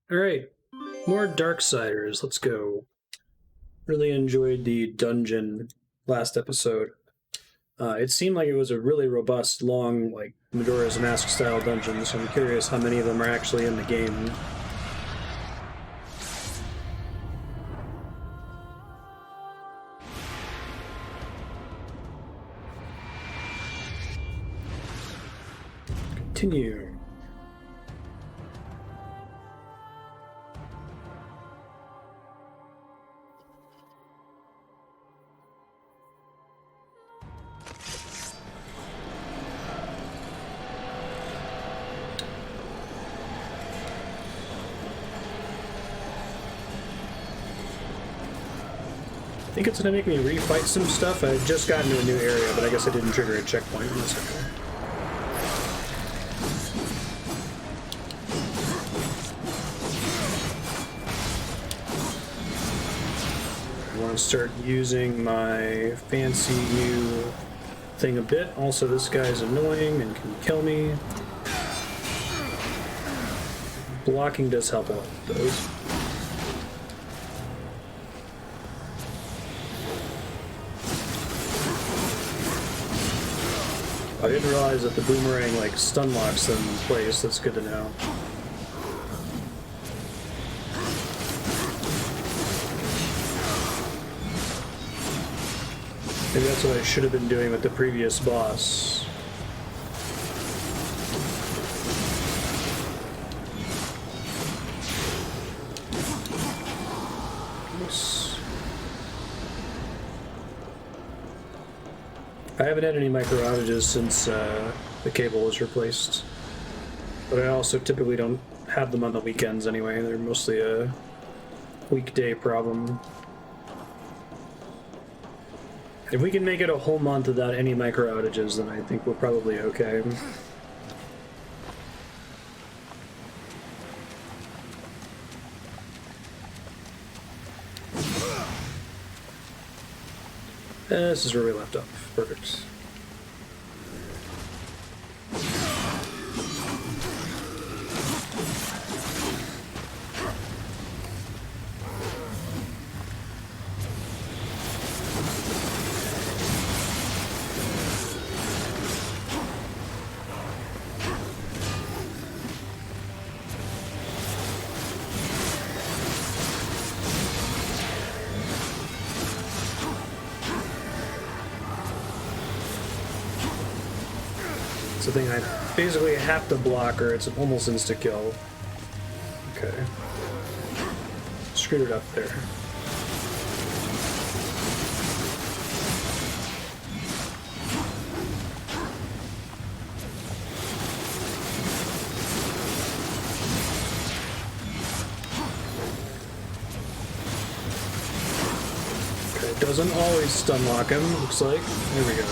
Alright, more Darksiders. Let's go. Really enjoyed the dungeon last episode. It seemed like it was a really robust, long, like, Majora's Mask style dungeon, so I'm curious how many of them are actually in the game. Continue. I think it's gonna make me refight some stuff. I've just gotten to a new area, but I guess I didn't trigger a checkpoint. That's okay. I want to start using my fancy new thing a bit. Also, this guy's annoying and can kill me. Blocking does help a lot with those. I didn't realize that the boomerang, like, stun locks them in place. That's good to know. Maybe that's what I should have been doing with the previous boss. I haven't had any micro outages since the cable was replaced, but I also typically don't have them on the weekends anyway. They're mostly a weekday problem. If we can make it a whole month without any micro outages, then I think we're probably okay. This is where we left off. Perfect. The thing I basically have to block or it's almost insta-kill. Okay. Screwed it up there. Okay, it doesn't always stun lock him, looks like. There we go.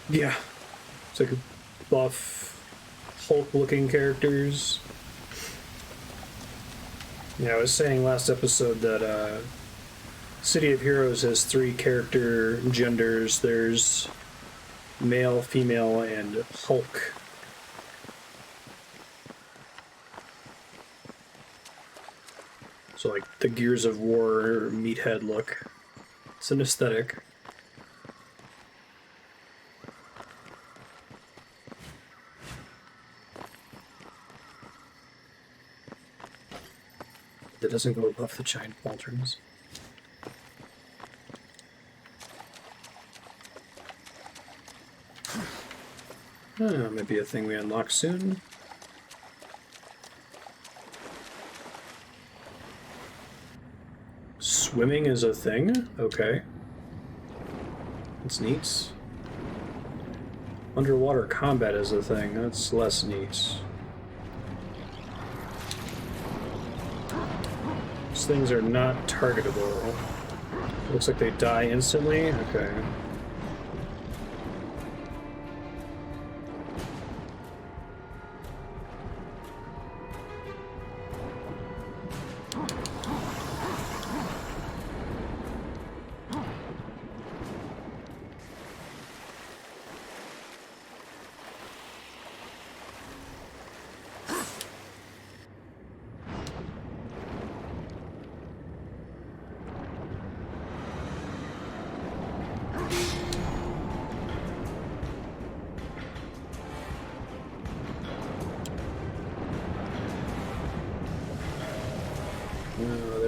Yeah, it's like buff, Hulk-looking characters. Yeah, I was saying last episode that City of Heroes has 3 character genders. There's male, female, and Hulk. So like the Gears of War meathead look. It's an aesthetic. That doesn't go above the giant pauldrons. Maybe a thing we unlock soon. Swimming is a thing? Okay. That's neat. Underwater combat is a thing. That's less neat. These things are not targetable. Looks like they die instantly? Okay.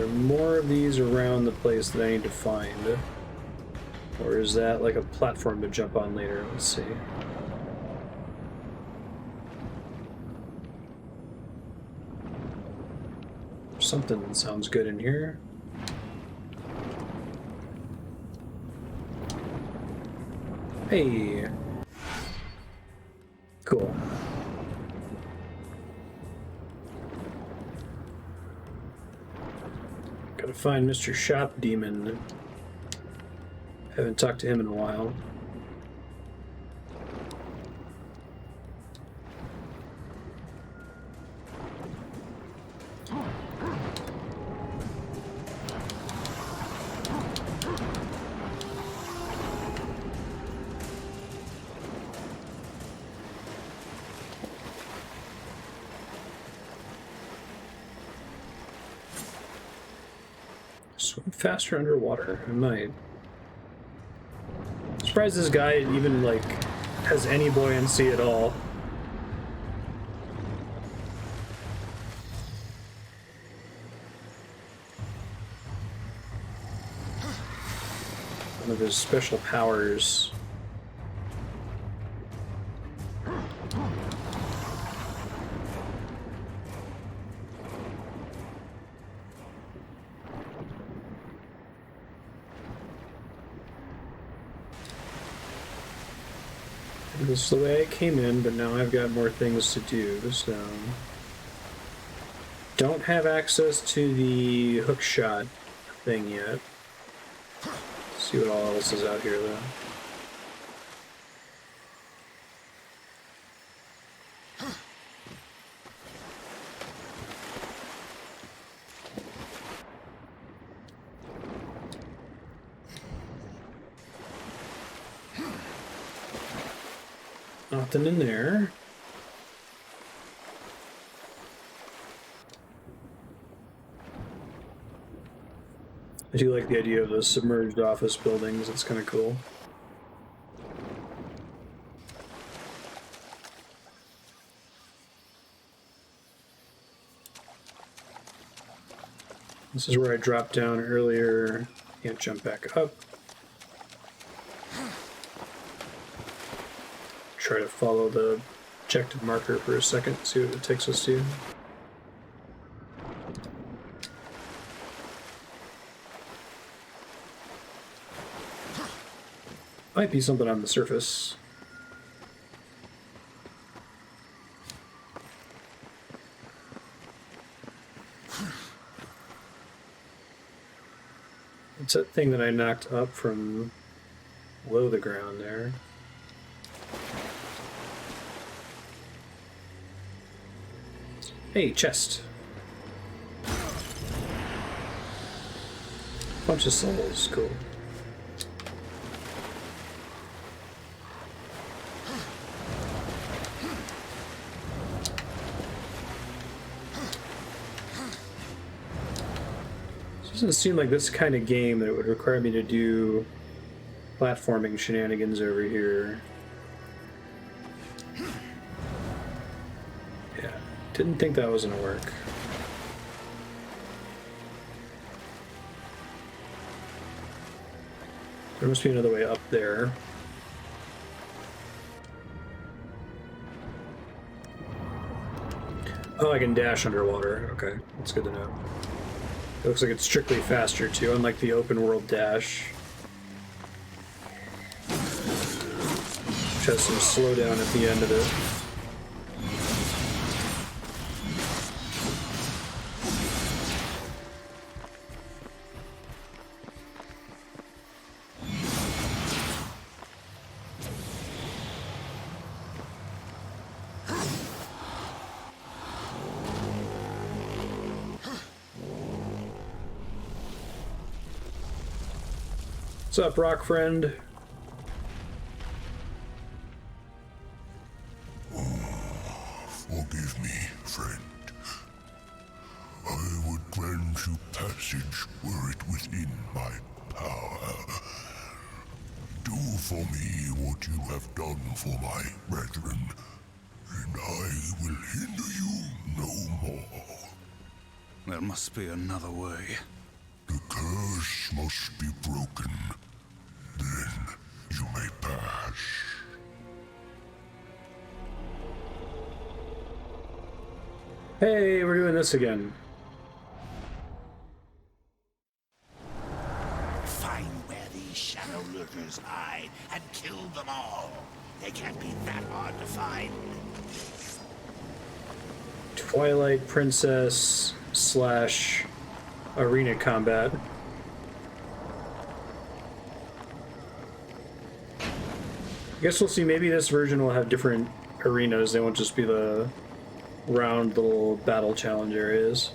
more of these around the place that I need to find? Or is that like a platform to jump on later? Let's see. Something sounds good in here. Hey! Cool. Gotta find Mr. Shop Demon. Haven't talked to him in a while. Swim faster underwater. I might. Surprised this guy even, like, has any buoyancy at all. One of his special powers. This is the way I came in, but now I've got more things to do, so... Don't have access to the hook shot thing yet. Let's see what all else is out here, though. Nothing in there. I do like the idea of those submerged office buildings. It's kind of cool. This is where I dropped down earlier. Can't jump back up. Try to follow the objective marker for a second, see what it takes us to. Might be something on the surface. It's that thing that I knocked up from below the ground there. Hey, chest. Bunch of souls, cool. This doesn't seem like this kind of game that would require me to do platforming shenanigans over here. Didn't think that was gonna work. There must be another way up there. Oh, I can dash underwater. Okay, that's good to know. It looks like it's strictly faster too, unlike the open world dash, which has some slowdown at the end of it. What's up, rock friend? Forgive me, friend. I would grant you passage were it within my power. Do for me what you have done for my brethren, and I will hinder you no more. There must be another way. must be broken. Then you may pass. Hey, we're doing this again. Find where these shadow lurkers hide and kill them all. They can't be that hard to find. Twilight Princess / arena combat. I guess we'll see. Maybe this version will have different arenas. They won't just be the round little battle challenge areas.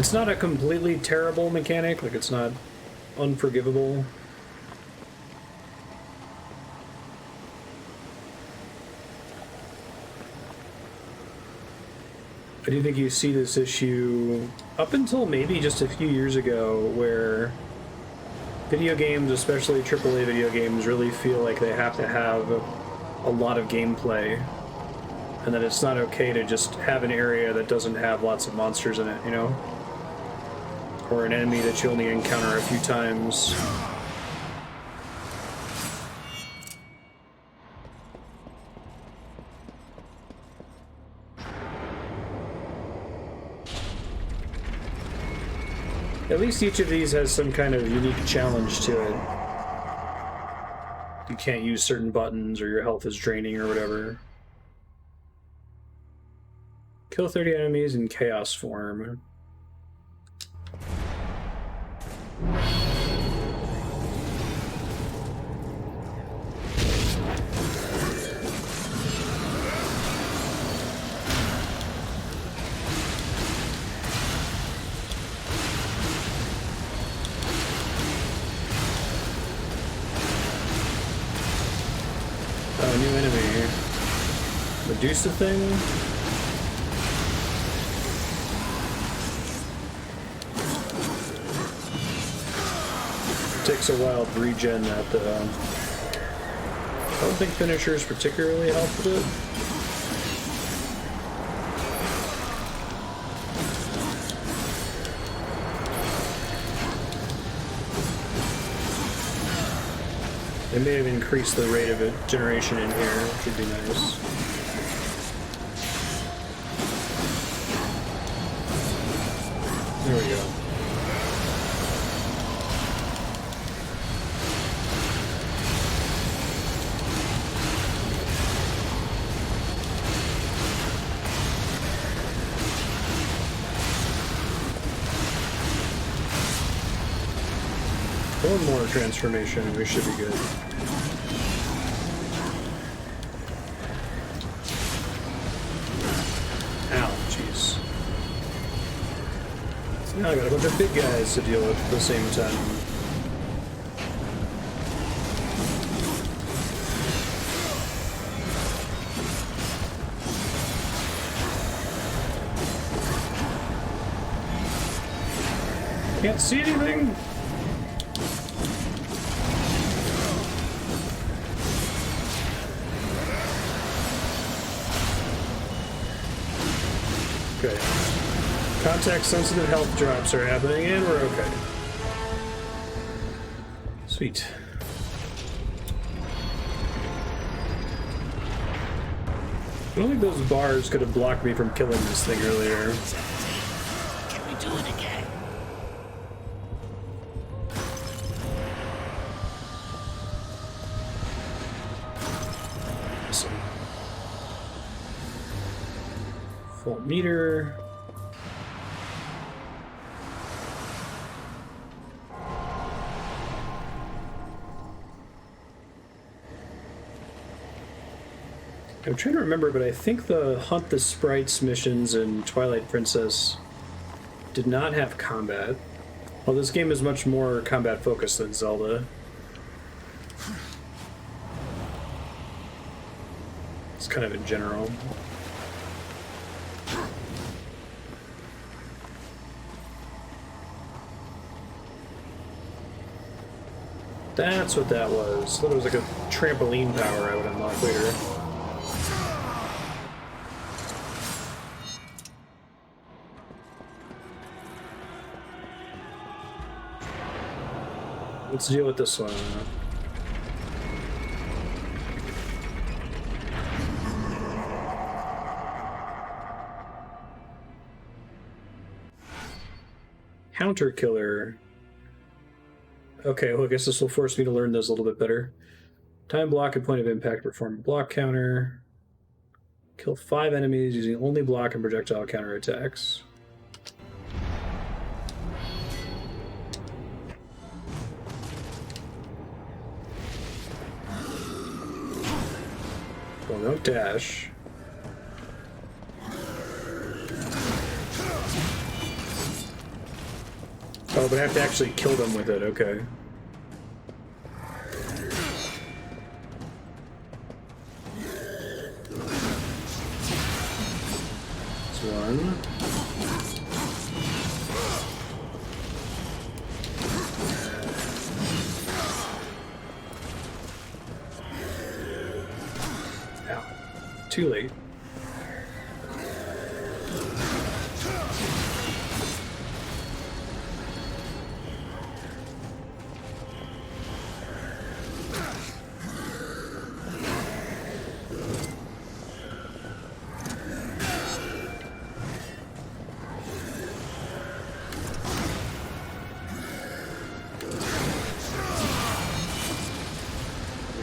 It's not a completely terrible mechanic, like it's not unforgivable. I do think you see this issue up until maybe just a few years ago, where video games, especially AAA video games, really feel like they have to have a lot of gameplay, and that it's not okay to just have an area that doesn't have lots of monsters in it, you know? Or an enemy that you only encounter a few times. At least each of these has some kind of unique challenge to it. You can't use certain buttons, or your health is draining, or whatever. Kill 30 enemies in chaos form. Oh, new enemy. Medusa thing? Takes a while to regen that. I don't think finishers particularly help with it. They may have increased the rate of generation in here, which would be nice. There we go. One more transformation, we should be good. Ow, jeez. Now I got a bunch of big guys to deal with at the same time. Can't see anything! Okay. Context-sensitive health drops are happening, and we're okay. Sweet. I don't think those bars could have blocked me from killing this thing earlier. Can we do it again? Awesome. Full meter. I'm trying to remember, but I think the Hunt the Sprites missions in Twilight Princess did not have combat. Well, this game is much more combat focused than Zelda. It's kind of in general. That's what that was. I thought it was like a trampoline power I would unlock later. Let's deal with this one. Counter killer. Okay, well, I guess this will force me to learn those a little bit better. Time block at point of impact, perform a block counter. Kill 5 enemies using only block and projectile counterattacks. Well, no dash. Oh, but I have to actually kill them with it, okay. That's one. Ow. Too late.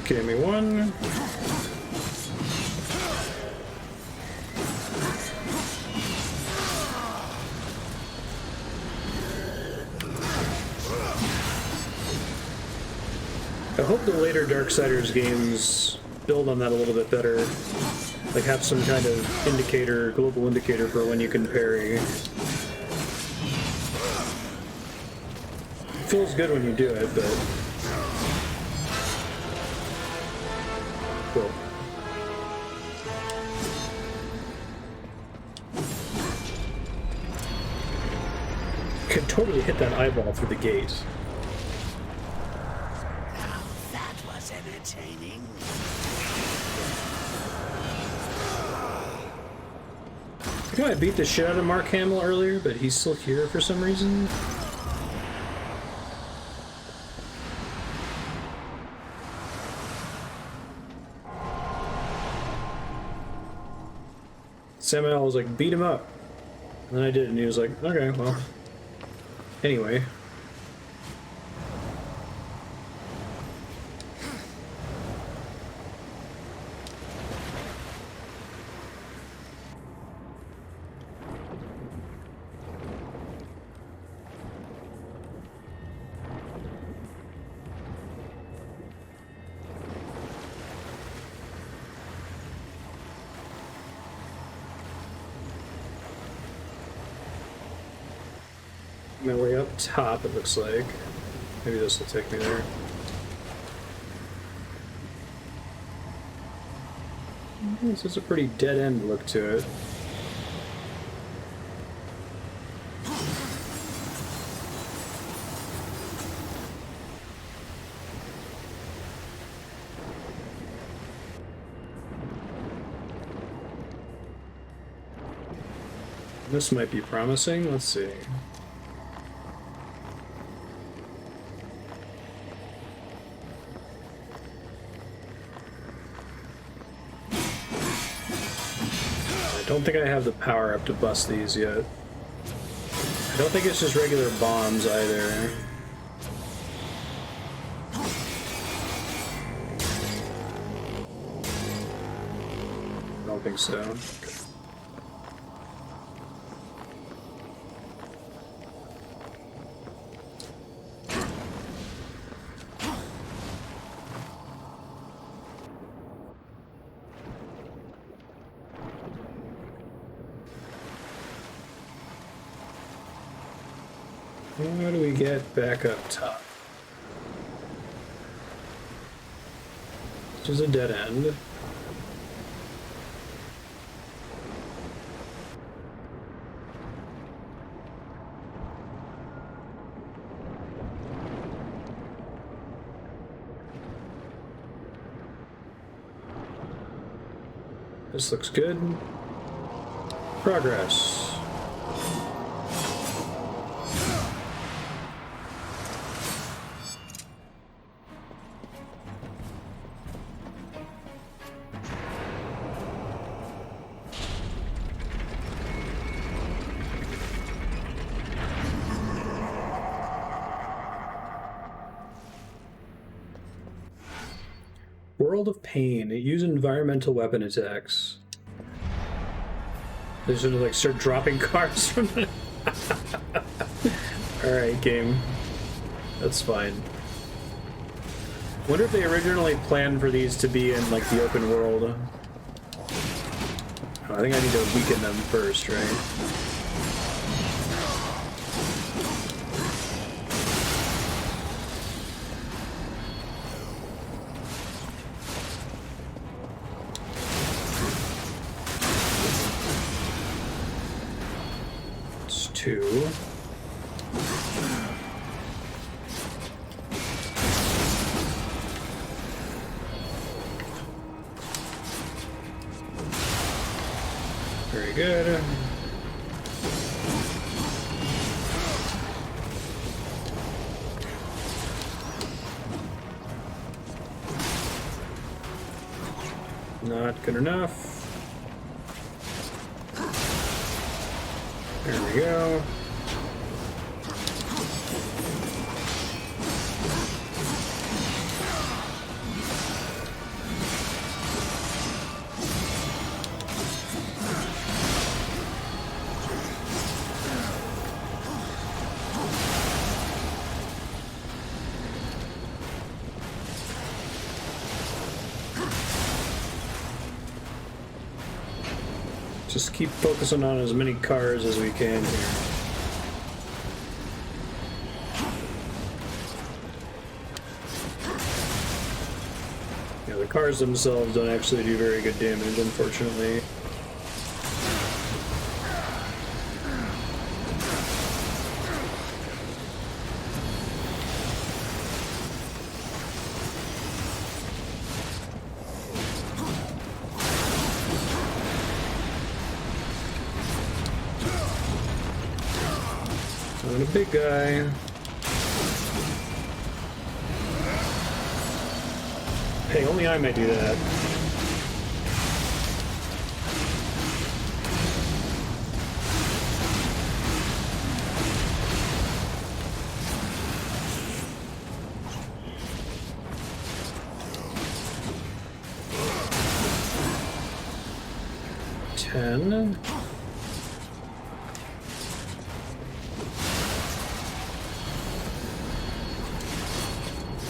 Okay, me one. I hope the later Darksiders games build on that a little bit better. Like have some kind of indicator, global indicator for when you can parry. It feels good when you do it, but... Cool. Could totally hit that eyeball through the gate. Now that was entertaining. I know I beat the shit out of Mark Hamill earlier, but he's still here for some reason. Samuel was like, beat him up. And then I did, and he was like, okay, well. Anyway. My way up top, it looks like. Maybe this will take me there. This has a pretty dead-end look to it. This might be promising. Let's see. I don't think I have the power up to bust these yet. I don't think it's just regular bombs either. I don't think so. How do we get back up top? Which is a dead end. This looks good. Progress. World of Pain. Use environmental weapon attacks. They should like start dropping cards from the... Alright, game. That's fine. Wonder if they originally planned for these to be in like the open world. Oh, I think I need to weaken them first, right? It's 2. Very good. Not good enough. There we go. Just keep focusing on as many cars as we can here. Yeah, the cars themselves don't actually do very good damage, unfortunately. I'm a big guy. Hey, only I might do that. Ten.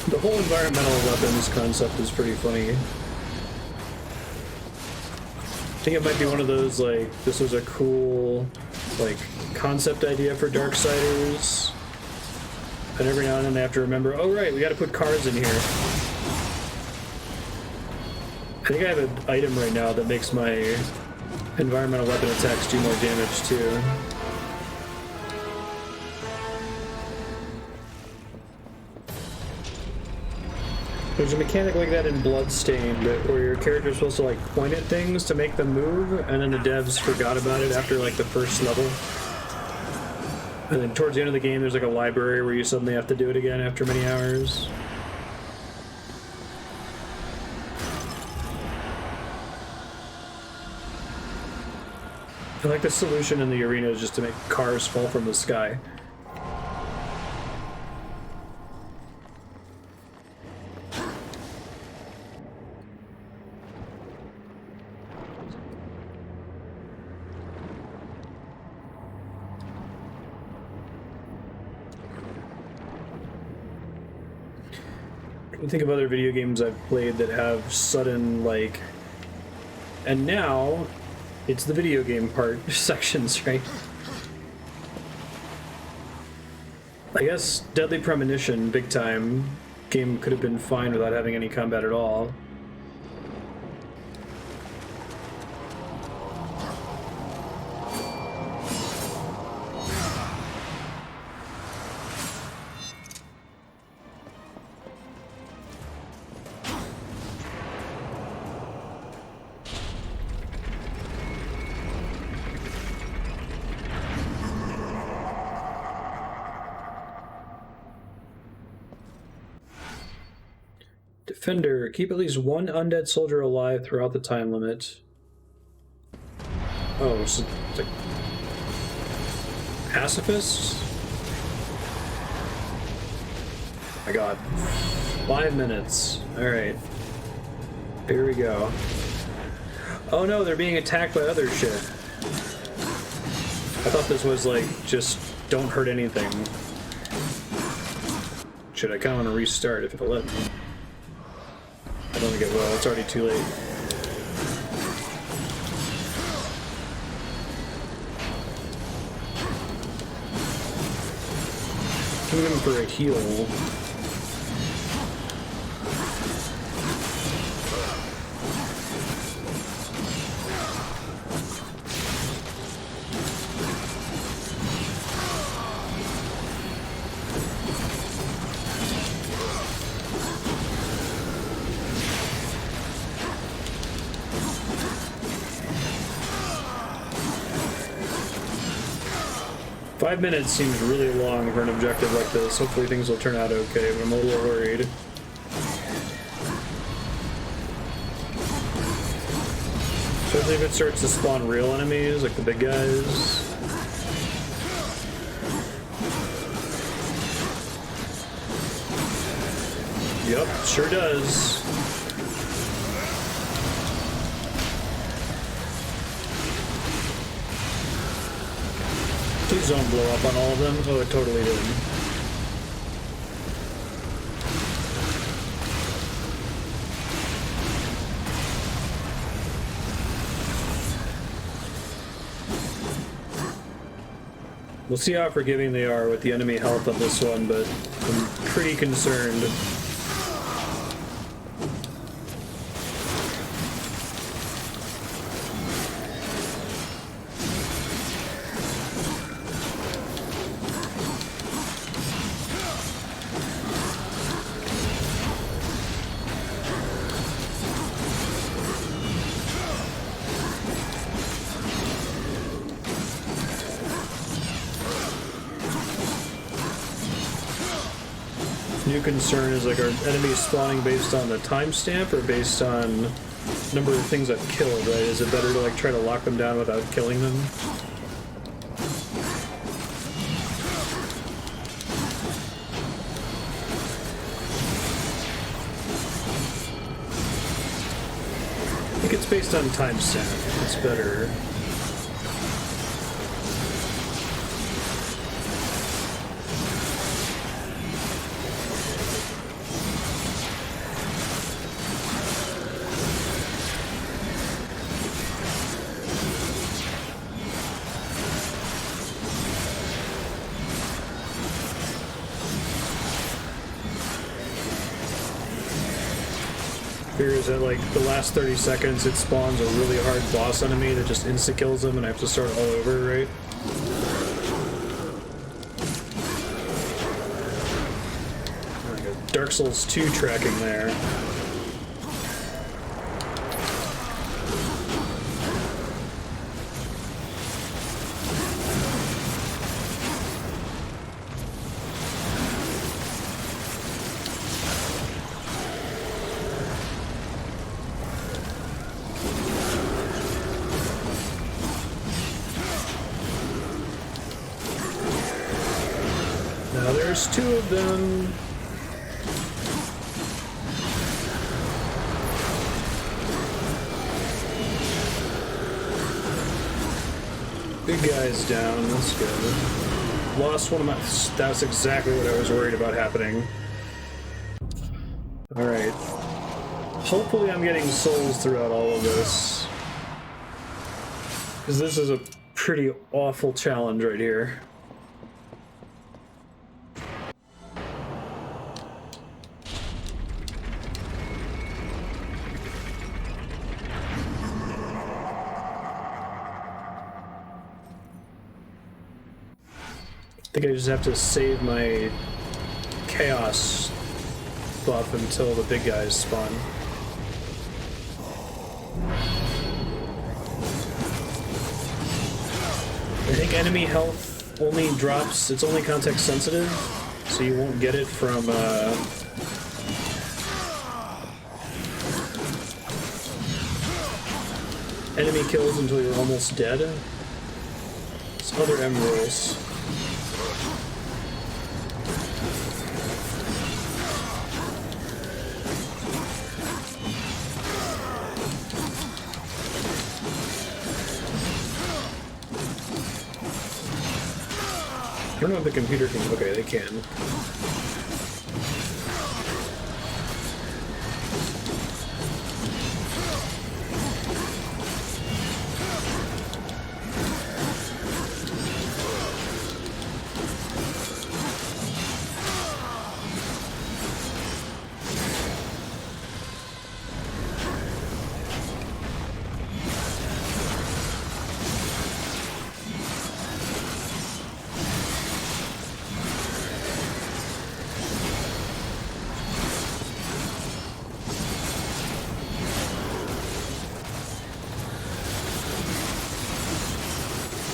The whole environmental weapons concept is pretty funny. I think it might be one of those, like, this was a cool, like, concept idea for Darksiders. And every now and then they have to remember, oh right, we gotta put cards in here. I think I have an item right now that makes my environmental weapon attacks do more damage too. There's a mechanic like that in Bloodstained where your character's supposed to like point at things to make them move, and then the devs forgot about it after like the first level. And then towards the end of the game there's like a library where you suddenly have to do it again after many hours. I like the solution in the arena is just to make cars fall from the sky. I think of other video games I've played that have sudden, like, and now it's the video game part sections, right? I guess Deadly Premonition, big time, game could have been fine without having any combat at all. Defender, keep at least one undead soldier alive throughout the time limit. Oh, so it's like pacifists? My god. 5 minutes. Alright. Here we go. Oh no, they're being attacked by other shit. I thought this was like, just don't hurt anything. Should I kind of want to restart if it'll let me? I don't think it will, it's already too late. I'm looking for a heal. 5 minutes seems really long for an objective like this. Hopefully things will turn out okay, but I'm a little worried. Especially if it starts to spawn real enemies, like the big guys. Yep, sure does. Please don't blow up on all of them. Oh, it totally did. We'll see how forgiving they are with the enemy health on this one, but I'm pretty concerned. New concern is like, are enemies spawning based on the timestamp or based on number of things I've killed, right? Is it better to like try to lock them down without killing them? I think it's based on timestamp. It's better. Figures that like the last 30 seconds it spawns a really hard boss enemy that just insta-kills them and I have to start all over, right? Like a Dark Souls 2 tracking there. Now there's two of them. Big guy's down, that's good. Lost one of my... That's exactly what I was worried about happening. Alright. Hopefully I'm getting souls throughout all of this. Because this is a pretty awful challenge right here. I think I just have to save my chaos buff until the big guys spawn. I think enemy health only drops, it's only context sensitive, so you won't get it from enemy kills until you're almost dead. It's other M rules. don't know if the computer can... Okay, they can.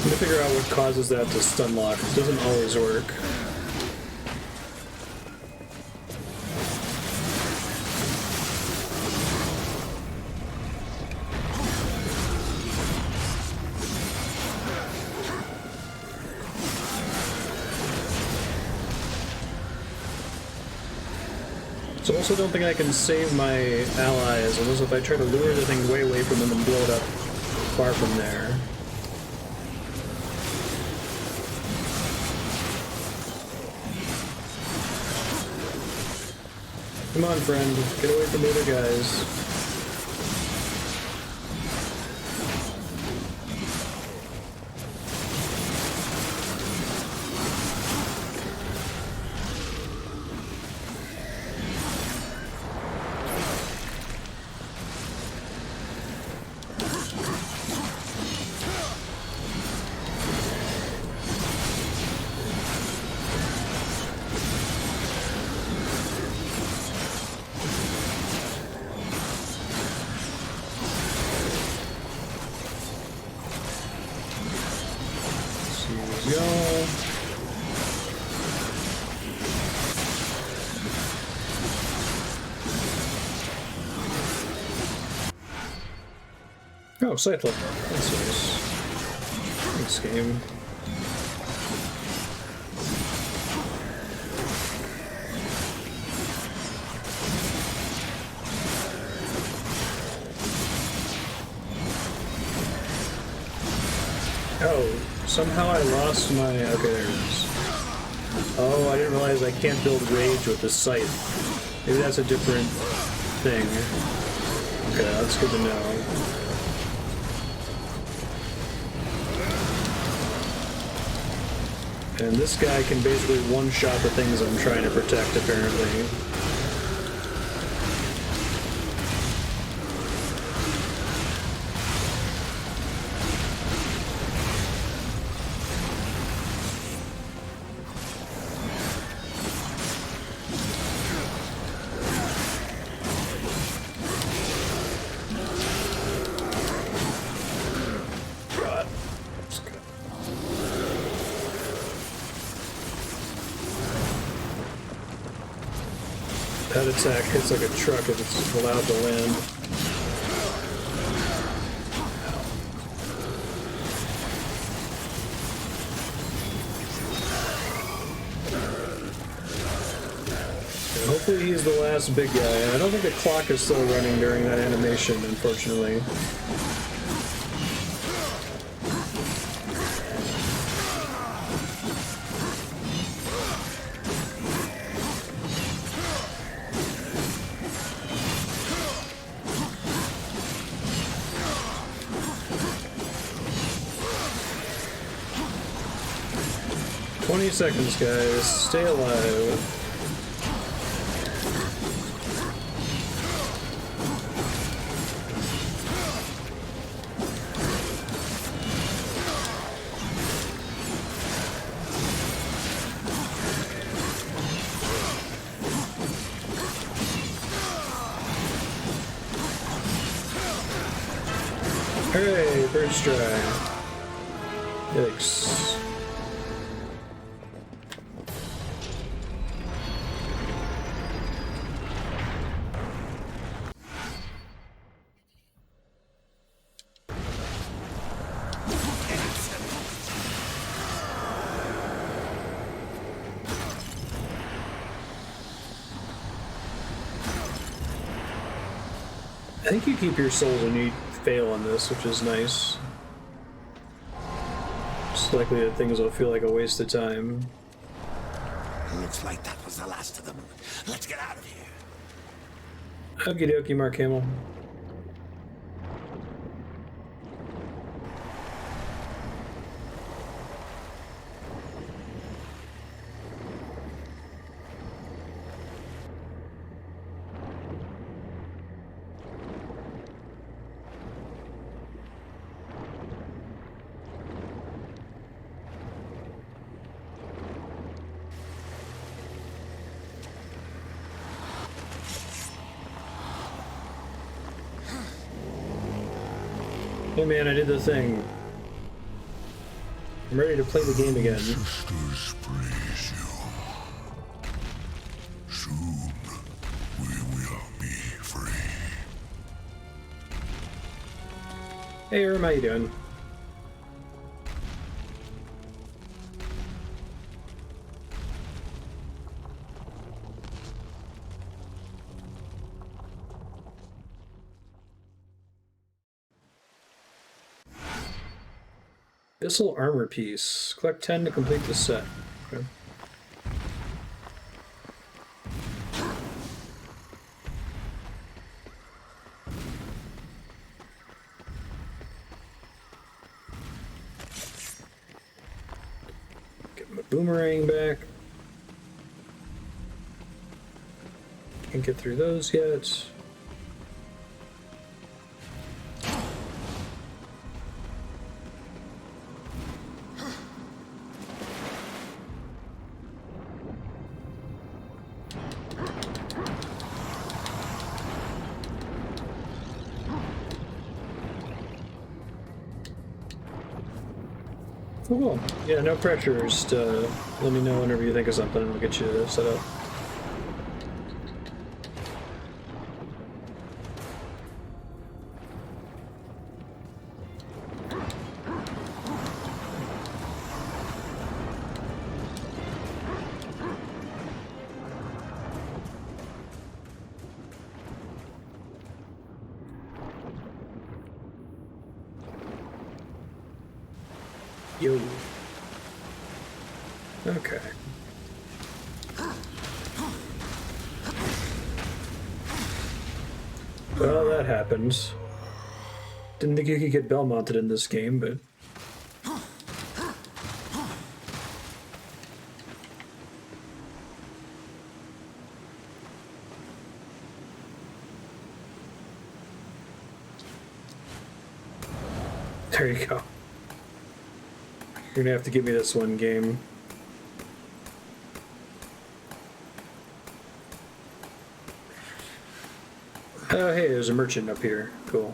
I'm gonna figure out what causes that to stun lock. It doesn't always work. So I also don't think I can save my allies unless if I try to lure the thing way away from them and blow it up far from there. Come on, friend. Get away from the other guys. Oh, side flip. That's nice. Thanks, game. Oh, somehow I lost my... Okay, there it is. Oh, I didn't realize I can't build rage with the scythe. Maybe that's a different thing. Okay, that's good to know. And this guy can basically one-shot the things I'm trying to protect, apparently. That attack hits like a truck if it's allowed to land. And hopefully he's the last big guy. I don't think the clock is still running during that animation, unfortunately. Seconds, guys. Stay alive. Hooray, first try. Yikes. I think you keep your souls when you fail on this, which is nice. It's likely that things will feel like a waste of time. Looks like that was the last of them. Let's get out of here. Okie dokie, Mark Hamill. Hey man, I did the thing. I'm ready to play the game again. Sisters praise you. Soon we will be free. Hey Erm, how you doing? Abyssal armor piece. Collect 10 to complete the set. Okay. Get my boomerang back. Can't get through those yet. Cool. Yeah, no pressure. Just let me know whenever you think of something and we'll get you set up. Yo. Okay. Well, that happened. Didn't think you could get bell mounted in this game, but... There you go. You're gonna have to give me this one game. Oh, hey, there's a merchant up here. Cool.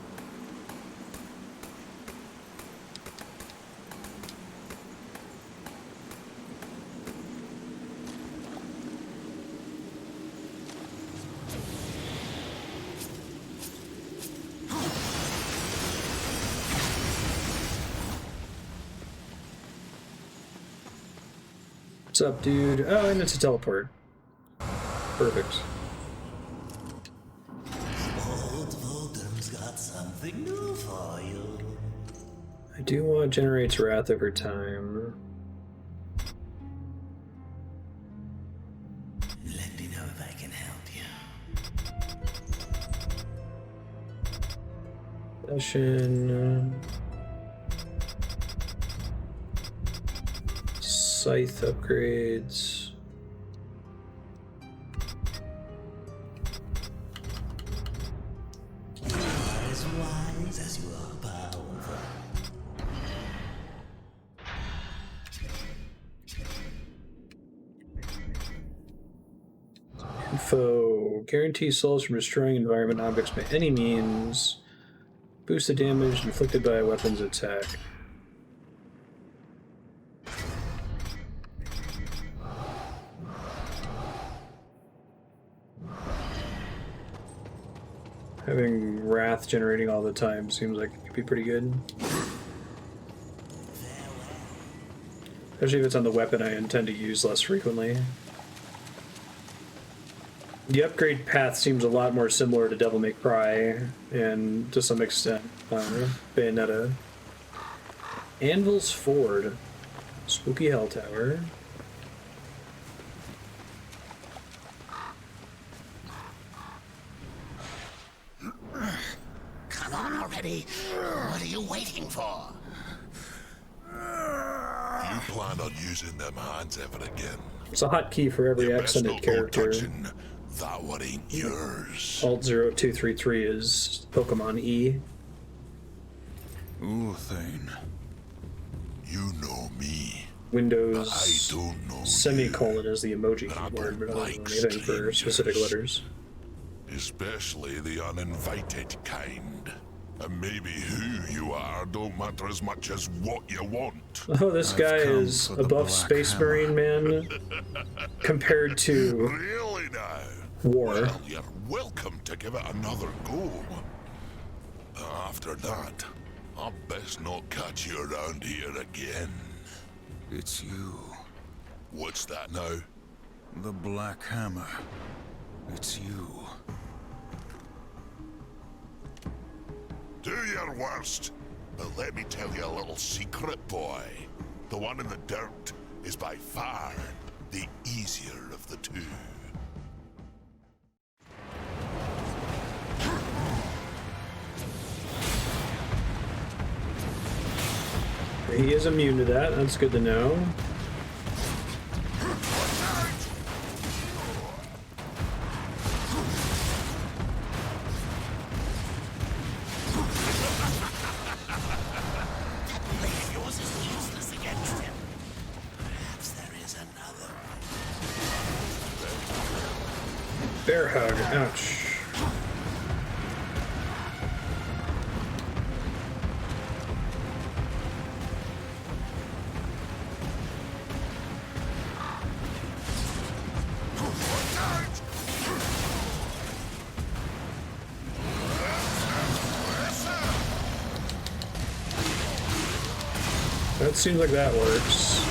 What's up, dude? Oh, and it's a teleport. Perfect. Old Voldem's got something new for you. I do want generates wrath over time. Let me know if I can help you. Session. Scythe upgrades. You are as wise as you are powerful. Info. Guarantee souls from destroying environment objects by any means. Boost the damage inflicted by a weapon's attack. Having wrath generating all the time seems like it could be pretty good. Especially if it's on the weapon I intend to use less frequently. The upgrade path seems a lot more similar to Devil May Cry, and to some extent, Bayonetta. Anvil's Ford. Spooky Hell Tower. looking for? You plan on using them hands ever again? It's a hotkey for every You best accented not go character. touching that what ain't yours. Alt 0233 is Pokemon E. Uthane. You know me. Windows I don't know semicolon is the emoji I keyboard, but I don't don't like know anything for strangers. specific letters. Especially the uninvited kind. And maybe who you are don't matter as much as what you want. Oh, this I've guy come is for a the buff Black Space Hammer. Marine man compared to Really now? War. Well, you're welcome to give it another go. After that, I'll best not catch you around here again. It's you. What's that now? The Black Hammer. It's you. Do your worst. But let me tell you a little secret, boy. The one in the dirt is by far the easier of the two. He is immune to that. That's good to know. That blade of yours is useless against him. Perhaps there is another. Bear hug. Ouch. That seems like that works.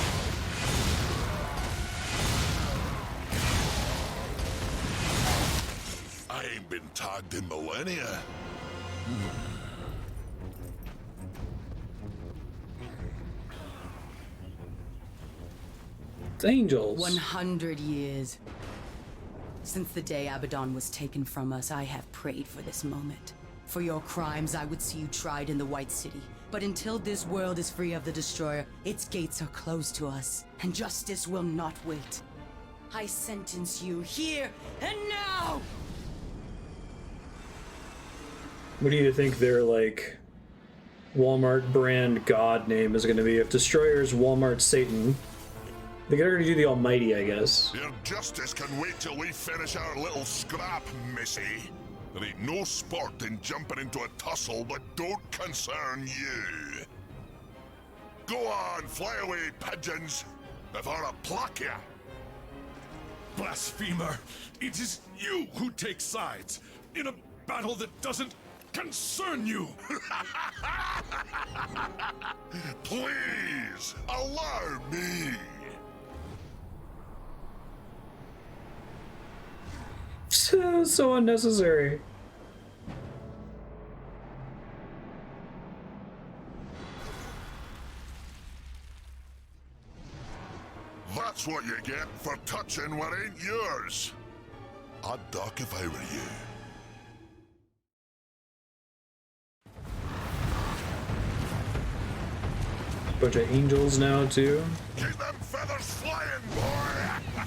I ain't been tagged in millennia. It's angels. 100 years. Since the day Abaddon was taken from us, I have prayed for this moment. For your crimes, I would see you tried in the White City. But until this world is free of the Destroyer, its gates are closed to us, and justice will not wait. I sentence you here and now! What do you think their, like, Walmart brand god name is going to be? If Destroyer's Walmart Satan, they gotta do the Almighty, I guess. Your justice can wait till we finish our little scrap, missy. There ain't no sport in jumping into a tussle that don't concern you. Go on, fly away, pigeons, if I'll pluck ya. Blasphemer! It is you who take sides in a battle that doesn't concern you! Please, allow me. So unnecessary. That's what you get for touching what ain't yours. I'd duck if I were you. Bunch of angels now, too. Keep them feathers flying, boy!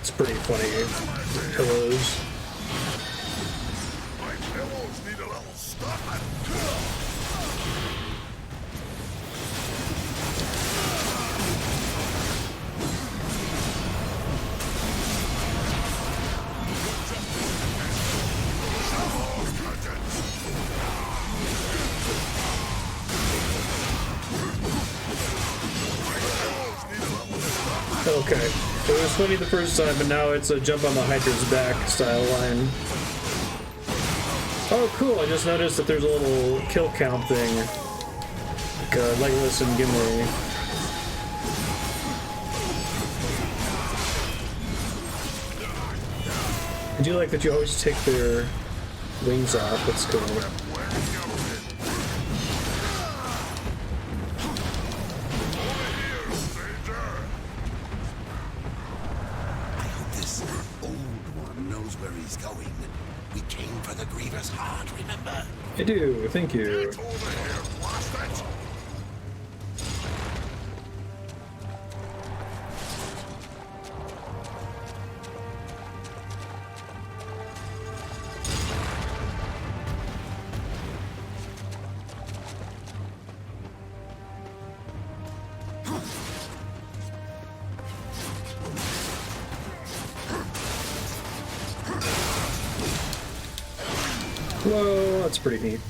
It's pretty funny. Pillows. My pillows need a little stuffing. Okay. It was funny the first time, but now it's a jump on the Hydra's back style line. Oh, cool. I just noticed that there's a little kill count thing. Like Legolas and Gimli. I do like that you always take their wings off. That's cool. We came for the Griever's heart, remember? I do, thank you. Get over here, Marstead! Whoa, that's pretty neat.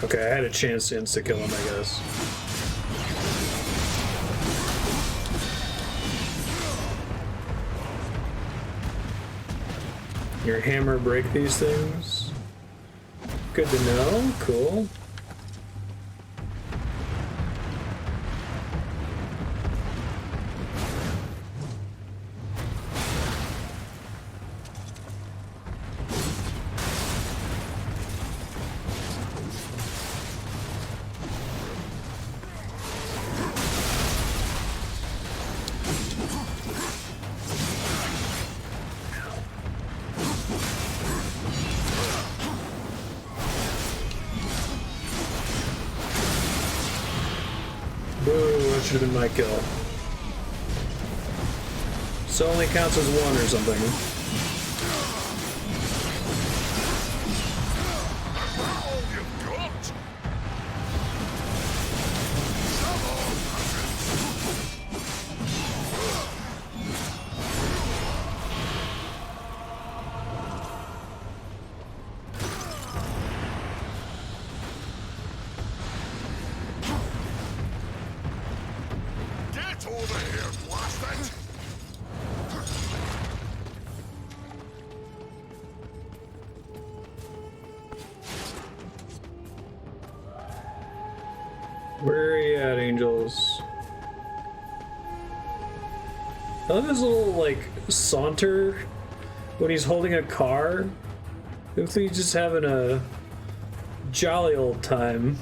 Okay, I had a chance to insta-kill him, I guess. Your hammer break these things? Good to know, cool. Boo, that should have been my kill. So only counts as one or something. All you've got! Get over here, Marstead! Where are you at, angels? I love his little, like, saunter when he's holding a car. Looks like he's just having a jolly old time.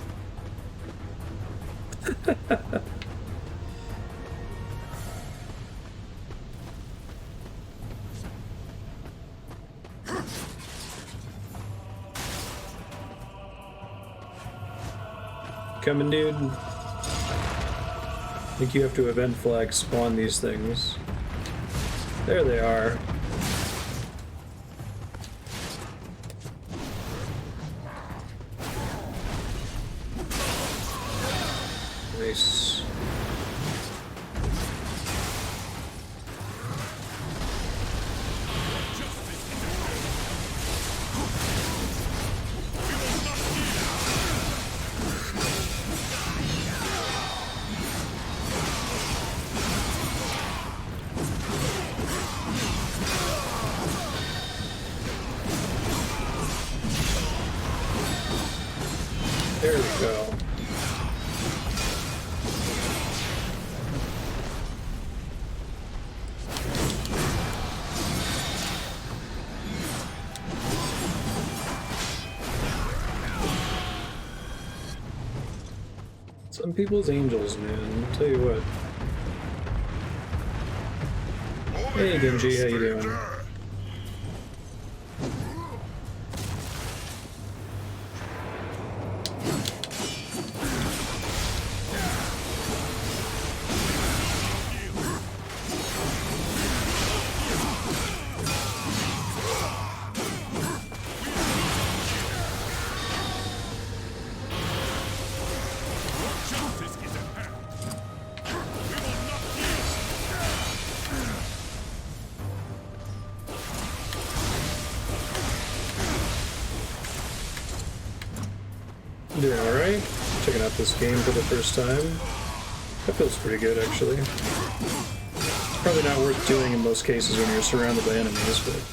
Coming, dude. I think you have to event flag spawn these things. There they are. Nice. There we go. Some people's angels, man. I'll tell you what. Hey, Genji, how you doing? Doing alright. Checking out this game for the first time. That feels pretty good, actually. It's probably not worth doing in most cases when you're surrounded by enemies, but...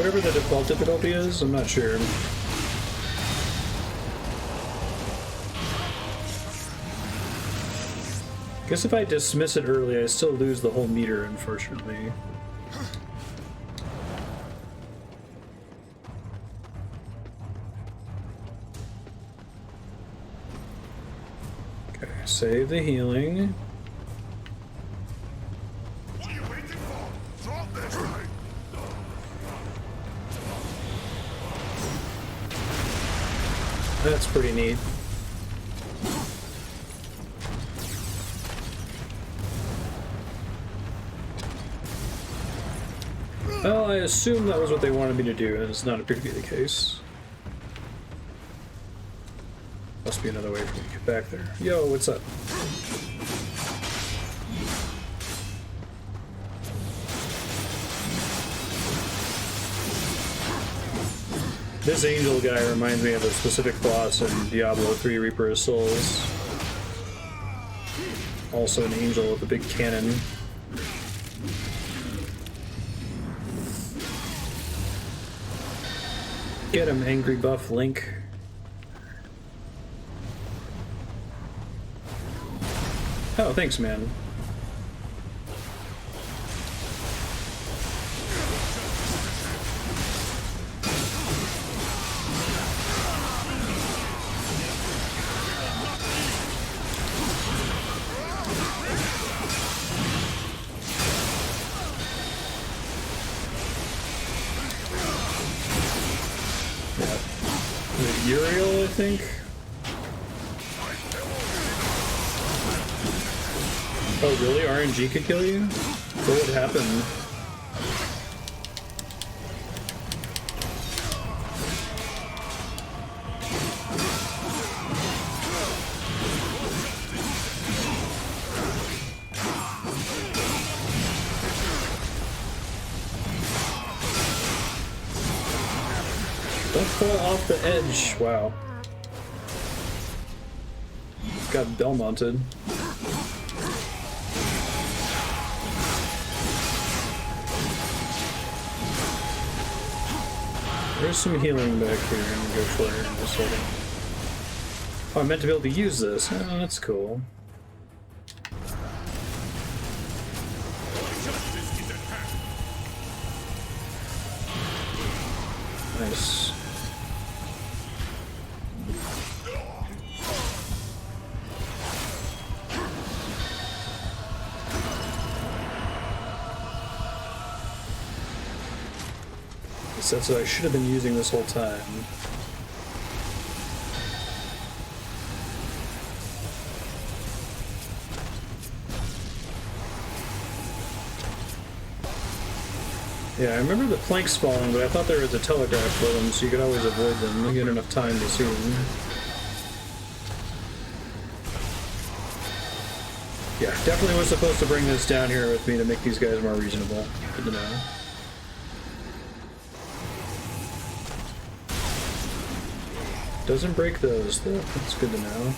Whatever the default difficulty is, I'm not sure. Guess if I dismiss it early, I still lose the whole meter, unfortunately. Okay, save the healing. What are you waiting for? Drop this thing! That's pretty neat. Well, I assume that was what they wanted me to do, and it does not appear to be the case. Must be another way for me to get back there. Yo, what's up? This angel guy reminds me of a specific boss in Diablo 3 Reaper of Souls. Also an angel with a big cannon. Get him, angry buff Link. Oh, thanks, man. Uriel, I think. Oh, really? RNG could kill you? What would happen? Don't fall off the edge. Wow. Got Belmonted. There's some healing back here. I'm gonna go for it in a second. Oh, I meant to be able to use this. Oh, that's cool. Nice. That's what I should have been using this whole time. Yeah, I remember the planks falling, but I thought there was a telegraph for them, so you could always avoid them. You get enough time to see them. Yeah, definitely was supposed to bring this down here with me to make these guys more reasonable. Good to know. Doesn't break those, though. That's good to know.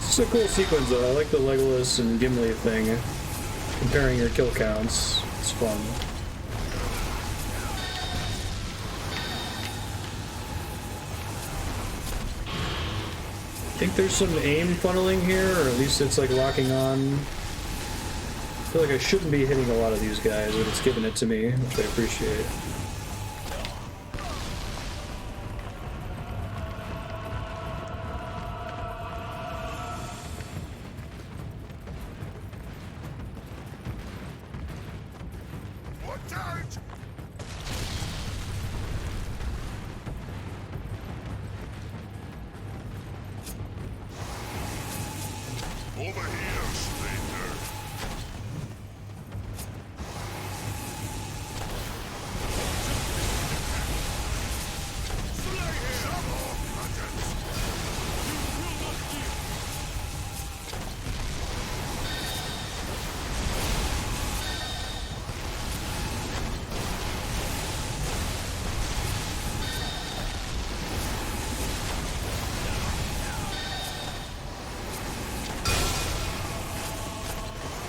It's a cool sequence, though. I like the Legolas and Gimli thing. Comparing your kill counts. It's fun. I think there's some aim funneling here, or at least it's like locking on. I feel like I shouldn't be hitting a lot of these guys, but it's giving it to me, which I appreciate.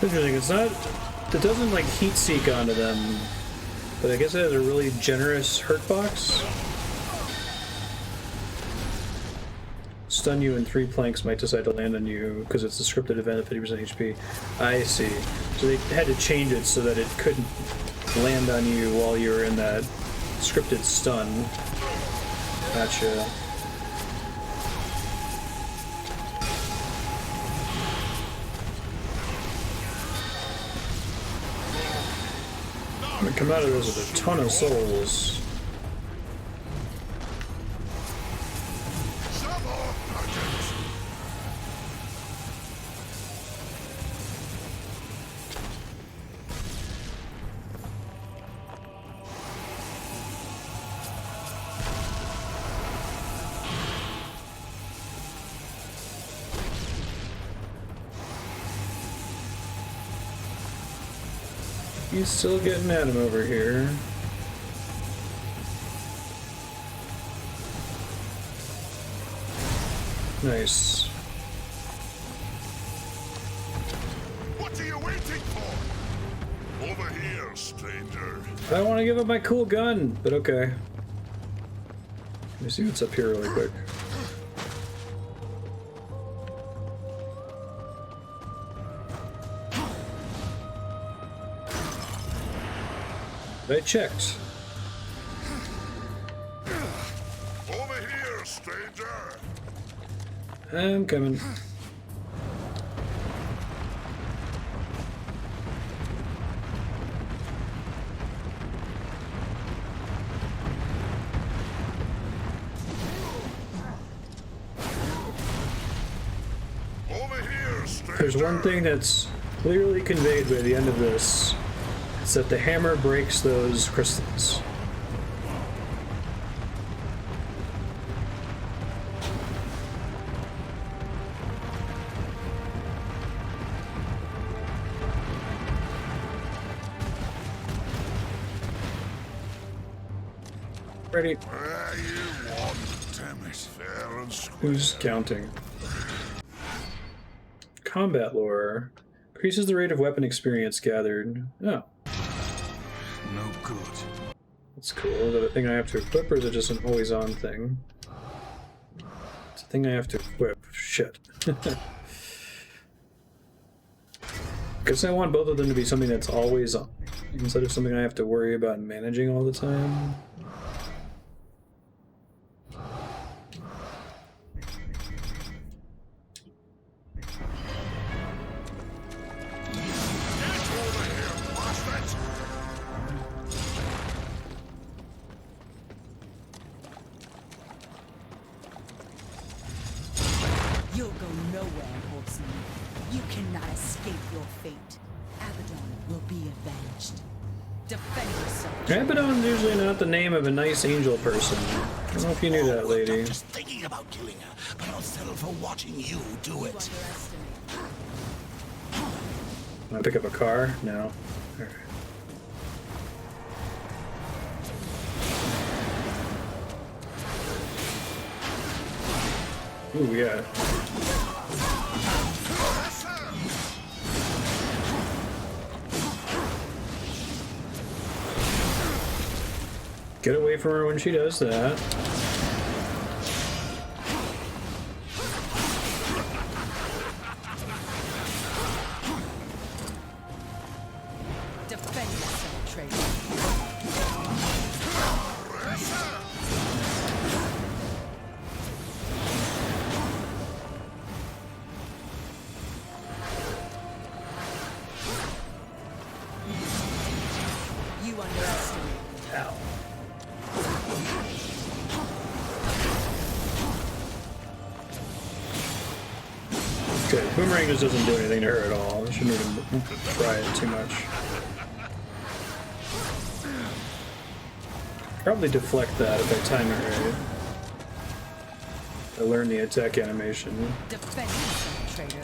Interesting. It's not. It doesn't like heat seek onto them, but I guess it has a really generous hurt box. Stun you in 3 planks might decide to land on you because it's a scripted event at 50% HP. I see. So they had to change it so that it couldn't land on you while you were in that scripted stun. Gotcha. I'm gonna come out of this with a ton of souls. He's still getting at him over here. Nice. What are you waiting for? Over here, stranger. I don't want to give up my cool gun, but okay. Let me see what's up here really quick. I checked. Over here, stranger. I'm coming. Over here, stranger. There's one thing that's clearly conveyed by the end of this. It's that the hammer breaks those crystals. Ready? Where you want? Damn it. Fair and square. Who's counting? Combat lore. Increases the rate of weapon experience gathered. Oh. No good. That's cool. Is that a thing I have to equip, or is it just an always-on thing? It's a thing I have to equip. Shit. Guess I want both of them to be something that's always on, instead of something I have to worry about managing all the time. You'll go nowhere, horseman. You cannot escape your fate. Abaddon will be avenged. Defend yourself. Abaddon's usually not the name of a nice angel person. I don't know if you knew that, lady. I'm just thinking about killing her, but I'll settle for watching you do it. Want to pick up a car? No. Alright. Ooh, yeah. Get away from her when she does that. Defend yourself, traitor. You underestimate me. Ow. Okay, Boomerang just doesn't do anything to her at all. I shouldn't even try it too much. Probably deflect that if I time it right. I learned the attack animation. Defend yourself, traitor.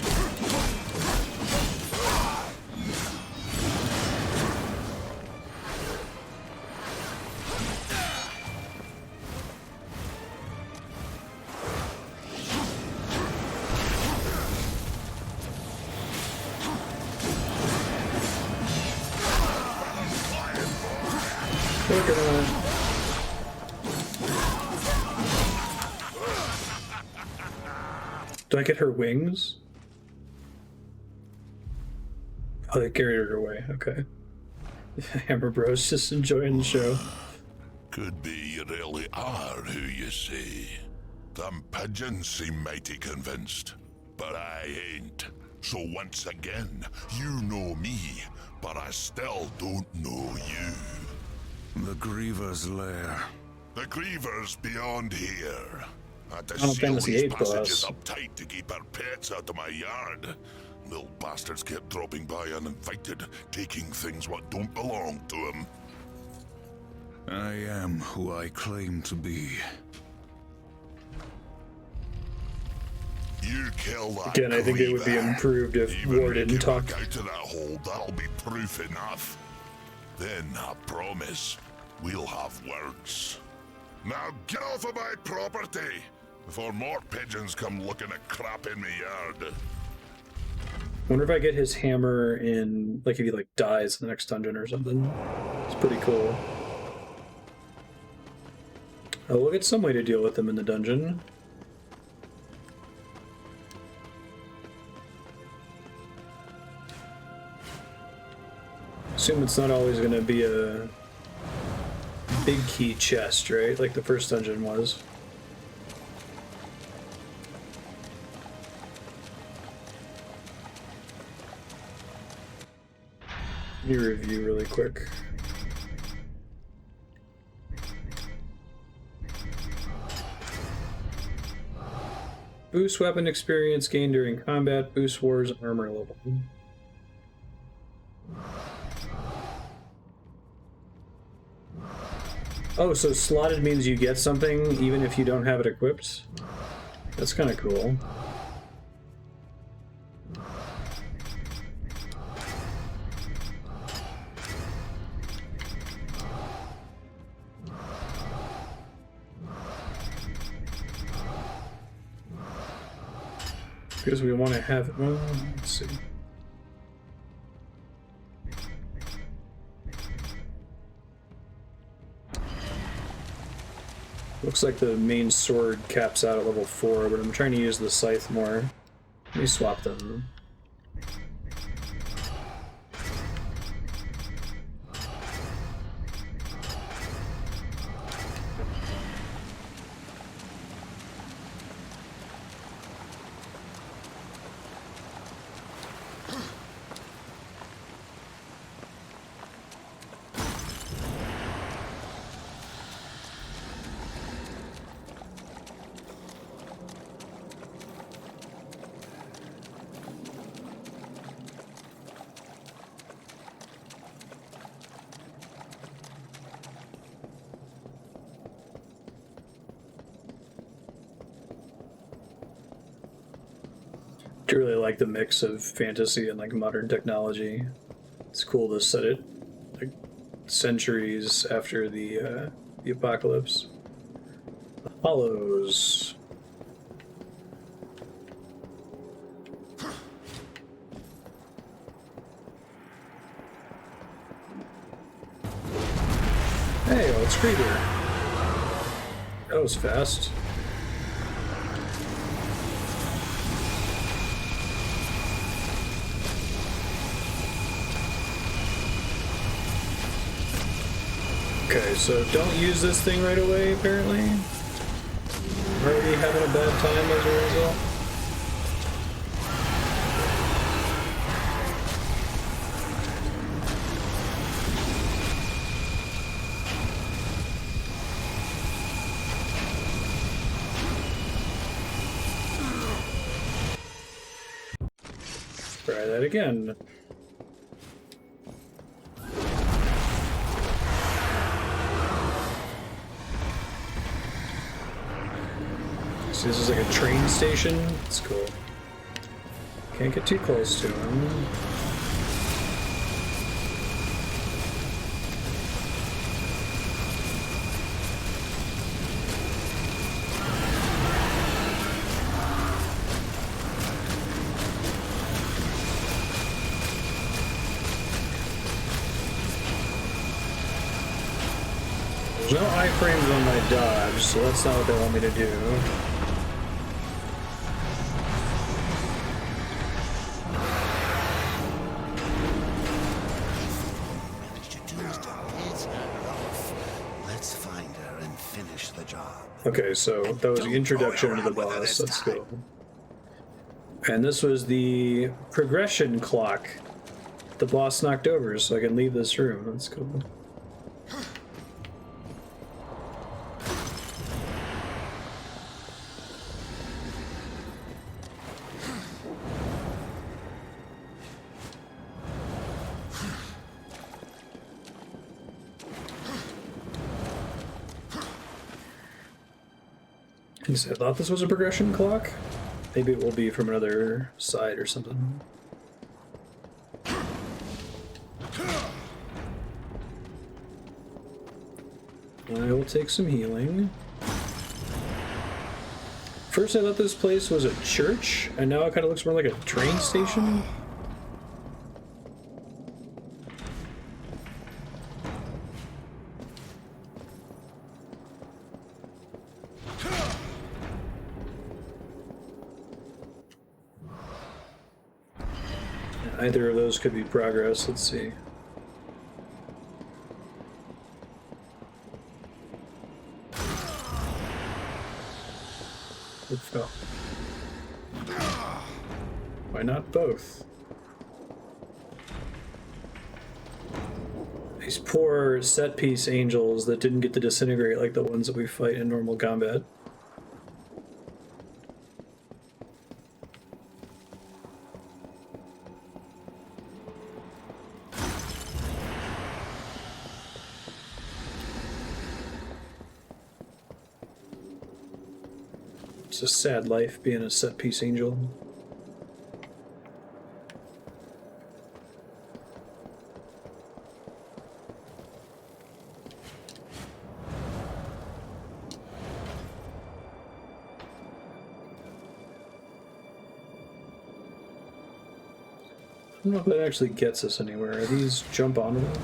Working on it. Do I get her wings? Oh, they carried her away. Okay. Hammer Bros just enjoying the show. Could be you really are who you say. Them pigeons seem mighty convinced, but I ain't. So once again, you know me, but I still don't know you. The Griever's lair. The Griever's beyond here. Had to Final seal Fantasy these VIII passages boss. up tight to keep our pets out of my yard. Little bastards kept dropping by uninvited, taking things what don't belong to them. I am who I claim to be. You kill that Again, I think it would be Griever. improved if Even War make didn't it talk. back out to that hole, that'll be proof enough. Then I promise we'll have words. Now get off of my property before more pigeons come looking at crap in my yard. Wonder if I get his hammer in, like if he like dies in the next dungeon or something. It's pretty cool. Oh, we'll get some way to deal with him in the dungeon. Assume it's not always going to be a big key chest, right? Like the first dungeon was. Let me review really quick. Boost weapon experience gained during combat, boost war's armor level. Oh, so slotted means you get something even if you don't have it equipped? That's kind of cool. Because we want to have, well, let's see. Looks like the main sword caps out at level 4, but I'm trying to use the scythe more. Let me swap them. I really like the mix of fantasy and like modern technology. It's cool to set it like centuries after the apocalypse. The Hollows. Hey, oh, it's Griever. That was fast. Okay, so don't use this thing right away, apparently. Already having a bad time as a result. Try that again. So this is like a train station. It's cool. Can't get too close to him. There's no iframes on my dodge, so that's not what they want me to do. Let's find her and finish the job. Okay, so that was the introduction to the boss. Let's go. And this was the progression clock the boss knocked over, so I can leave this room. That's cool. I thought this was a progression clock. Maybe it will be from another side or something. I will take some healing. First I thought this place was a church, and now it kind of looks more like a train station. Either of those could be progress. Let's see. It fell. Why not both? These poor set piece angels that didn't get to disintegrate like the ones that we fight in normal combat. It's a sad life being a set piece angel. I don't know if that actually gets us anywhere. Are these jump onto them?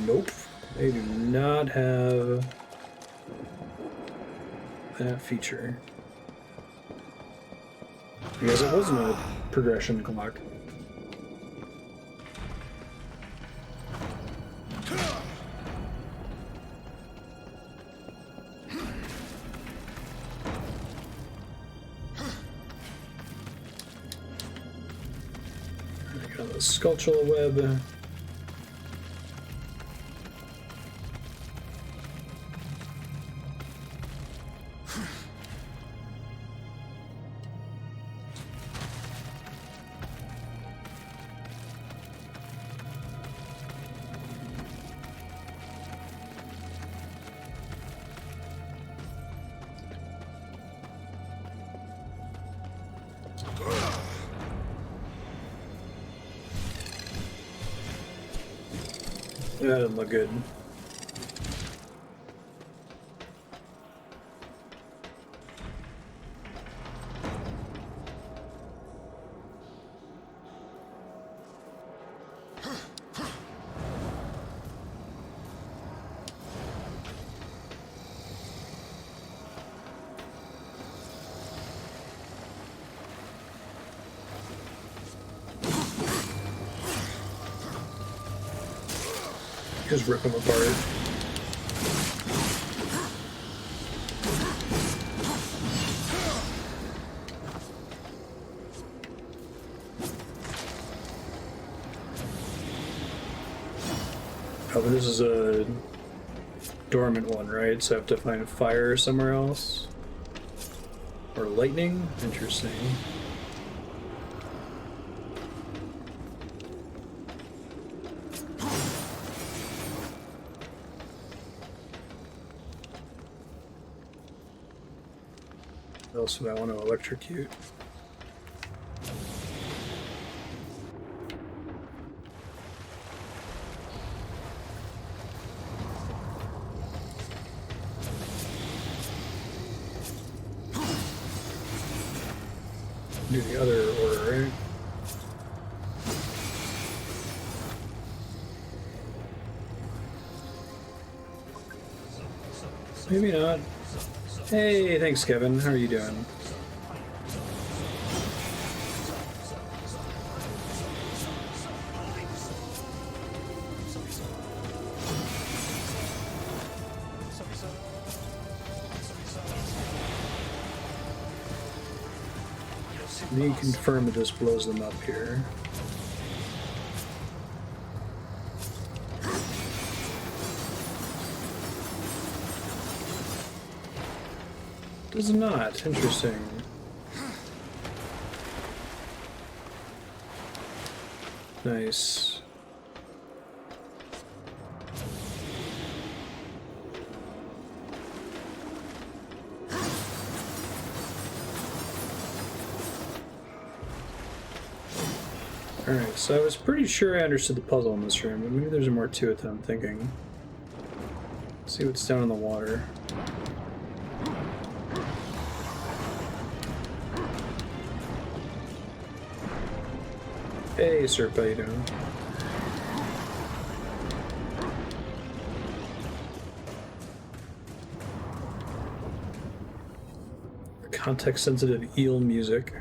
Nope. They do not have that feature. Because it wasn't a progression clock. I got the sculptural web. That didn't look good. Just rip them apart. Oh, but this is a dormant one, right? So I have to find fire somewhere else? Or lightning? Interesting. What else would I want to electrocute? Do the other order, right? Maybe not. Hey, thanks, Kevin. How are you doing? Let me confirm that this blows them up here. Does not. Interesting. Nice. Alright, so I was pretty sure I understood the puzzle in this room, but maybe there's more to it than I'm thinking. Let's see what's down in the water. Hey, Serp, how you doing? Context-sensitive eel music.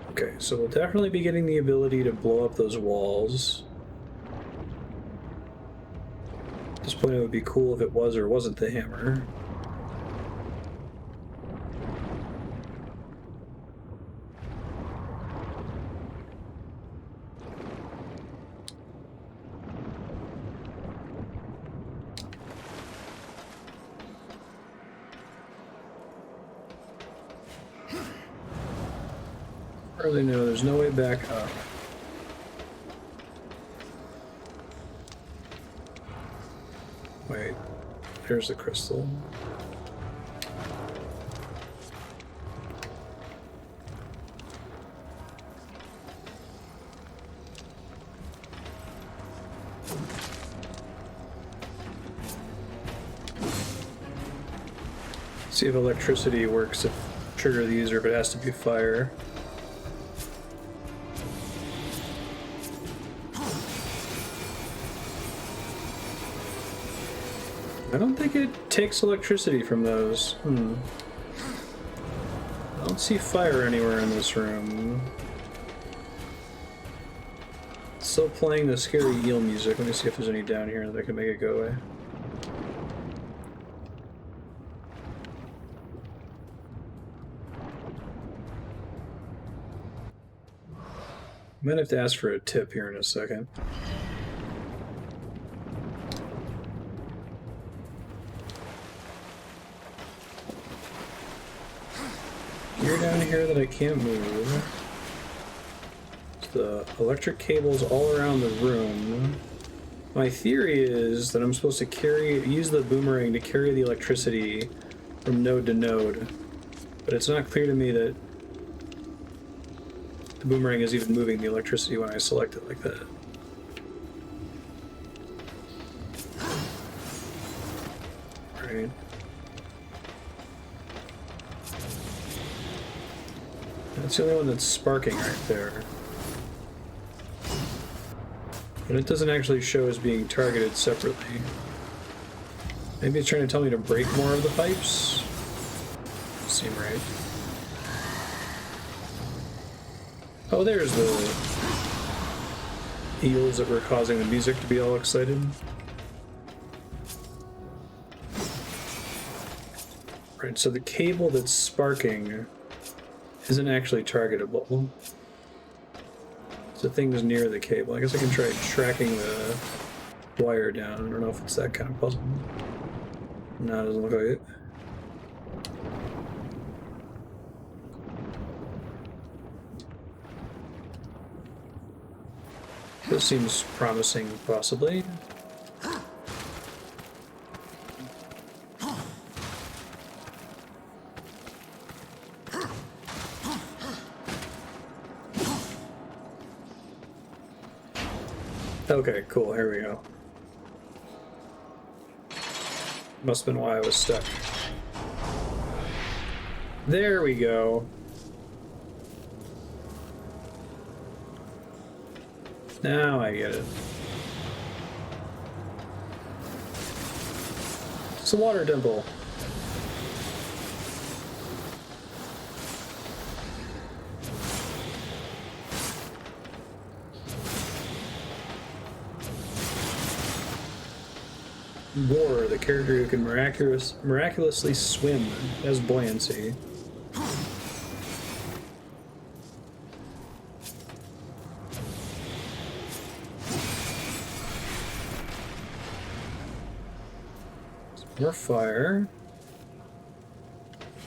Okay, so we'll definitely be getting the ability to blow up those walls. At this point, it would be cool if it was or wasn't the hammer. Really, no, there's no way back up. Wait, there's the crystal. See if electricity works to trigger these or if it has to be fire. I don't think it takes electricity from those. I don't see fire anywhere in this room. Still playing the scary eel music. Let me see if there's any down here that can make it go away. Might have to ask for a tip here in a second. You're down here that I can't move. The electric cables all around the room. My theory is that I'm supposed to use the boomerang to carry the electricity from node to node, but it's not clear to me that the boomerang is even moving the electricity when I select it like that. Right. That's the only one that's sparking right there. But it doesn't actually show as being targeted separately. Maybe it's trying to tell me to break more of the pipes? Doesn't seem right. Oh, there's the eels that were causing the music to be all excited. Right, so the cable that's sparking isn't actually targetable. So things near the cable. I guess I can try tracking the wire down. I don't know if it's that kind of puzzle. No, it doesn't look like it. This seems promising, possibly. Okay, cool, here we go. Must have been why I was stuck. There we go. Now I get it. It's a water temple. War, the character who can miraculously swim, has buoyancy. More fire.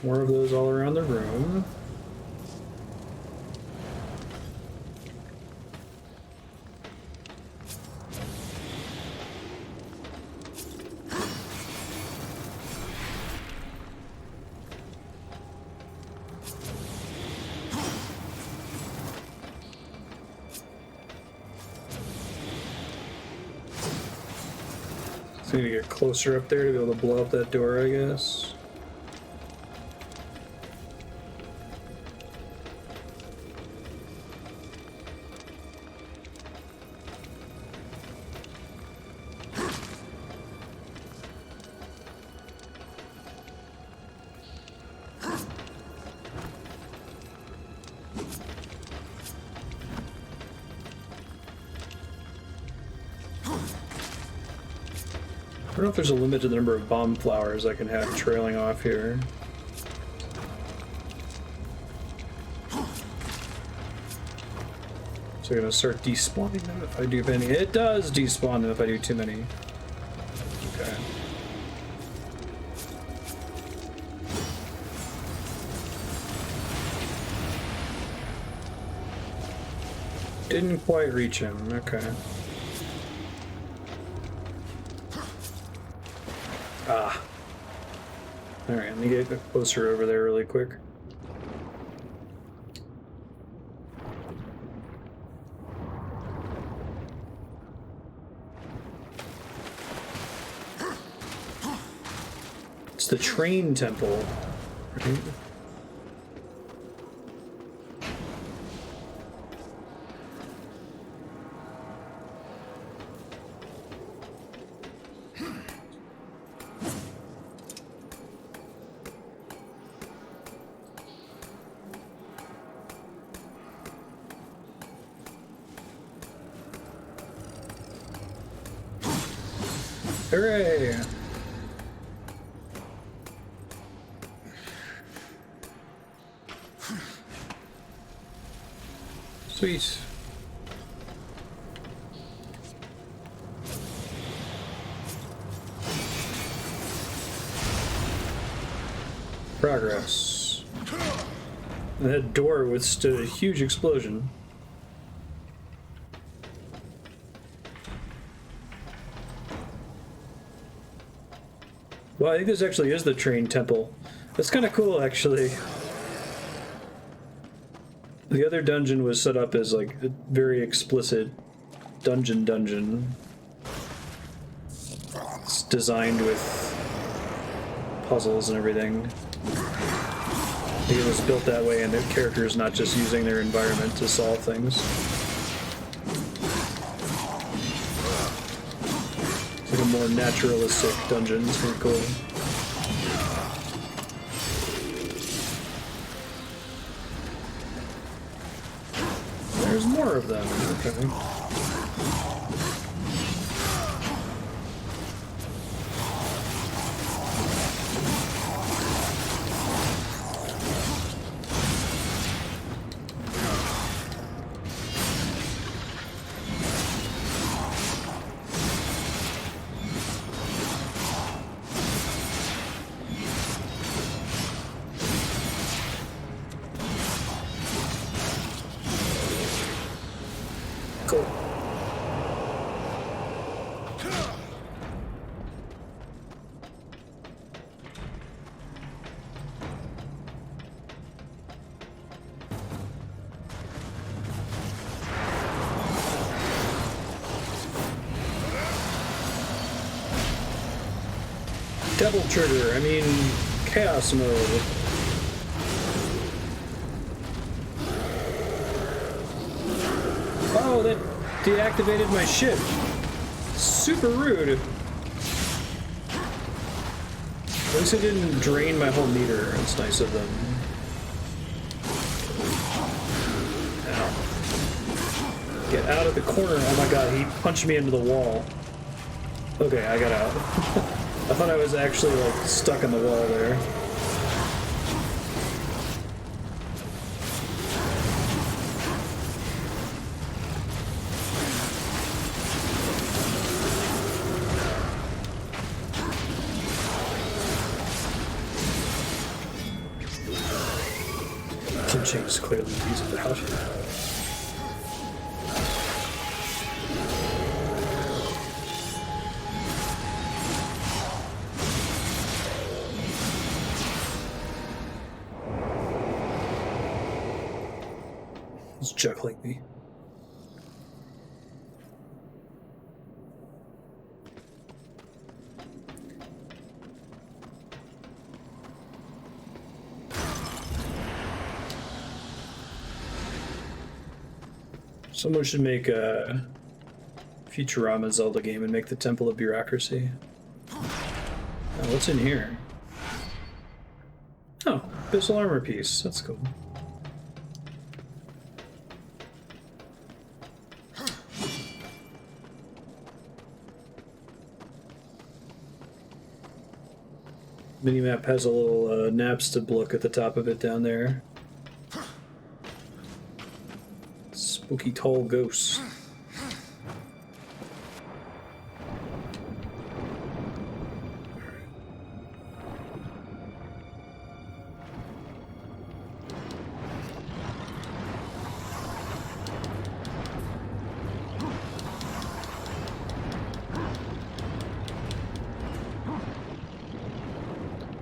More of those all around the room. So I need to get closer up there to be able to blow up that door, I guess. I don't know if there's a limit to the number of bomb flowers I can have trailing off here. So I'm gonna start despawning them if I do any. It does despawn them if I do too many. Okay. Didn't quite reach him. Okay. Ah. Alright, let me get closer over there really quick. It's the train temple, right? Hooray! Sweet. Progress. That door withstood a huge explosion. Well, I think this actually is the train temple. That's kind of cool, actually. The other dungeon was set up as like a very explicit dungeon. It's designed with puzzles and everything. I think it was built that way, and the character is not just using their environment to solve things. It's like a more naturalistic dungeon. It's pretty cool. There's more of them. Okay. Cool. Devil trigger, I mean, chaos mode. Oh, that deactivated my ship. Super rude. At least it didn't drain my whole meter. It's nice of them. Ow. Get out of the corner. Oh my god, he punched me into the wall. Okay, I got out. I thought I was actually like stuck in the wall there. Kimchi's clearly using the house. He's juggling me. Someone should make a Futurama Zelda game and make the Temple of Bureaucracy. Oh, what's in here? Oh, Abyssal Armor Piece. That's cool. Minimap has a little Napstab look at the top of it down there. Spooky tall ghosts.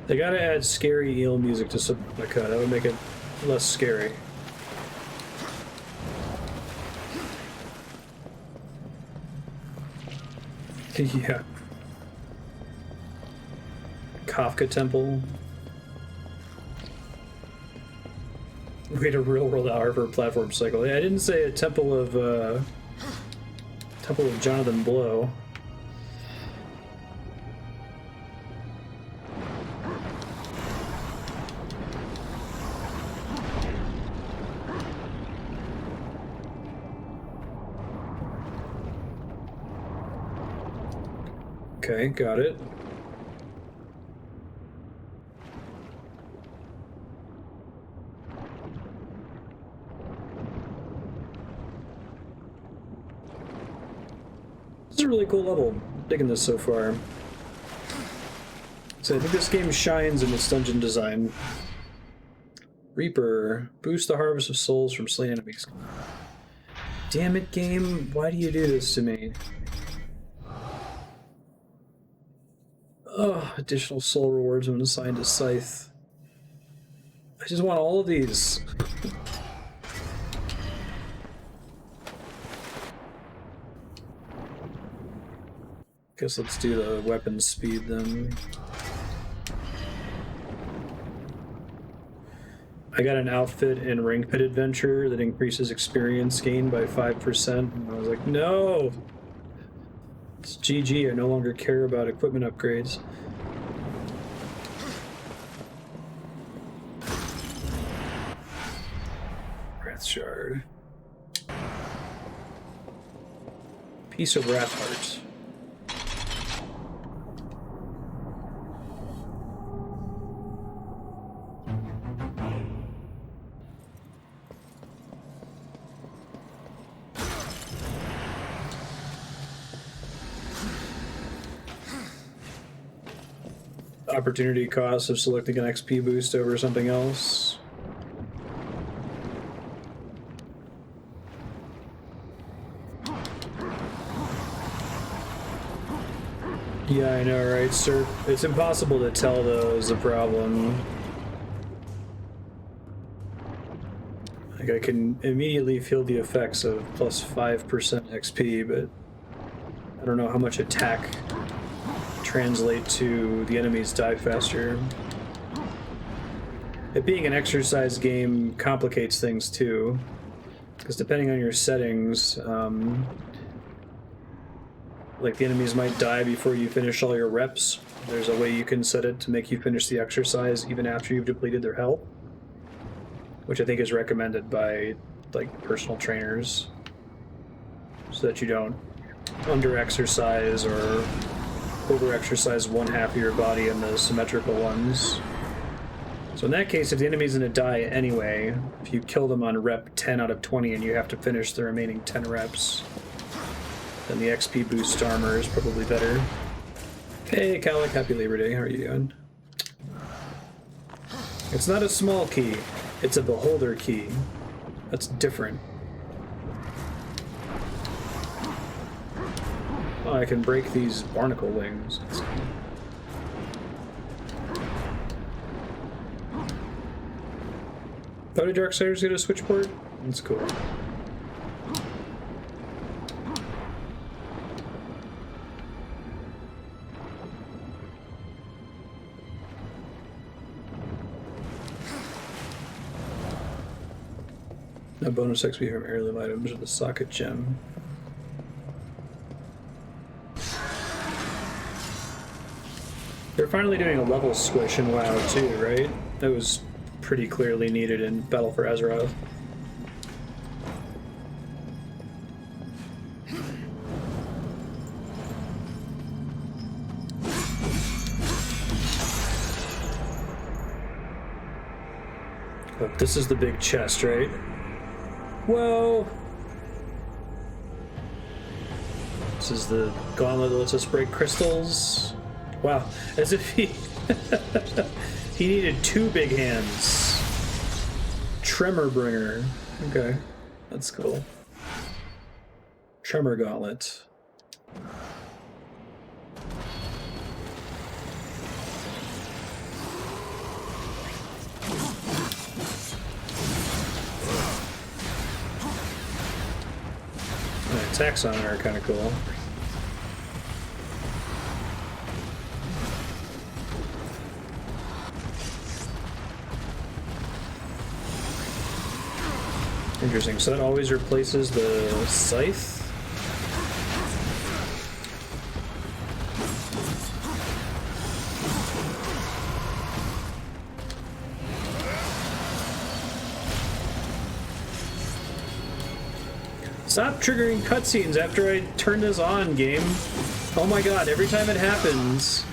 They gotta add scary eel music to Subnautica. That would make it less scary. Yeah. Kafka Temple. Wait a real world hour for a platform cycle. Yeah, I didn't say a Temple of Jonathan Blow. Okay, got it. This is a really cool level. I'm digging this so far. So I think this game shines in its dungeon design. Reaper. Boost the harvest of souls from slain enemies. Damn it, game. Why do you do this to me? Oh, additional soul rewards when assigned to Scythe. I just want all of these. Guess let's do the weapon speed then. I got an outfit in Ring Pit Adventure that increases experience gain by 5%. And I was like, no! It's GG, I no longer care about equipment upgrades. Wrath Shard. Piece of Wrath Heart. Opportunity cost of selecting an XP boost over something else. Yeah, I know, right, sir? It's impossible to tell, though, is the problem. Like, I can immediately feel the effects of plus 5% XP, but I don't know how much attack translate to the enemies die faster. It being an exercise game complicates things too, because depending on your settings, like the enemies might die before you finish all your reps. There's a way you can set it to make you finish the exercise even after you've depleted their health, which I think is recommended by like personal trainers, so that you don't under-exercise or over-exercise one half of your body in the symmetrical ones. So in that case, if the enemy's gonna die anyway, if you kill them on rep 10 out of 20 and you have to finish the remaining 10 reps, then the XP boost armor is probably better. Hey, Calic, happy Labor Day. How are you doing? It's not a small key. It's a beholder key. That's different. Oh, I can break these barnacle wings. Oh, did Darksiders get a switchboard? That's cool. No bonus XP from heirloom items or the socket gem. They're finally doing a level squish in WoW too, right? That was pretty clearly needed in Battle for Azeroth. Oh, this is the big chest, right? Whoa! This is the gauntlet that lets us break crystals. Wow, as if he... he needed two big hands. Tremor Bringer. Okay, that's cool. Tremor Gauntlet. Attacks on it are kind of cool. Interesting. So that always replaces the scythe? Stop triggering cutscenes after I turn this on, game. Oh my god, every time it happens,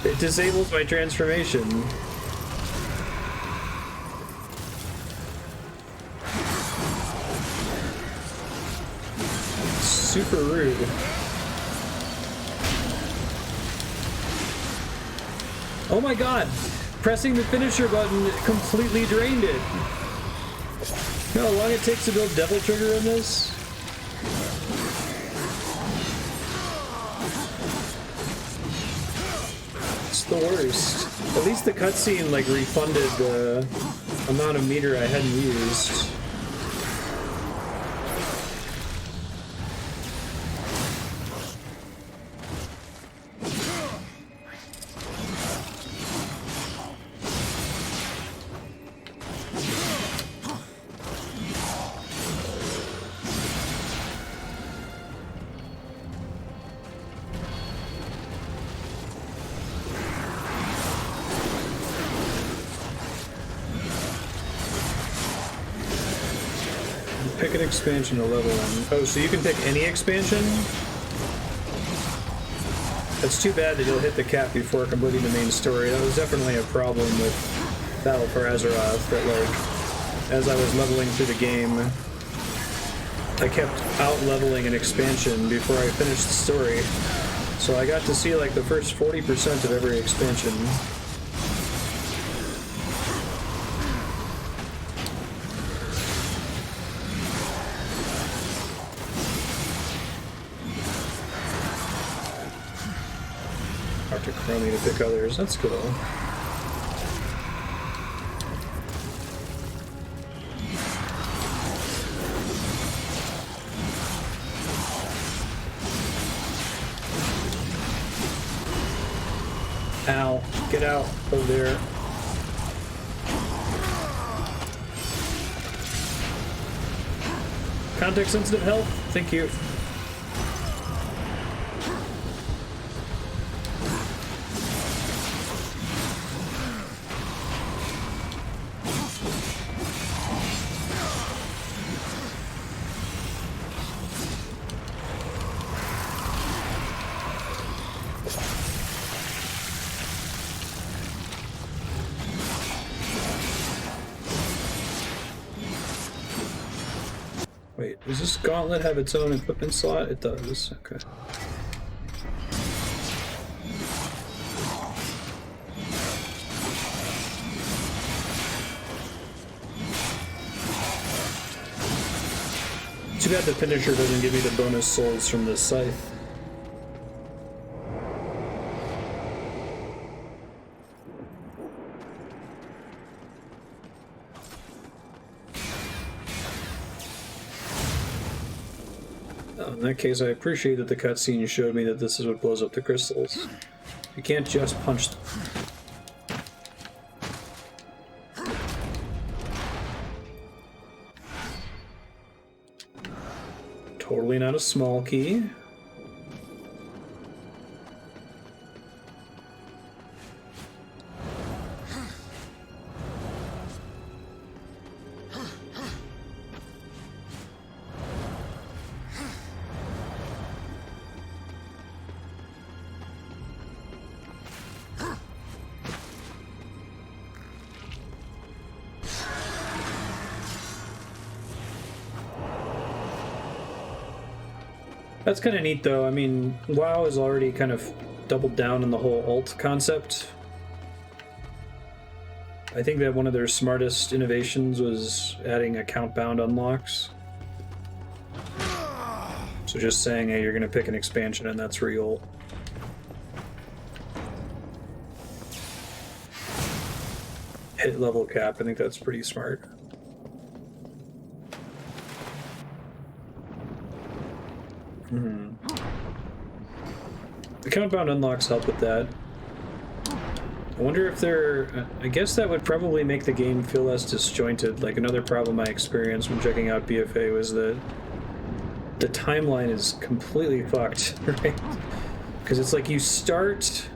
it disables my transformation. Super rude. Oh my god! Pressing the finisher button completely drained it. You know how long it takes to build Devil Trigger in this? It's the worst. At least the cutscene like refunded the amount of meter I hadn't used. Pick an expansion to level in. Oh, so you can pick any expansion? It's too bad that you'll hit the cap before completing the main story. That was definitely a problem with Battle for Azeroth, that like, as I was leveling through the game, I kept out-leveling an expansion before I finished the story. So I got to see like the first 40% of every expansion. Chromie to pick others. That's cool. Ow. Get out over there. Context sensitive health? Thank you. Wait, does this gauntlet have its own equipment slot? It does. Okay. Too bad the finisher doesn't give me the bonus souls from the scythe. Oh, in that case, I appreciate that the cutscene showed me that this is what blows up the crystals. You can't just punch them. Totally not a small key. That's kind of neat, though. I mean, WoW has already kind of doubled down on the whole ult concept. I think that one of their smartest innovations was adding account-bound unlocks. So just saying, hey, you're going to pick an expansion and that's where you'll hit level cap. I think that's pretty smart. Account-bound unlocks help with that. I wonder if they're... I guess that would probably make the game feel less disjointed. Like, another problem I experienced when checking out BFA was that the timeline is completely fucked, right? Because it's like you start...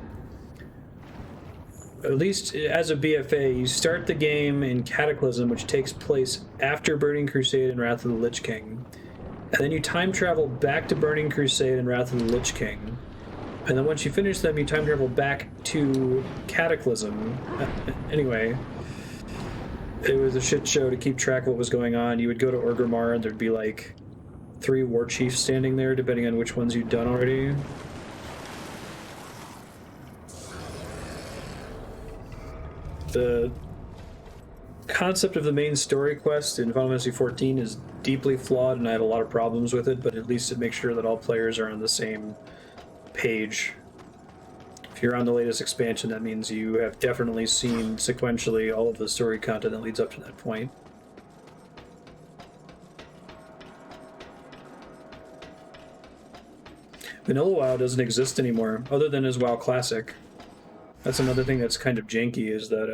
At least as a BFA, you start the game in Cataclysm, which takes place after Burning Crusade and Wrath of the Lich King. And then you time travel back to Burning Crusade and Wrath of the Lich King. And then once you finish them, you time travel back to Cataclysm. Anyway, it was a shit show to keep track of what was going on. You would go to Orgrimmar and there'd be like 3 war chiefs standing there, depending on which ones you'd done already. The concept of the main story quest in Final Fantasy XIV is deeply flawed, and I have a lot of problems with it, but at least it makes sure that all players are on the same page. If you're on the latest expansion, that means you have definitely seen sequentially all of the story content that leads up to that point. Vanilla WoW doesn't exist anymore, other than as WoW Classic. That's another thing that's kind of janky, is that,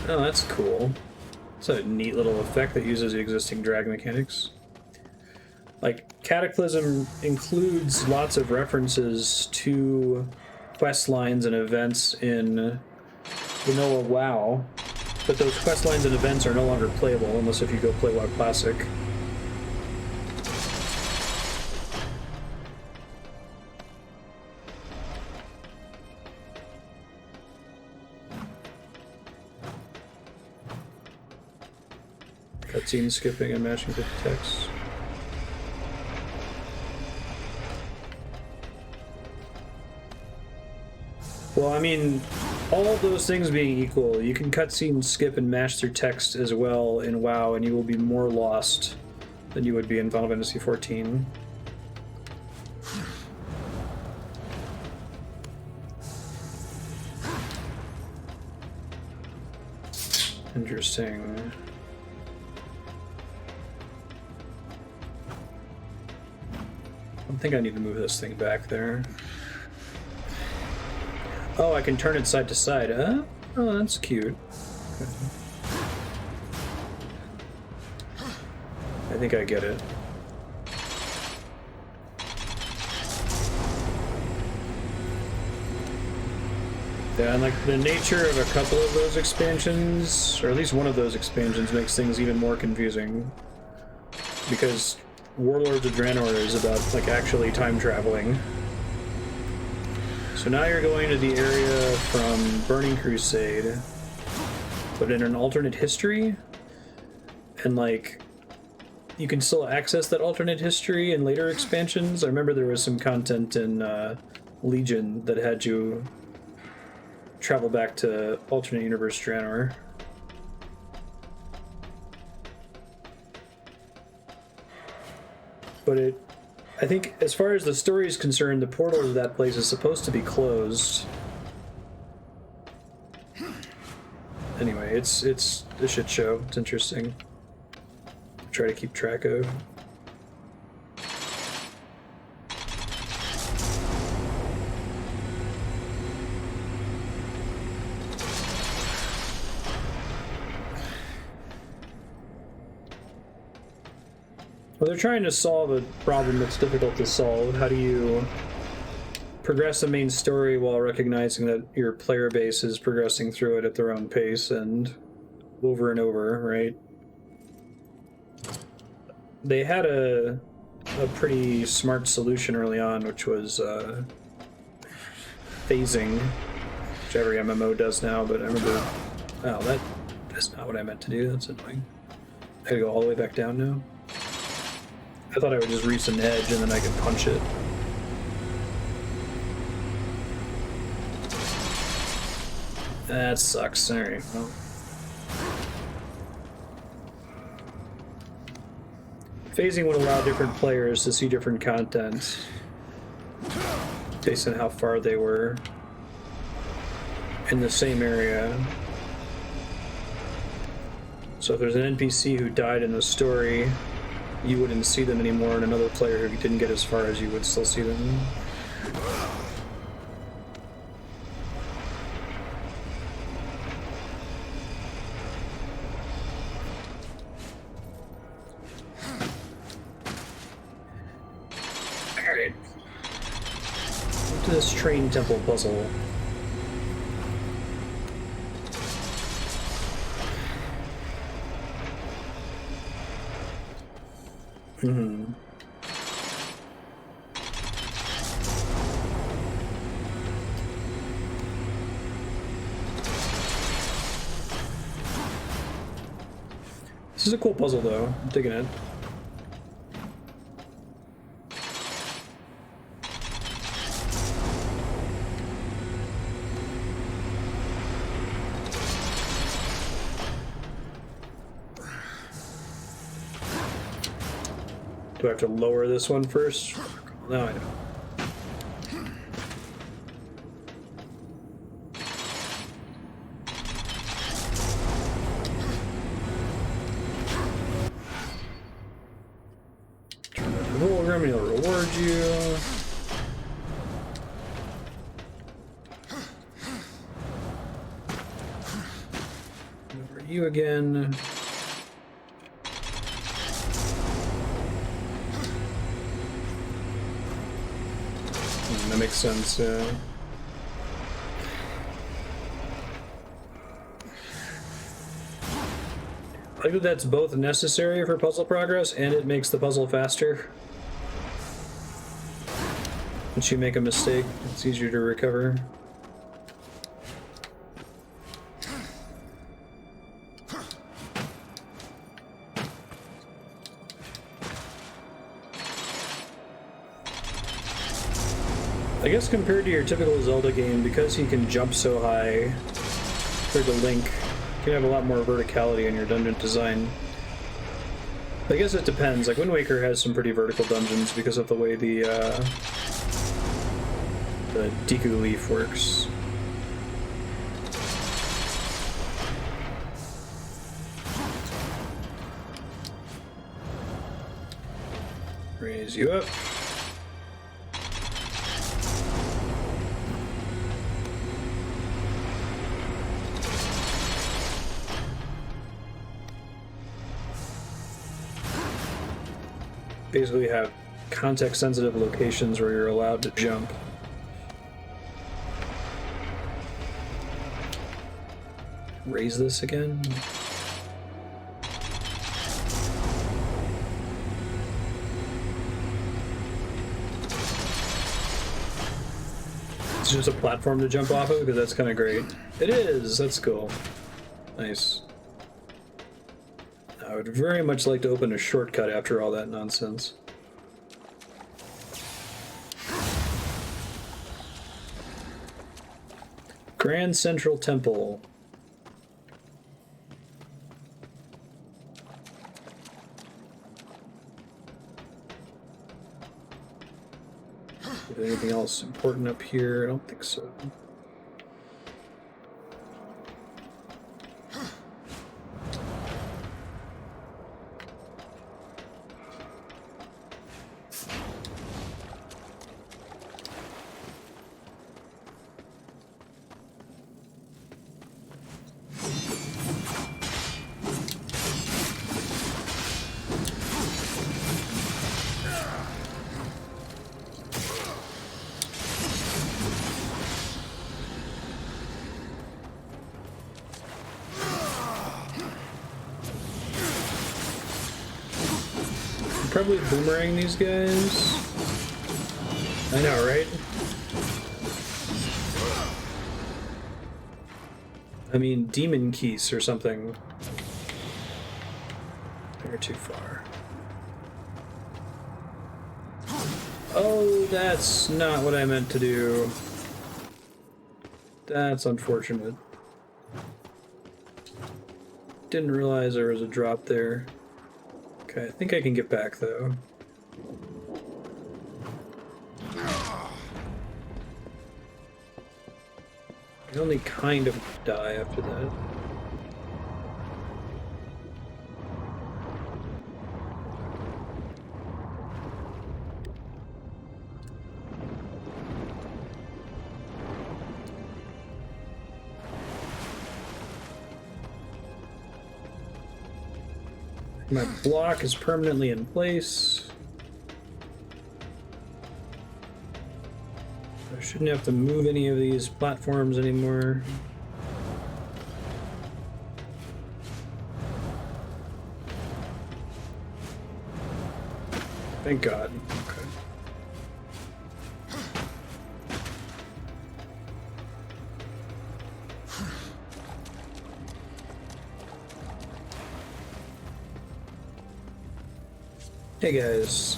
oh, that's cool. It's a neat little effect that uses the existing drag mechanics. Like, Cataclysm includes lots of references to quest lines and events in Vanilla WoW, but those quest lines and events are no longer playable unless if you go play WoW Classic. Cutscene skipping and matching to text. Well, I mean, all of those things being equal, you can cutscene skip and match through text as well in WoW, and you will be more lost than you would be in Final Fantasy XIV. Interesting. I think I need to move this thing back there. Oh, I can turn it side to side, huh? Oh, that's cute. Okay. I think I get it. Yeah, and like the nature of a couple of those expansions, or at least one of those expansions, makes things even more confusing. Because Warlords of Draenor is about like actually time traveling. So now you're going to the area from Burning Crusade, but in an alternate history, and like you can still access that alternate history in later expansions. I remember there was some content in Legion that had you travel back to alternate universe Draenor. But I think as far as the story is concerned, the portal to that place is supposed to be closed. Anyway, it's a shit show. It's interesting. Try to keep track of. Well, they're trying to solve a problem that's difficult to solve. How do you progress the main story while recognizing that your player base is progressing through it at their own pace and over, right? They had a pretty smart solution early on, which was phasing, which every MMO does now, but I remember... Oh, that's not what I meant to do. That's annoying. I gotta go all the way back down now. I thought I would just reach an edge and then I could punch it. That sucks. Alright, well. Phasing would allow different players to see different content based on how far they were in the same area. So if there's an NPC who died in the story, you wouldn't see them anymore, and another player who didn't get as far as you would still see them. Alright. To this train temple puzzle. This is a cool puzzle, though. I'm digging it. Do I have to lower this one first? No, I don't. Turn on the hologram and he'll reward you. Over you again. That makes sense, yeah. I like that that's both necessary for puzzle progress and it makes the puzzle faster. Once you make a mistake, it's easier to recover. I guess compared to your typical Zelda game, because he can jump so high, compared to Link, you can have a lot more verticality in your dungeon design. I guess it depends. Like, Wind Waker has some pretty vertical dungeons because of the way the Deku Leaf works. Raise you up. Basically have context-sensitive locations where you're allowed to jump. Raise this again. It's just a platform to jump off of, because that's kind of great. It is! That's cool. Nice. I would very much like to open a shortcut after all that nonsense. Grand Central Temple. Is there anything else important up here? I don't think so. Probably boomerang these guys. I know, right? I mean, demon keys or something. They're too far. Oh, that's not what I meant to do. That's unfortunate. Didn't realize there was a drop there. Okay, I think I can get back, though. I only kind of die after that. My block is permanently in place. I shouldn't have to move any of these platforms anymore. Thank God. Okay. Hey guys.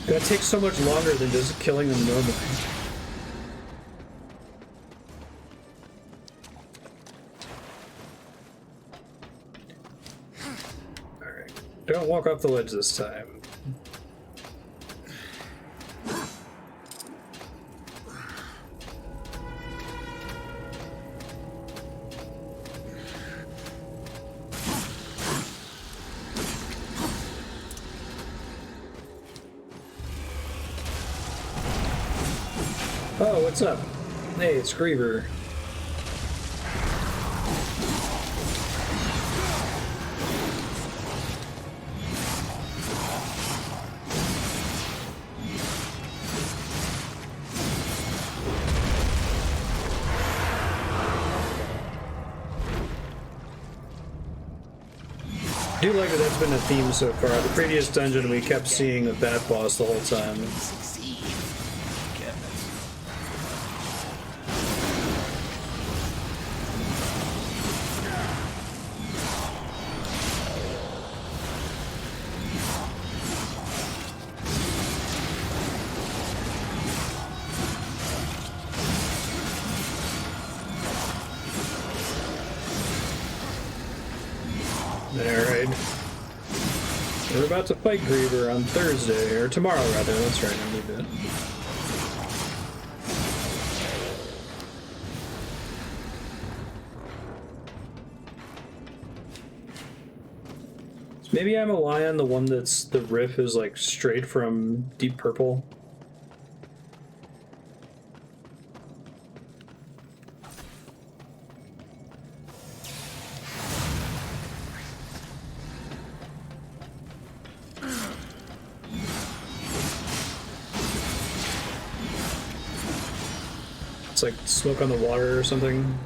That takes so much longer than just killing them normally. Don't walk off the ledge this time. Oh, what's up? Hey, it's Griever. I do like that that's been a theme so far. The previous dungeon, we kept seeing the bat boss the whole time. Alright. We're about to fight Griever on Thursday, or tomorrow rather, that's right, I moved it. So maybe I'm a lion, the one that's, the riff is like straight from Deep Purple. It's like smoke on the water or something.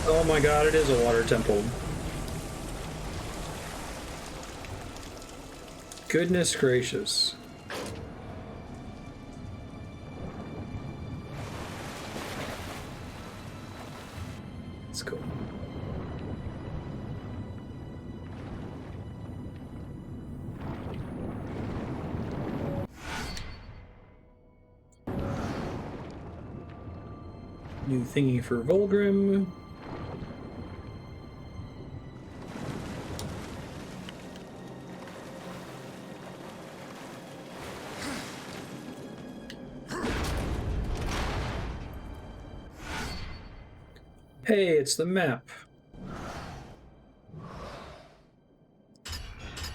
Oh my god, it is a water temple. Goodness gracious. Let's go. New thingy for Volgrim. Hey, it's the map.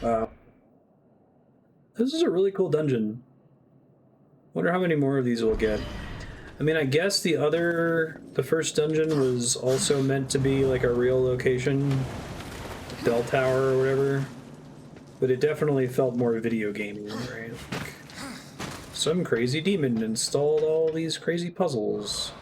Wow. This is a really cool dungeon. Wonder how many more of these we'll get. I mean, I guess the first dungeon was also meant to be like a real location, bell tower or whatever, but it definitely felt more video gamey, right? Like, some crazy demon installed all these crazy puzzles.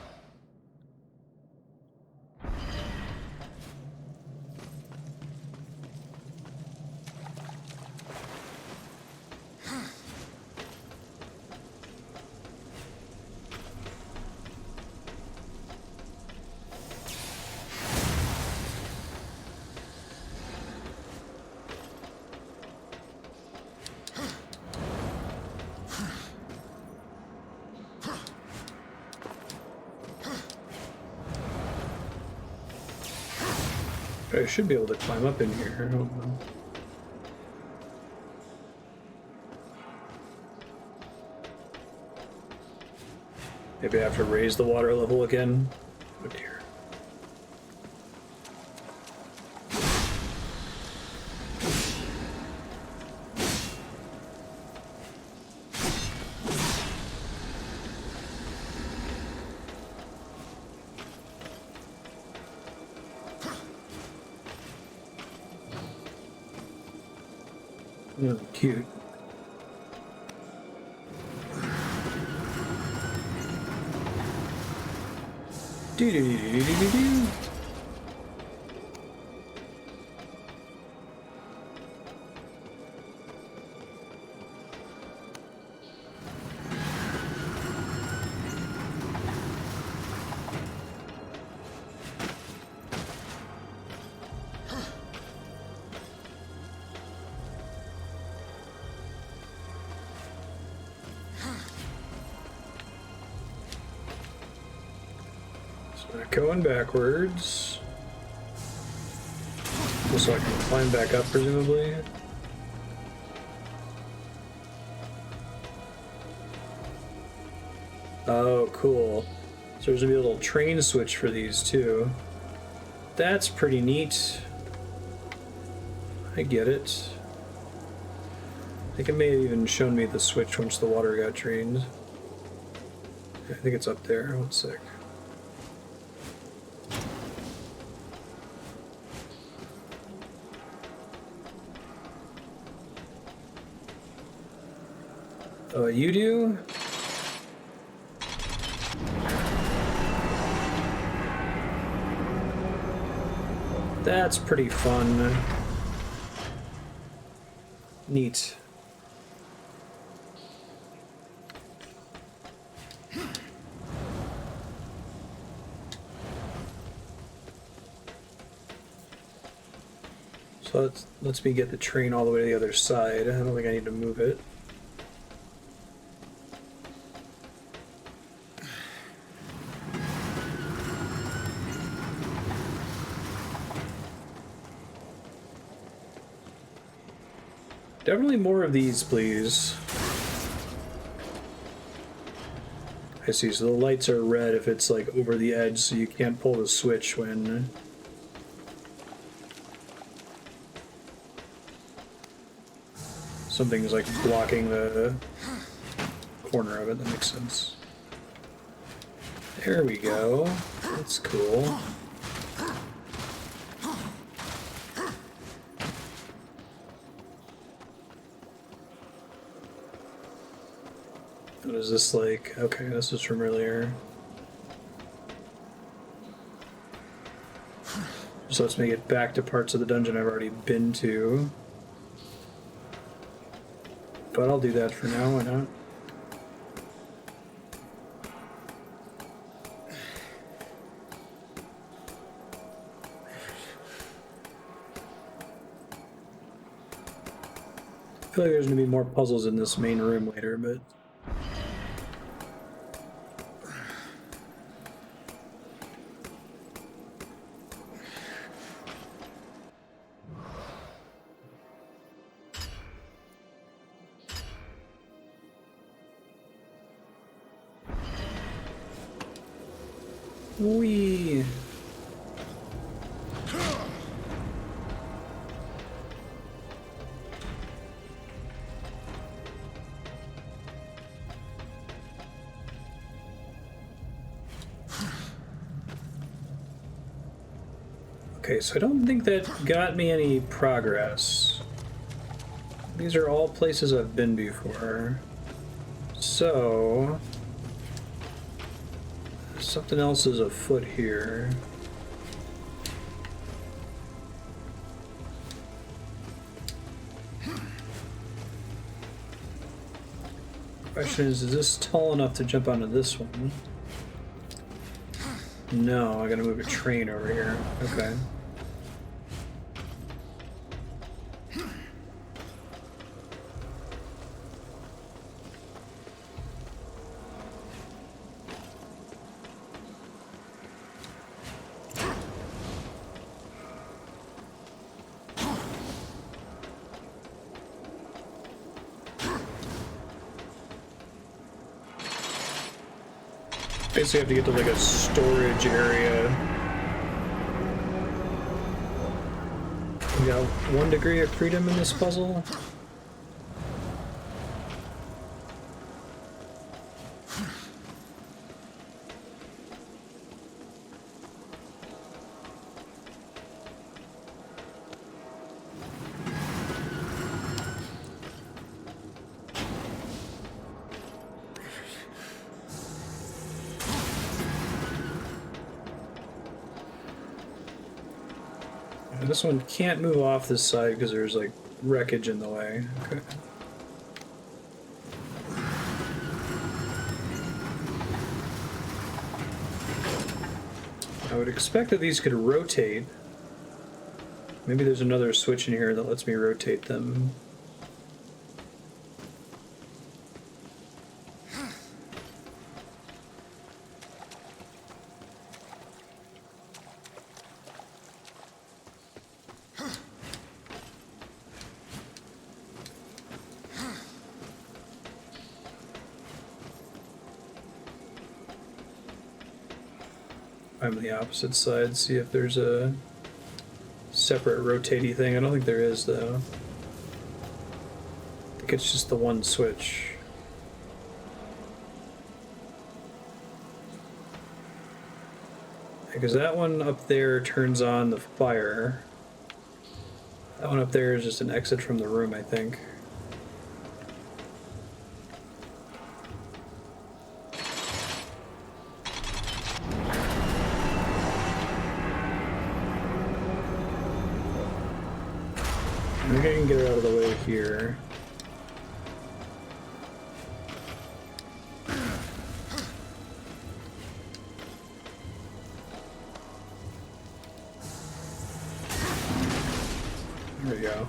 I should be able to climb up in here. I don't know. Maybe I have to raise the water level again. Oh dear. Oh, cute. Do do do do do do do. Going backwards. So I can climb back up, presumably. Oh, cool. So there's gonna be a little train switch for these too. That's pretty neat. I get it. I think it may have even shown me the switch once the water got drained. I think it's up there. 1 sec. Oh, you do? That's pretty fun. Neat. So let's me get the train all the way to the other side. I don't think I need to move it. Definitely more of these, please. I see, so the lights are red if it's like over the edge, so you can't pull the switch when... something's like blocking the corner of it. That makes sense. There we go. That's cool. What is this like? Okay, this is familiar. So let's make it back to parts of the dungeon I've already been to. But I'll do that for now, why not? I feel like there's gonna be more puzzles in this main room later, but... Whee! Okay, so I don't think that got me any progress. These are all places I've been before. So... something else is afoot here. Question is this tall enough to jump onto this one? No, I gotta move a train over here. Okay. Basically have to get to like a storage area. We got 1 degree of freedom in this puzzle. This one can't move off this side because there's like wreckage in the way. Okay. I would expect that these could rotate. Maybe there's another switch in here that lets me rotate them. I'm the opposite side, see if there's a separate rotatey thing. I don't think there is, though. I think it's just the one switch. Because that one up there turns on the fire. That one up there is just an exit from the room, I think. I think I can get her out of the way here. There we go.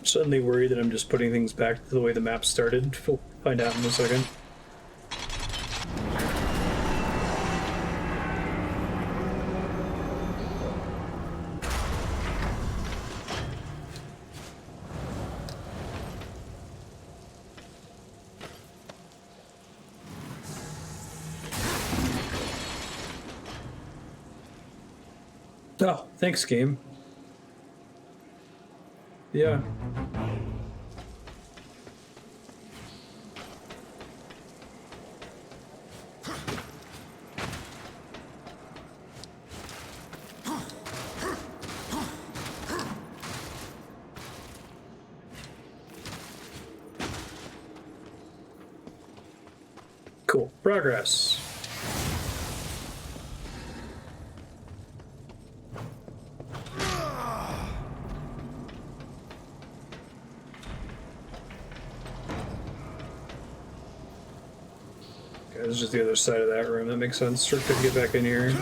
Suddenly worried that I'm just putting things back to the way the map started. We'll find out in a second. Oh, thanks, game. Yeah. Cool. Progress. Okay, this is just the other side of that room. That makes sense. Sure could get back in here.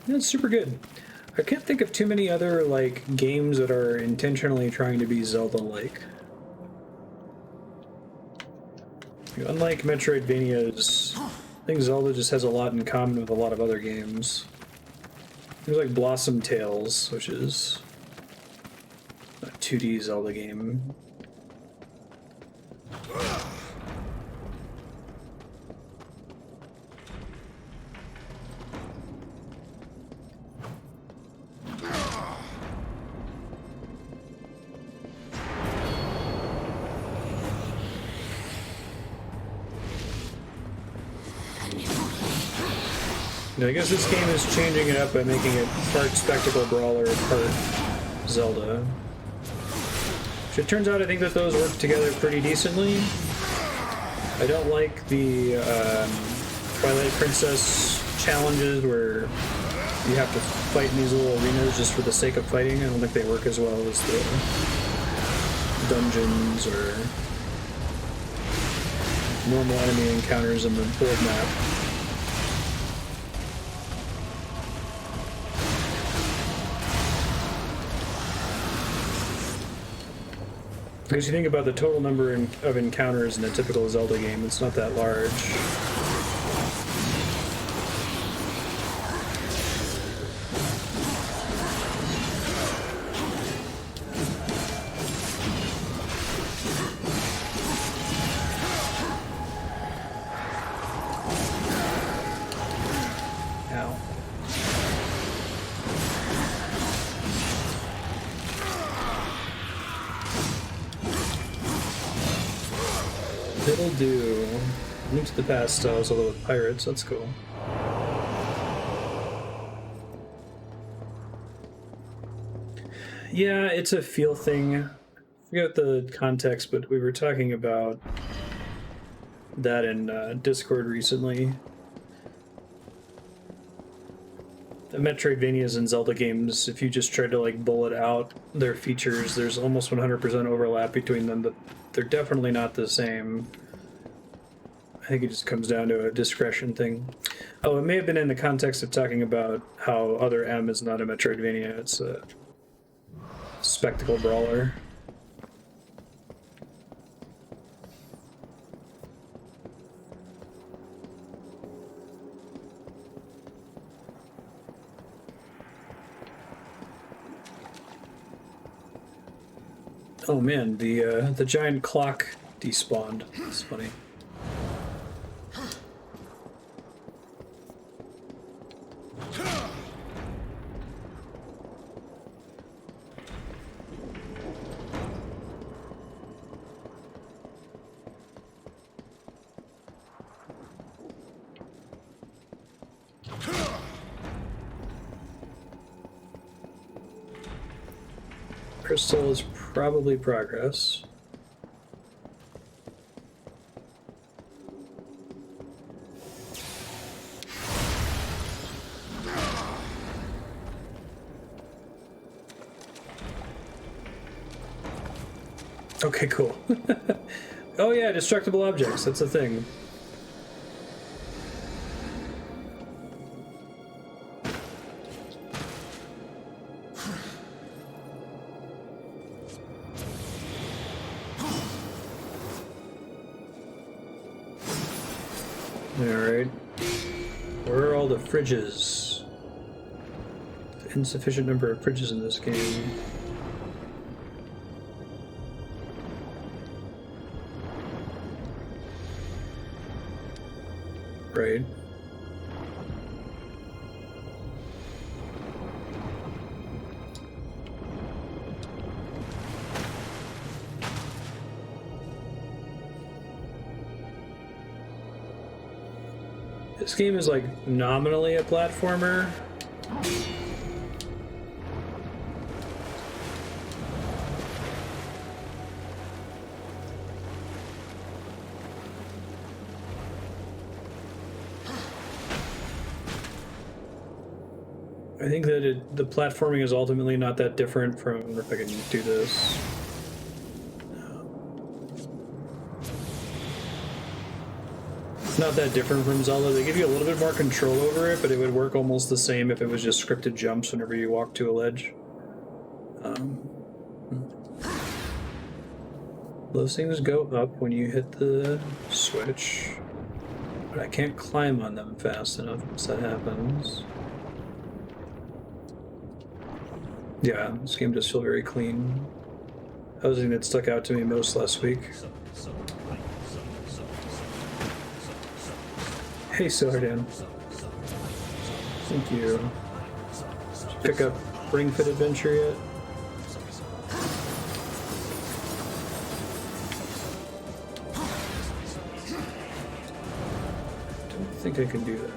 That's super good. I can't think of too many other like games that are intentionally trying to be Zelda-like. Unlike Metroidvanias, I think Zelda just has a lot in common with a lot of other games. There's like Blossom Tales, which is a 2D Zelda game. I guess this game is changing it up by making it part spectacle brawler, part Zelda. Which it turns out I think that those work together pretty decently. I don't like the Twilight Princess challenges where you have to fight in these little arenas just for the sake of fighting. I don't think they work as well as the dungeons or normal enemy encounters in the board map. Because you think about the total number of encounters in a typical Zelda game, it's not that large. Ow. It'll do. Link to the past styles, although with pirates, that's cool. Yeah, it's a feel thing. I forget the context, but we were talking about that in Discord recently. The Metroidvanias and Zelda games, if you just try to like bullet out their features, there's almost 100% overlap between them, but they're definitely not the same. I think it just comes down to a discretion thing. Oh, it may have been in the context of talking about how Other M is not a Metroidvania, it's a spectacle brawler. Oh man, the giant clock despawned. That's funny. Crystal is probably progress. Okay, cool. Oh yeah, destructible objects. That's a thing. Alright. Where are all the fridges? Insufficient number of fridges in this game. Right. This game is like nominally a platformer. I think that the platforming is ultimately not that different from, I wonder if I can do this. It's not that different from Zelda. They give you a little bit more control over it, but it would work almost the same if it was just scripted jumps whenever you walk to a ledge. Those things go up when you hit the switch, but I can't climb on them fast enough once that happens. Yeah, this game does feel very clean. That was the thing that stuck out to me most last week. Hey, Sohardan. Thank you. Did you pick up Ring Fit Adventure yet? Don't think I can do that.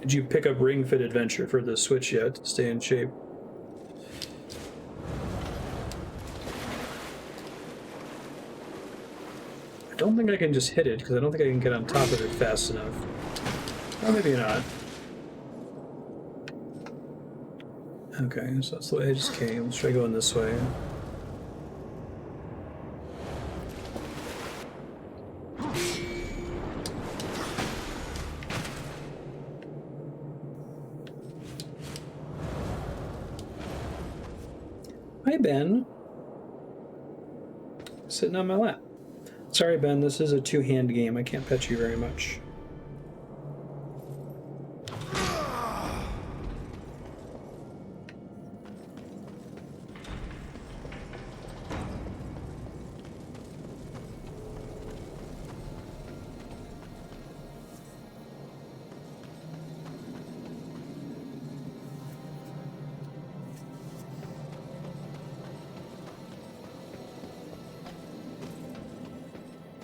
Did you pick up Ring Fit Adventure for the Switch yet to stay in shape? I don't think I can just hit it because I don't think I can get on top of it fast enough. Or maybe not. Okay, so that's the way I just came. Let's try going this way. Hi, Ben. Sitting on my lap. Sorry, Ben, this is a two-hand game. I can't pet you very much.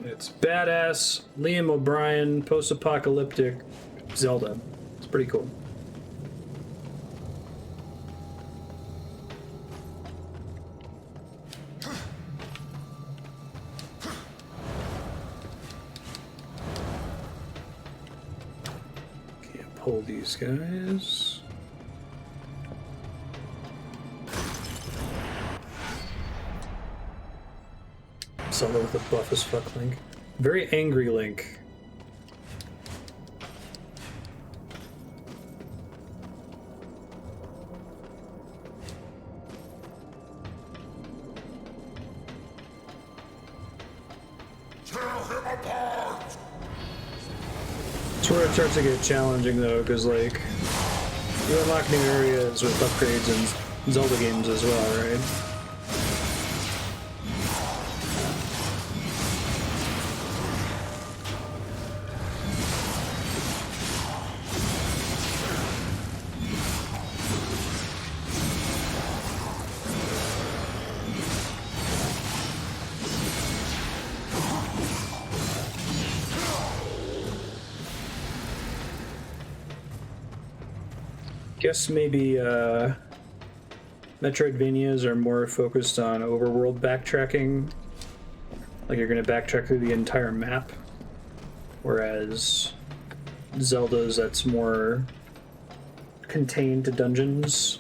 It's badass Liam O'Brien post-apocalyptic Zelda. It's pretty cool. Can't pull these guys. Zelda with a buff as fuck Link. Very angry Link. Tear him apart! It's where it starts to get challenging though, because like you unlock new areas with upgrades in Zelda games as well, right? Guess maybe Metroidvanias are more focused on overworld backtracking. Like you're going to backtrack through the entire map. Whereas Zelda's, that's more contained to dungeons.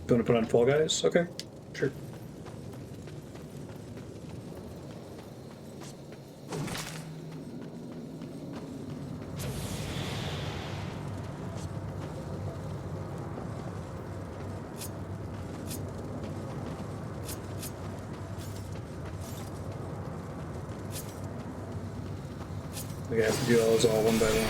You want to put on Fall Guys? Okay, sure. We have to do those all one by one.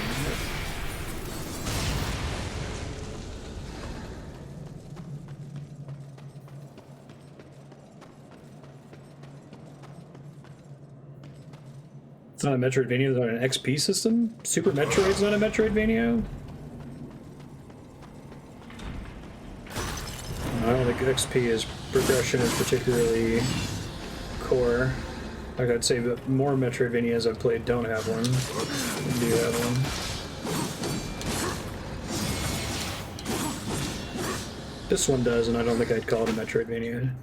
It's not a Metroidvania, it's not an XP system? Super Metroid's not a Metroidvania? I don't think XP progression is particularly core. Like I'd say that more Metroidvanias I've played don't have one. Do have one. This one does, and I don't think I'd call it a Metroidvania.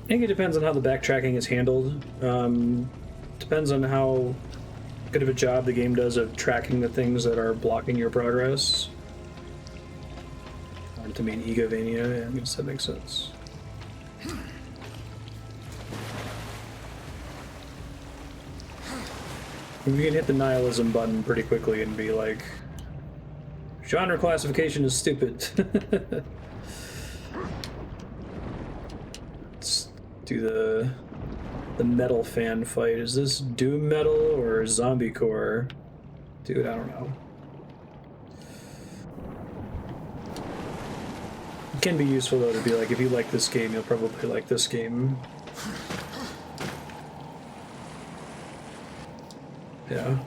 I think it depends on how the backtracking is handled. Depends on how good of a job the game does of tracking the things that are blocking your progress. To mean Egovania, yeah, I guess that makes sense. We can hit the nihilism button pretty quickly and be like, genre classification is stupid. Let's do the metal fan fight. Is this doom metal or zombie core? Dude, I don't know. It can be useful though to be like, if you like this game, you'll probably like this game. Yeah.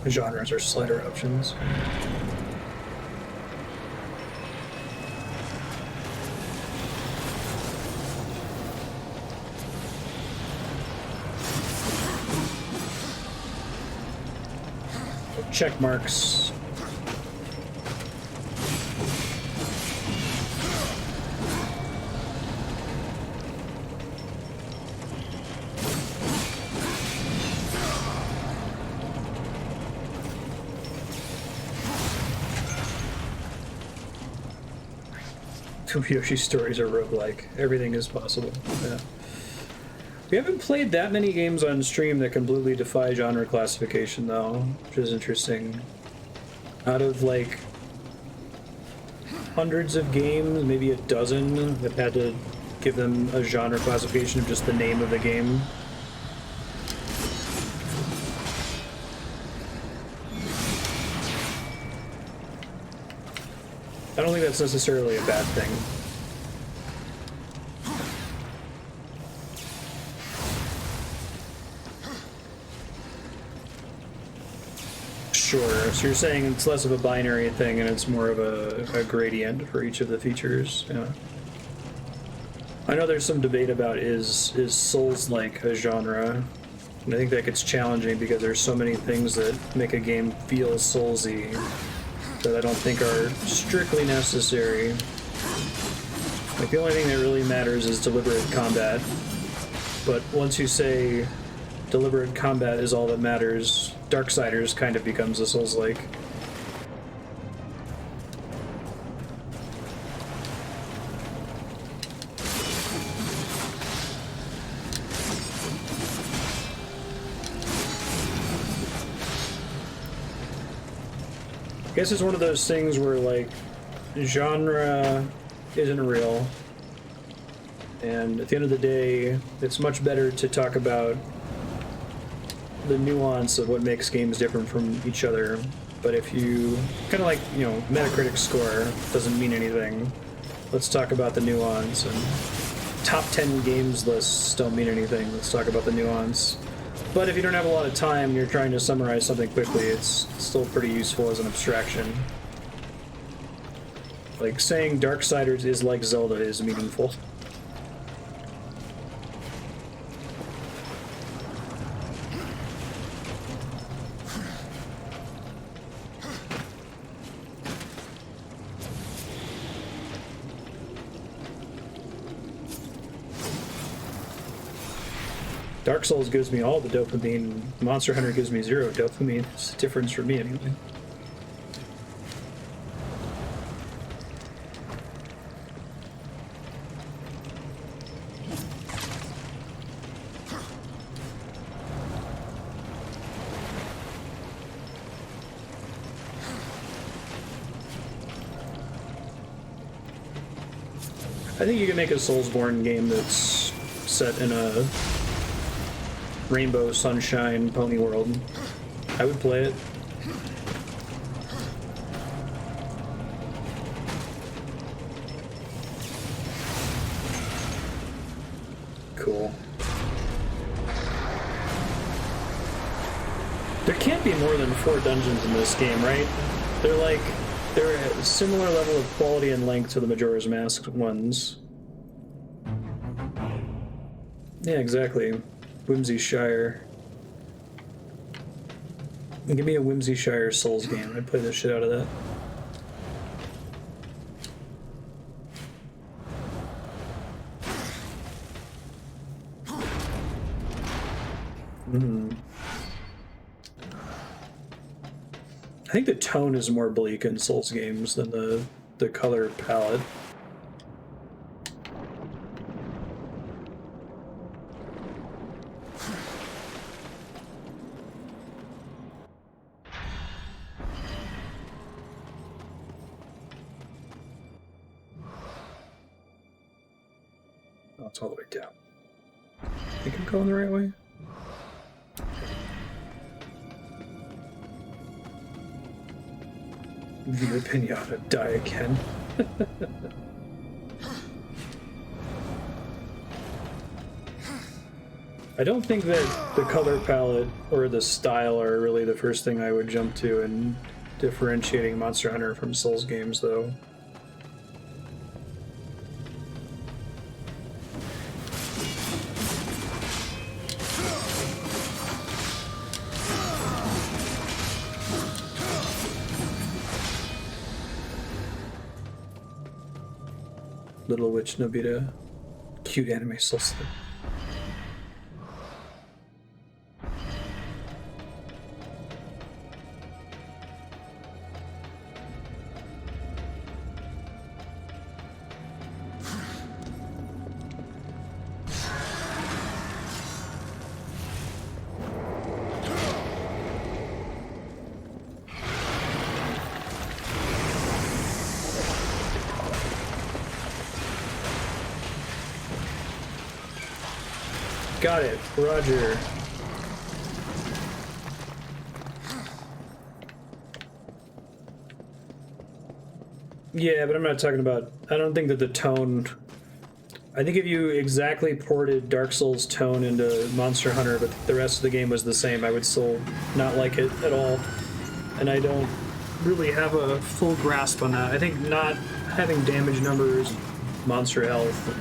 Genres are slider options. Check marks. Yoshi's stories are roguelike. Everything is possible. Yeah. We haven't played that many games on stream that completely defy genre classification, though, which is interesting. Out of, like, hundreds of games, maybe a dozen have had to give them a genre classification of just the name of the game. I don't think that's necessarily a bad thing. Sure, so you're saying it's less of a binary thing and it's more of a gradient for each of the features, yeah. I know there's some debate about is Souls-like a genre, and I think that gets challenging because there's so many things that make a game feel Soulsy that I don't think are strictly necessary. Like, the only thing that really matters is deliberate combat, but once you say deliberate combat is all that matters, Darksiders kind of becomes a Souls-like. I guess it's one of those things where, like, genre isn't real, and at the end of the day, it's much better to talk about the nuance of what makes games different from each other. But if you kind of like, you know, Metacritic score doesn't mean anything. Let's talk about the nuance and top 10 games lists don't mean anything. Let's talk about the nuance. But if you don't have a lot of time, you're trying to summarize something quickly, it's still pretty useful as an abstraction. Like, saying Darksiders is like Zelda is meaningful. Dark Souls gives me all the dopamine. Monster Hunter gives me 0 dopamine. It's a difference for me anyway. I think you can make a Soulsborne game that's set in a Rainbow Sunshine Pony World. I would play it. Cool. There can't be more than 4 dungeons in this game, right? They're a similar level of quality and length to the Majora's Mask ones. Yeah, exactly. Whimsyshire. Give me a Whimsyshire Souls game. I'd play the shit out of that. I think the tone is more bleak in Souls games than the color palette. Oh, it's all the way down. Think I'm going the right way? Viva Pinata, die again. I don't think that the color palette or the style are really the first thing I would jump to in differentiating Monster Hunter from Souls games, though. Little Witch Nobita. Cute anime Souls. Got it, Roger. Yeah, but I'm not talking about... I don't think that the tone... I think if you exactly ported Dark Souls tone into Monster Hunter, but the rest of the game was the same, I would still not like it at all. And I don't really have a full grasp on that. I think not having damage numbers, monster health,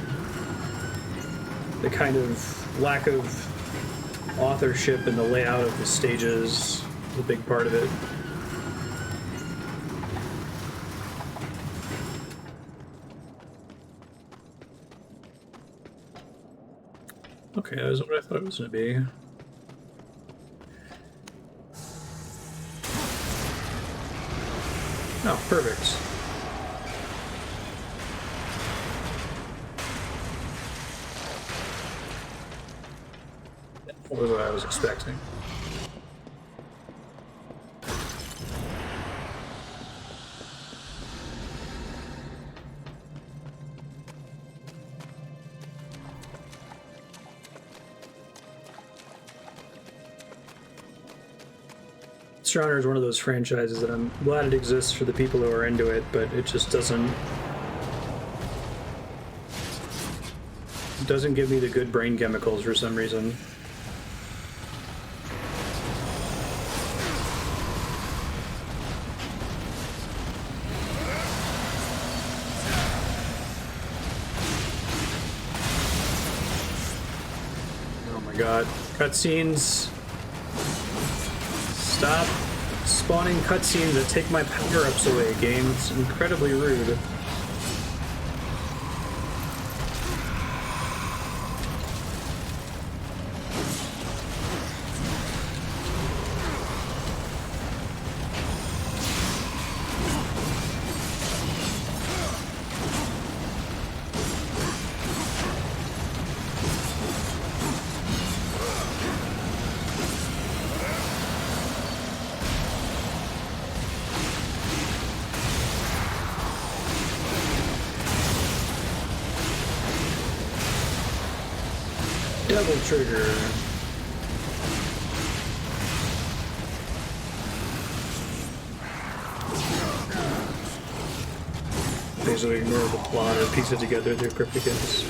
the kind of lack of authorship in the layout of the stages is a big part of it. Okay, that was what I thought it was going to be. Oh, perfect. That was what I was expecting. Monster Hunter is one of those franchises that I'm glad it exists for the people who are into it, but it just doesn't... doesn't give me the good brain chemicals for some reason. Oh my god. Cutscenes. Stop spawning cutscenes that take my power-ups away, game. It's incredibly rude. Double trigger. Basically ignore the plot or piece it together through cryptic hints.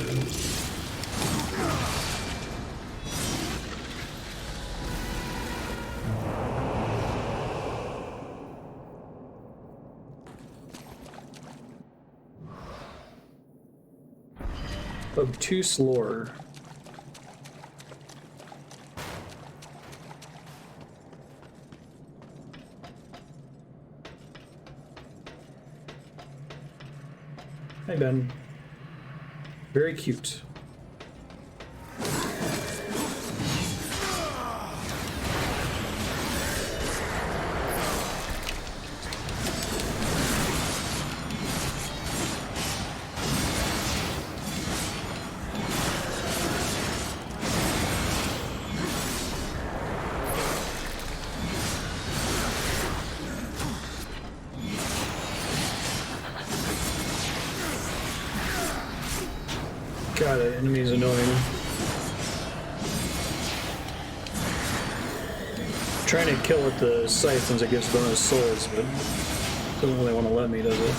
Obtuse lore. Hey Ben. Very cute. God, that enemy is annoying. I'm trying to kill with the scythe since it gives bonus souls, but it doesn't really want to let me, does it?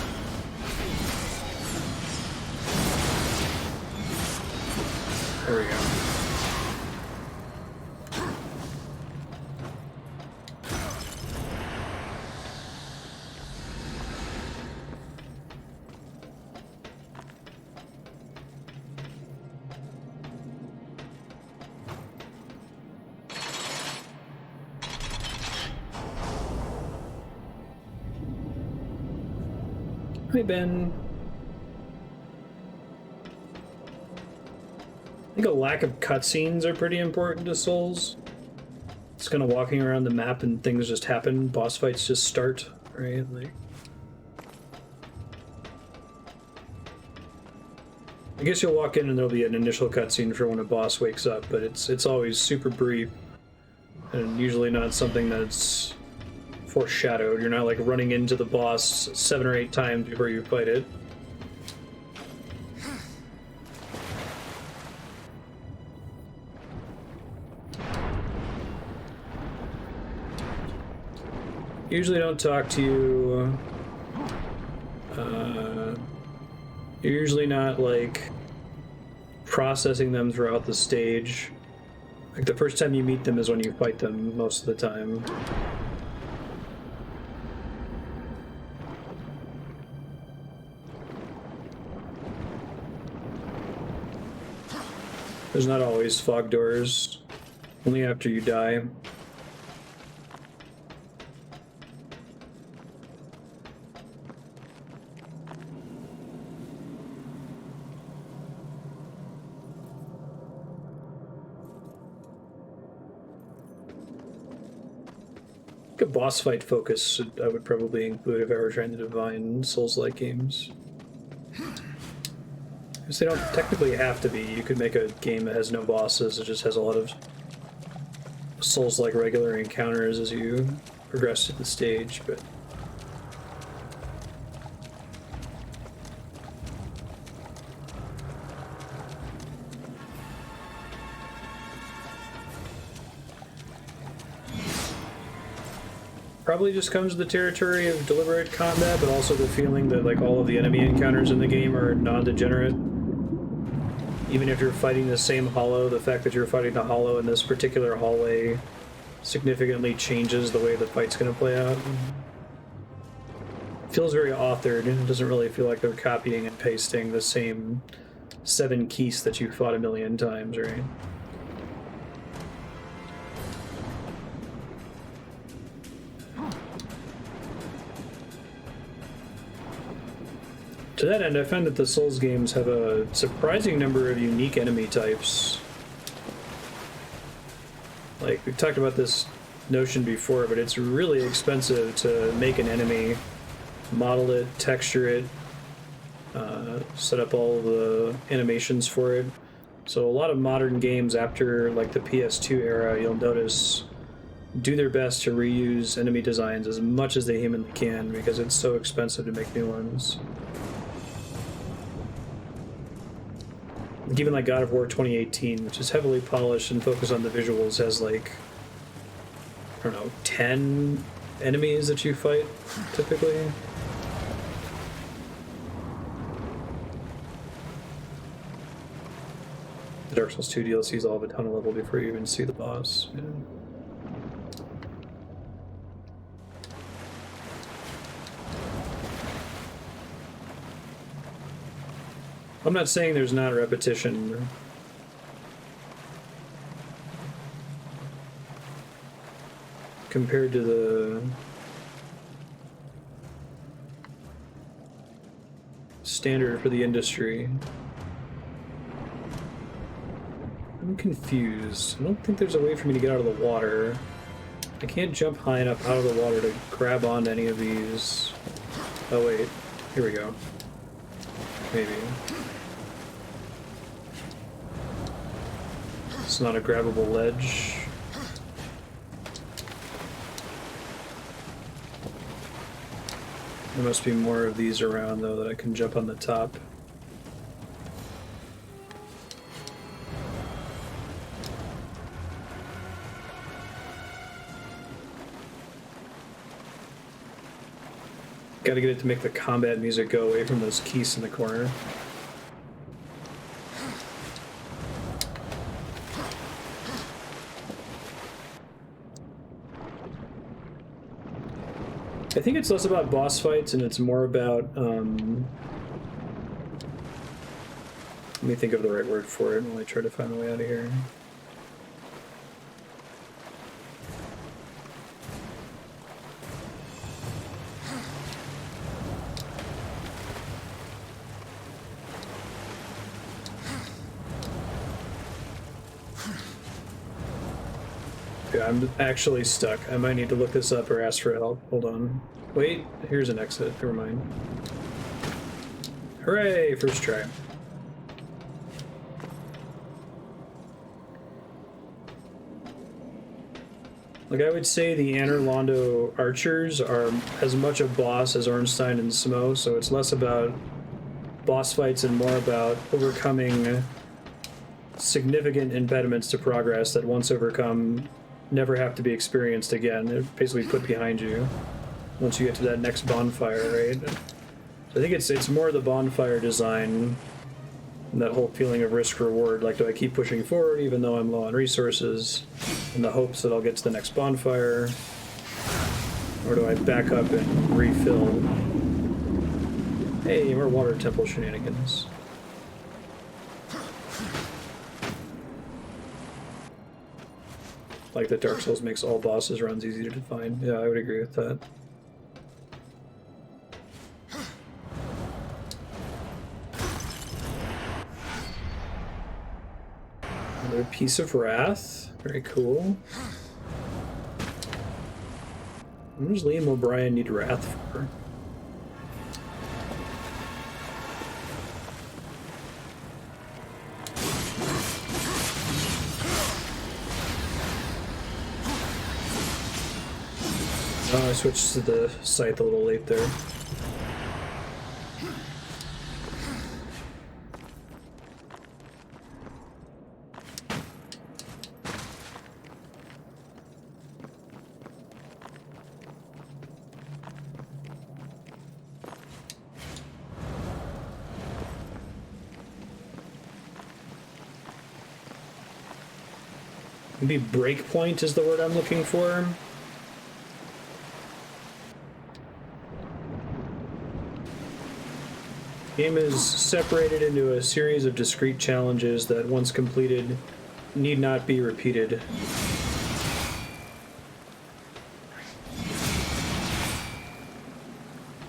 There we go. Hi, Ben. I think a lack of cutscenes are pretty important to Souls. It's kind of walking around the map and things just happen. Boss fights just start, right? Like, I guess you'll walk in and there'll be an initial cutscene for when a boss wakes up, but it's always super brief and usually not something that's foreshadowed. You're not like running into the boss 7 or 8 times before you fight it. Usually don't talk to you. You're usually not like processing them throughout the stage. Like the first time you meet them is when you fight them most of the time. There's not always fog doors, only after you die. A boss fight focus I would probably include if I were trying to divine Souls-like games. Because they don't technically have to be. You could make a game that has no bosses, it just has a lot of Souls-like regular encounters as you progress through the stage, but... Probably just comes with the territory of deliberate combat, but also the feeling that like all of the enemy encounters in the game are non-degenerate. Even if you're fighting the same hollow, the fact that you're fighting the hollow in this particular hallway significantly changes the way the fight's going to play out. Feels very authored. It doesn't really feel like they're copying and pasting the same 7 keys that you fought a million times, right? To that end, I find that the Souls games have a surprising number of unique enemy types. Like, we've talked about this notion before, but it's really expensive to make an enemy, model it, texture it, set up all the animations for it. So a lot of modern games after like the PS2 era, you'll notice, do their best to reuse enemy designs as much as they humanly can because it's so expensive to make new ones. Even like God of War 2018, which is heavily polished and focused on the visuals, has like, I don't know, 10 enemies that you fight, typically. The Dark Souls 2 DLCs all have a ton of level before you even see the boss. Yeah. I'm not saying there's not repetition. Compared to the standard for the industry. I'm confused. I don't think there's a way for me to get out of the water. I can't jump high enough out of the water to grab onto any of these. Oh wait, here we go. Maybe. It's not a grabbable ledge. There must be more of these around, though, that I can jump on the top. Gotta get it to make the combat music go away from those keys in the corner. I think it's less about boss fights and it's more about, let me think of the right word for it while I try to find a way out of here. Yeah, I'm actually stuck. I might need to look this up or ask for help. Hold on. Wait, here's an exit. Never mind. Hooray! First try. Like, I would say the Anor Londo archers are as much a boss as Ornstein and Smo, so it's less about boss fights and more about overcoming significant impediments to progress that once overcome never have to be experienced again. They're basically put behind you once you get to that next bonfire, right? So I think it's more the bonfire design and that whole feeling of risk-reward. Like, do I keep pushing forward even though I'm low on resources in the hopes that I'll get to the next bonfire? Or do I back up and refill? Hey, more water temple shenanigans. Like that Dark Souls makes all bosses runs easy to define. Yeah, I would agree with that. Another piece of wrath. Very cool. What does Liam O'Brien need wrath for? Oh, I switched to the scythe a little late there. Maybe breakpoint is the word I'm looking for. The game is separated into a series of discrete challenges that, once completed, need not be repeated.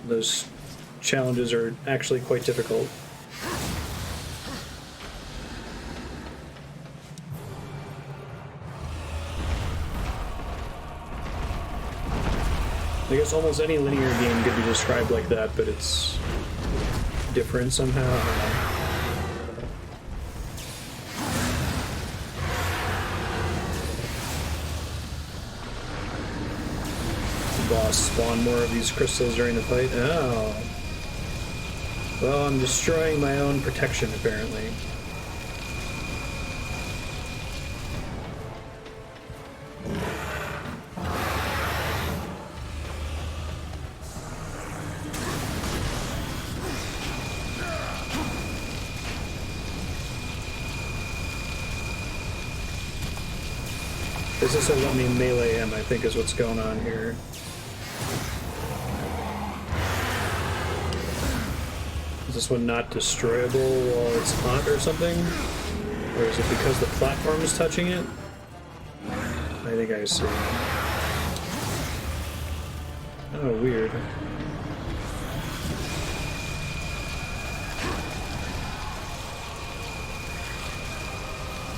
Those challenges are actually quite difficult. I guess almost any linear game could be described like that, but it's different somehow. I don't know. The boss spawn more of these crystals during the fight. Oh. Well, I'm destroying my own protection, apparently. This will let me melee him, I think is what's going on here. Is this one not destroyable while it's hot or something? Or is it because the platform is touching it? I think I see. Oh, weird.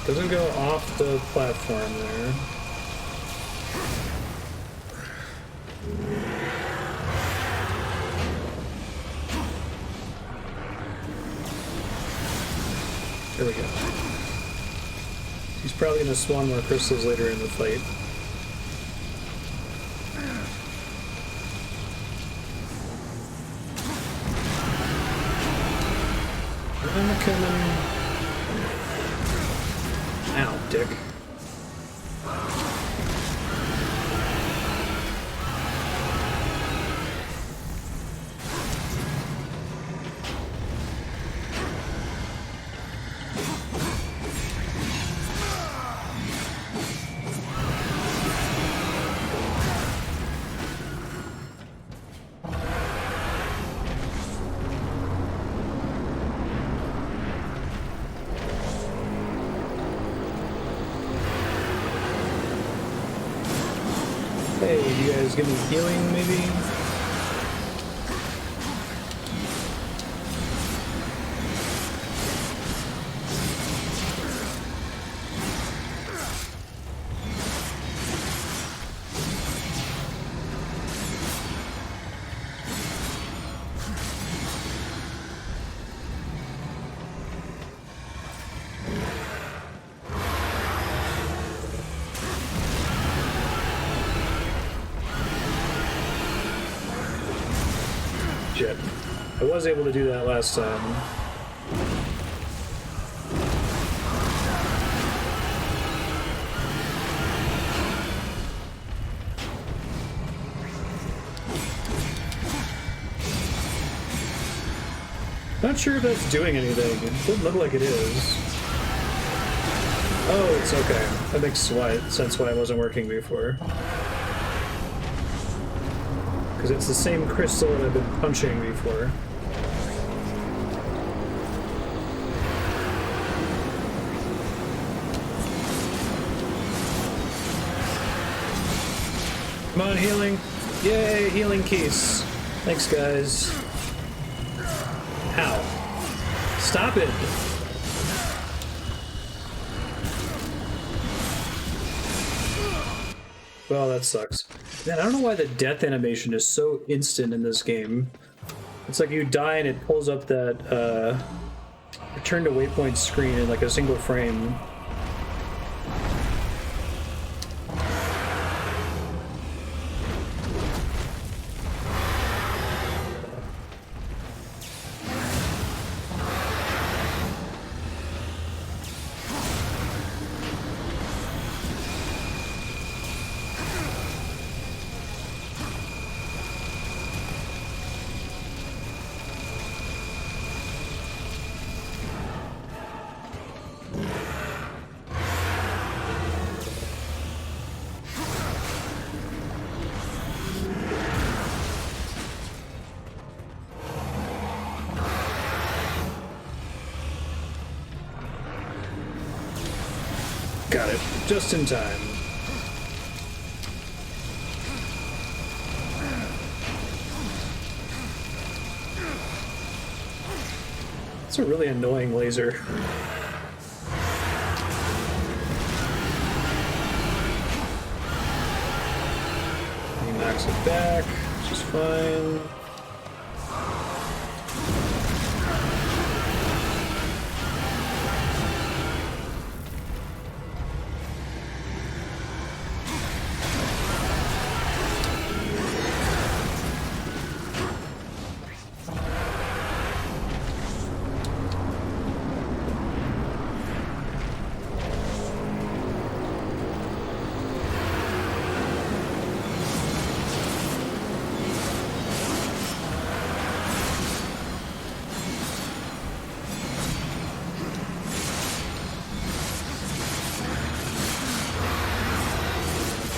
Doesn't go off the platform there. There we go. He's probably going to spawn more crystals later in the fight. I'm coming. Ow, dick. Hey, do you guys give me healing, maybe? Shit. I was able to do that last time. Not sure if that's doing anything. It doesn't look like it is. Oh, it's okay. That makes sense why it wasn't working before. Because it's the same crystal that I've been punching before. Come on, healing. Yay, healing keys. Thanks, guys. Ow. Stop it. Well, that sucks. Man, I don't know why the death animation is so instant in this game. It's like you die and it pulls up that return to waypoint screen in like a single frame. Got it. Just in time. It's a really annoying laser. He knocks it back, which is fine.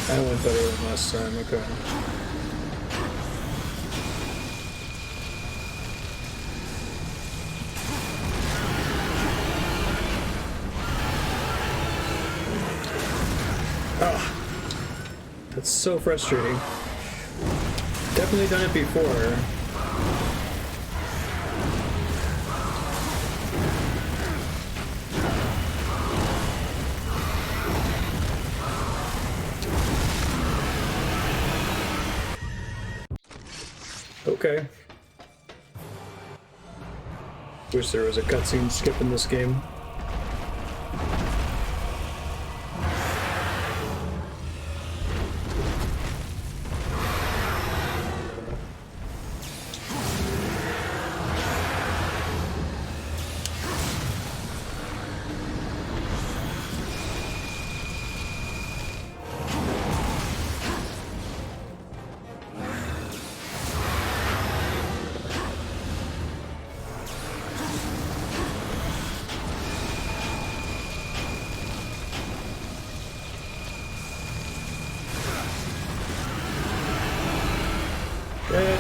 I went better than last time, okay. Ah, that's so frustrating. Definitely done it before. Okay. Wish there was a cutscene skip in this game.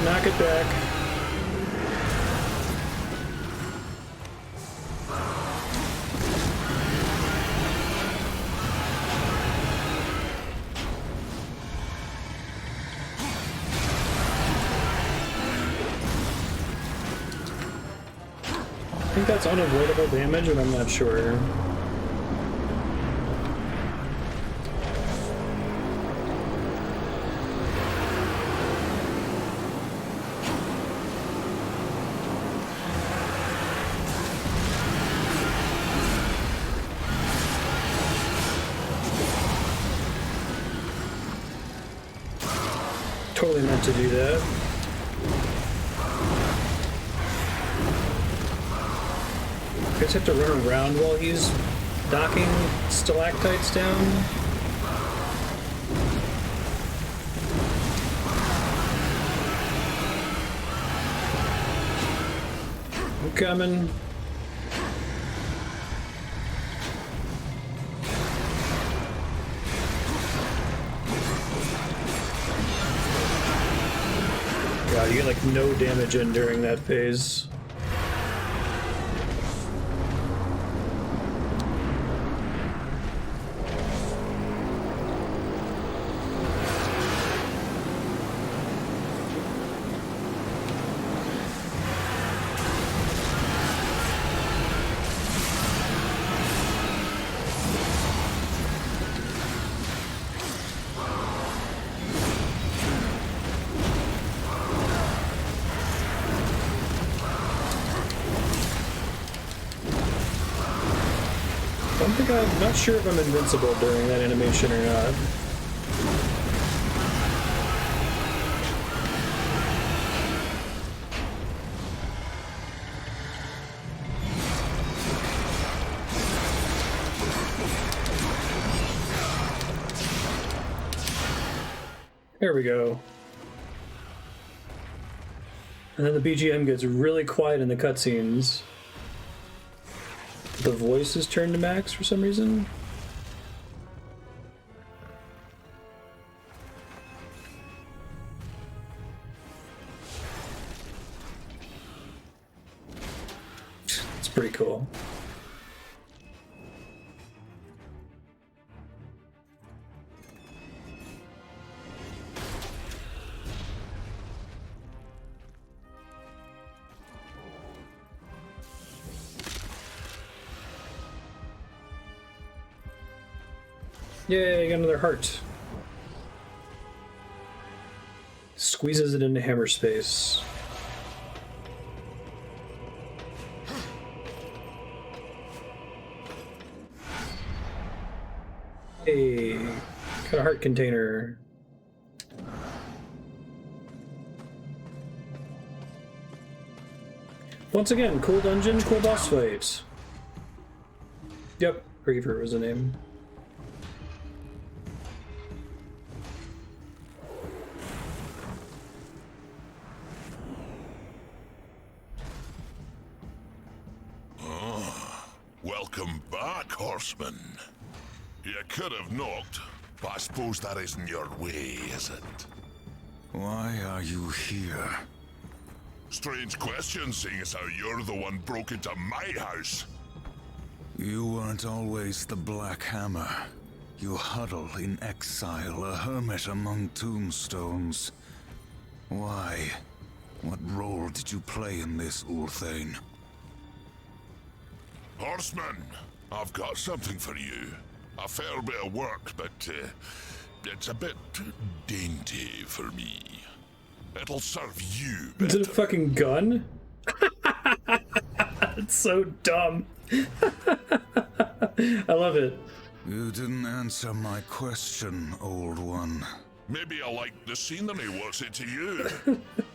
Knock it back. I think that's unavoidable damage, but I'm not sure. Totally meant to do that. I guess I have to run around while he's knocking stalactites down. I'm coming. God, you get like no damage in during that phase. I'm not sure if I'm invincible during that animation or not. There we go. And then the BGM gets really quiet in the cutscenes. The voice is turned to max for some reason. It's pretty cool. Yay, I got another heart. Squeezes it into hammer space. Hey, got a heart container. Once again, cool dungeon, cool boss fight. Yep, Griever was the name. Welcome back, horseman. You could have knocked, but I suppose that isn't your way, is it? Why are you here? Strange question, seeing as how you're the one broke into my house. You weren't always the Black Hammer. You huddle in exile, a hermit among tombstones. Why? What role did you play in this, Ulthane? Horseman, I've got something for you. A fair bit of work, but it's a bit dainty for me. It'll serve you better. Is it a fucking gun? It's so dumb. I love it. You didn't answer my question, old one. Maybe I like the scenery, what's it to you?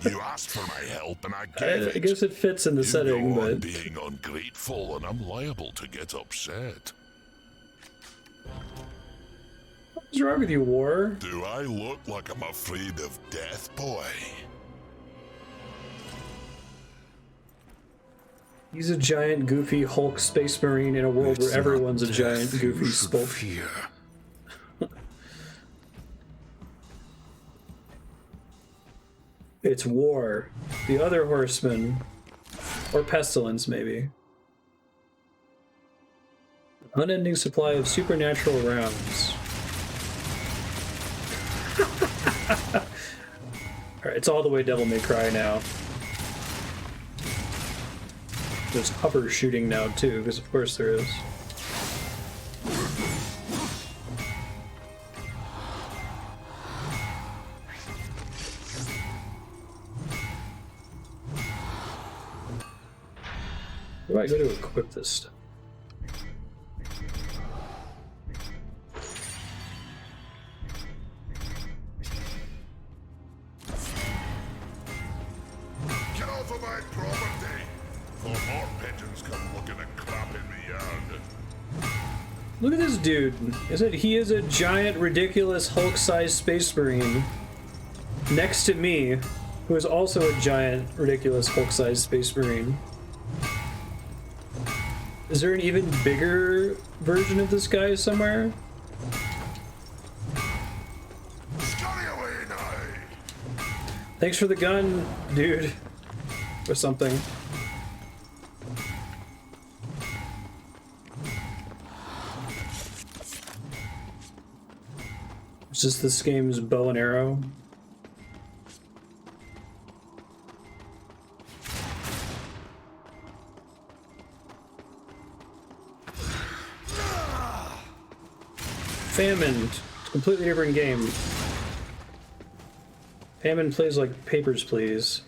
You asked for my help and I gave it. I guess it fits in the setting, know I'm but... being ungrateful and I'm liable to get upset. What's wrong with you, War? Do I look like I'm afraid of death, boy? He's a giant, goofy Hulk space marine in a world It's where everyone's a not giant, death goofy you should spoke. fear. It's War, the other horseman, or Pestilence, maybe. Unending supply of supernatural rounds. Alright, it's all the way Devil May Cry now. There's hover shooting now too, because of course there is. Where do I go to equip this stuff? Get off of my property! Before more pigeons come looking at crap in the yard. Look at this dude. He is a giant, ridiculous Hulk-sized space marine next to me, who is also a giant, ridiculous Hulk-sized space marine. Is there an even bigger version of this guy somewhere? Scurry away now! Thanks for the gun, dude. Or something. Is this game's bow and arrow? Famine. It's a completely different game. Famine plays like Papers, Please.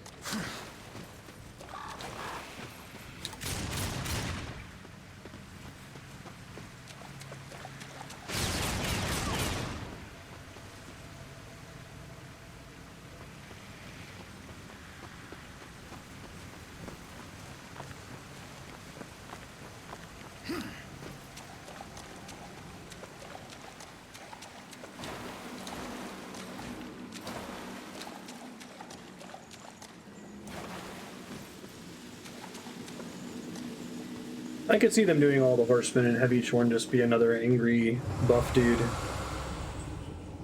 I could see them doing all the horsemen and have each one just be another angry buff dude.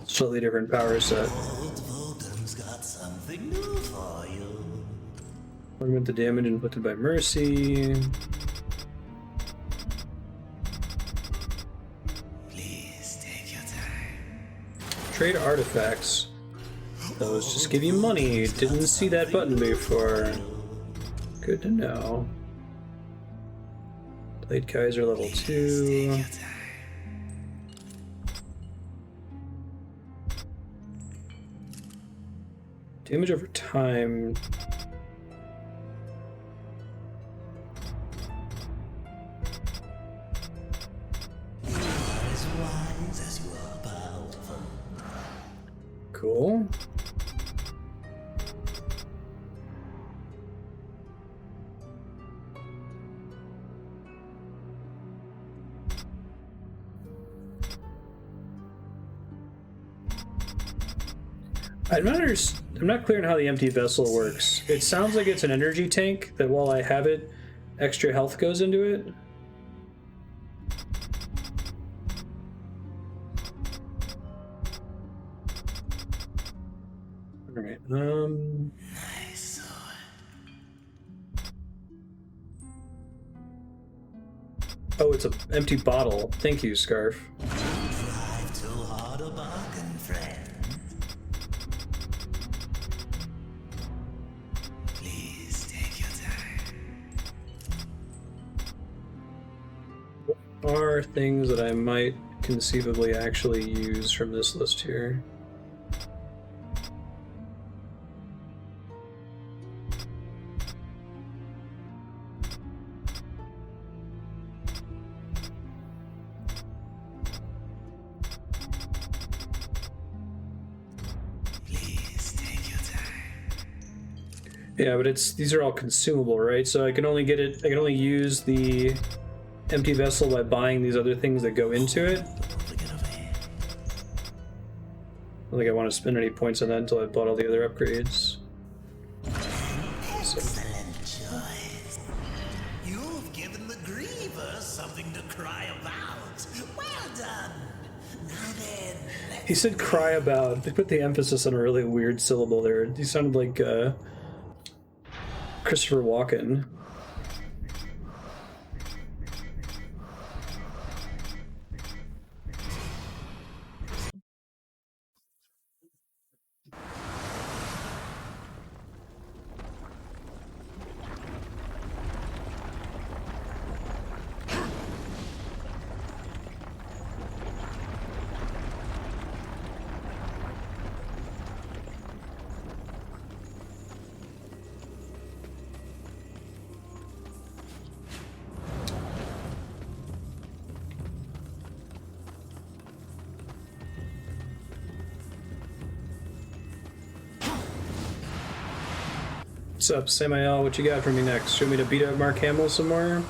Slightly different power set. Old Voldem's got something new for you. Augment the damage inflicted by mercy. Please take your time. Trade artifacts. Those just give you money. Didn't see that button before. Good to know. Blade Kaiser level 2. Damage over time. You are as wise as you are powerful. Cool. I'm not clear on how the empty vessel works. It sounds like it's an energy tank that while I have it, extra health goes into it. Alright, Nice. oh, it's an empty bottle. Thank you, Scarf. Drive too hard a bargain, friend. Please take your time. Are things that I might conceivably actually use from this list here? Please take your time. Yeah, but these are all consumable, right? So I can only use the empty vessel by buying these other things that go into it. Don't get over here. I don't think I want to spend any points on that until I've bought all the other upgrades. Excellent choice. You've given the Griever something to cry about. Well done. Now then, He said cry about. They put the emphasis on a really weird syllable there. He sounded like Christopher Walken. What's up, Samael? What you got for me next? You want me to beat up Mark Hamill some more?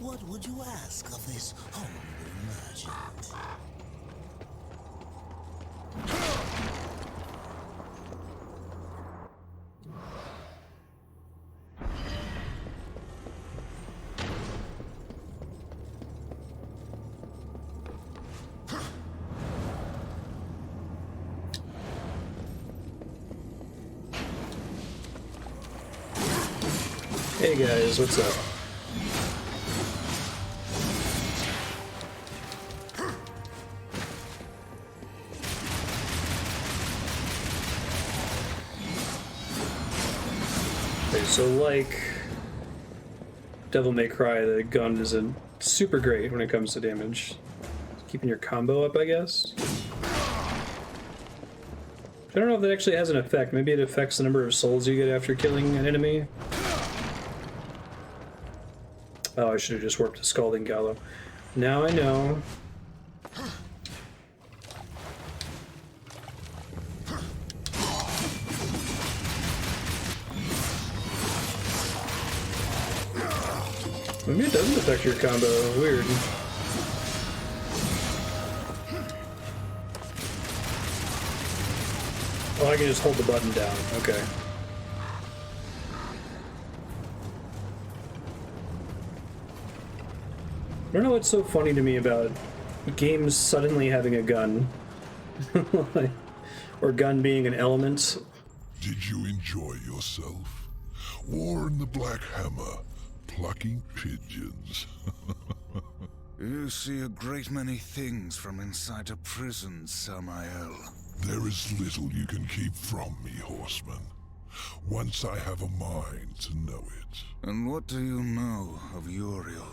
what would you ask of this humble merchant? Hey guys, what's up? Okay, so like Devil May Cry, the gun isn't super great when it comes to damage. Keeping your combo up, I guess. I don't know if that actually has an effect. Maybe it affects the number of souls you get after killing an enemy. Oh, I should have just warped to Scalding Gallow. Now I know. Maybe it doesn't affect your combo. Weird. Oh, I can just hold the button down. Okay. I don't know what's so funny to me about games suddenly having a gun. Or gun being an element. Did you enjoy yourself? War in the Black Hammer, plucking pigeons. You see a great many things from inside a prison, Samael. There is little you can keep from me, horseman. Once I have a mind to know it. And what do you know of Uriel?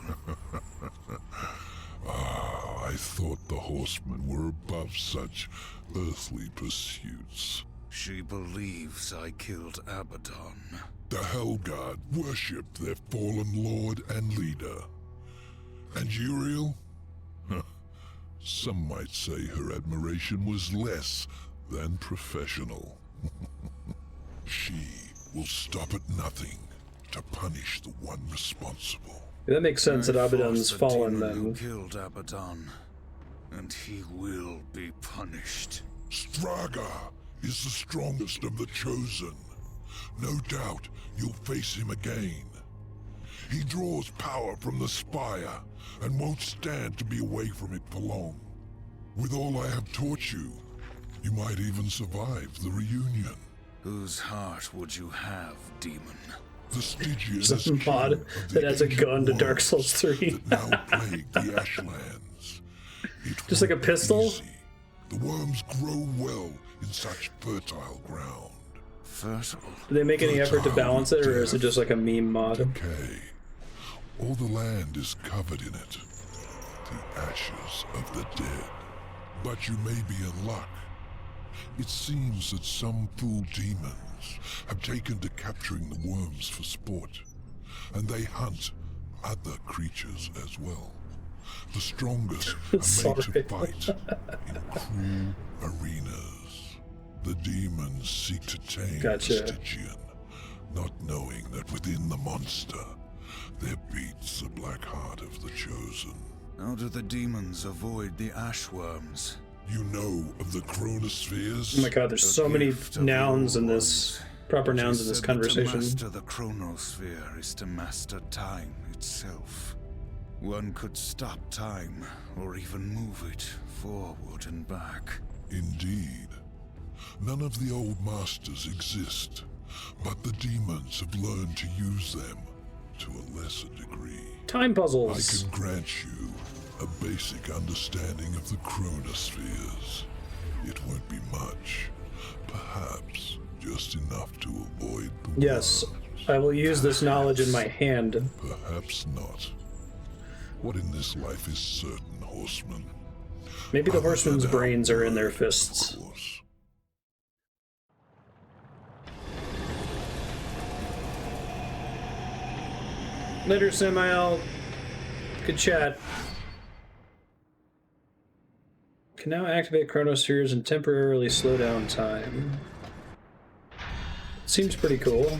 I thought the horsemen were above such earthly pursuits. She believes I killed Abaddon. The Hellguard worshipped their fallen lord and leader. And Uriel? Some might say her admiration was less than professional. She will stop at nothing to punish the one responsible. That makes sense that Abaddon's I fought the fallen demon who then. killed Abaddon, and he will be punished. Straga is the strongest of the Chosen. No doubt you'll face him again. He draws power from the spire and won't stand to be away from it for long. With all I have taught you, you might even survive the reunion. Whose heart would you have, demon? The Stygian Some mod that adds a gun to Dark Souls 3. that now plague the Ashlands. It Just like a won't be pistol? easy. The worms grow well in such fertile ground. Fertile. Do they make any effort to balance it, or is it just like a meme mod? Decay. All the land is covered in it. The ashes of the dead. But you may be in luck. It seems that some fool demons have taken to capturing the worms for sport, and they hunt other creatures as well. The strongest are made Sorry. to fight in cruel arenas. The demons seek to tame Gotcha. the Stygian, not knowing that within the monster there beats the black heart of the Chosen. How do the demons avoid the ashworms? You know of the chronospheres? Oh my god, there's so many nouns in this, proper nouns in this conversation. To master the chronosphere is to master time itself. One could stop time, or even move it forward and back. Indeed. None of the old masters exist, but the demons have learned to use them to a lesser degree. Time I puzzles. can grant you a basic understanding of the chronospheres. It won't be much. Perhaps just enough to avoid the Yes, worms. I will use this knowledge in my hand. Perhaps not. What in this life is certain, horseman? Maybe the Other horsemen's than brains are in their outward, fists. of course. Later, Samael. Good chat. Can now activate chronospheres and temporarily slow down time. Seems pretty cool.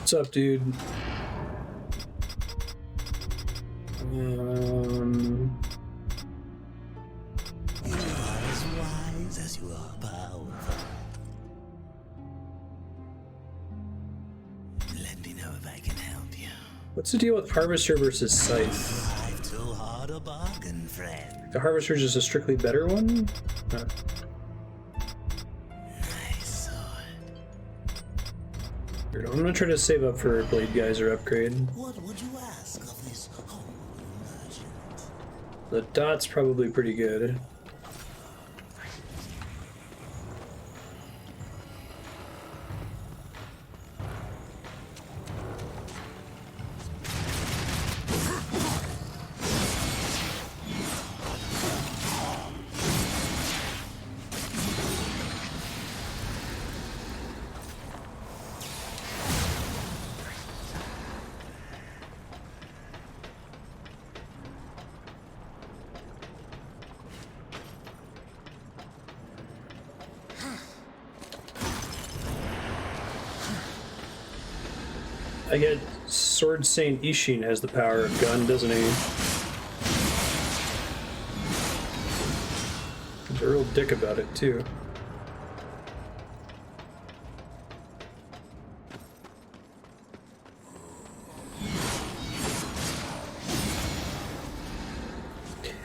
What's up, dude? You are as wise as you are powerful. Let me know if I can help you. What's the deal with Harvester versus Scythe? Drive too hard a bargain, friend. The Harvester is just a strictly better one? Huh. Nice sword. Weird. I'm gonna try to save up for Blade Geyser upgrade. What would you ask of this humble merchant? The dot's probably pretty good. I get Sword Saint Ishin has the power of gun, doesn't he? He's a real dick about it, too.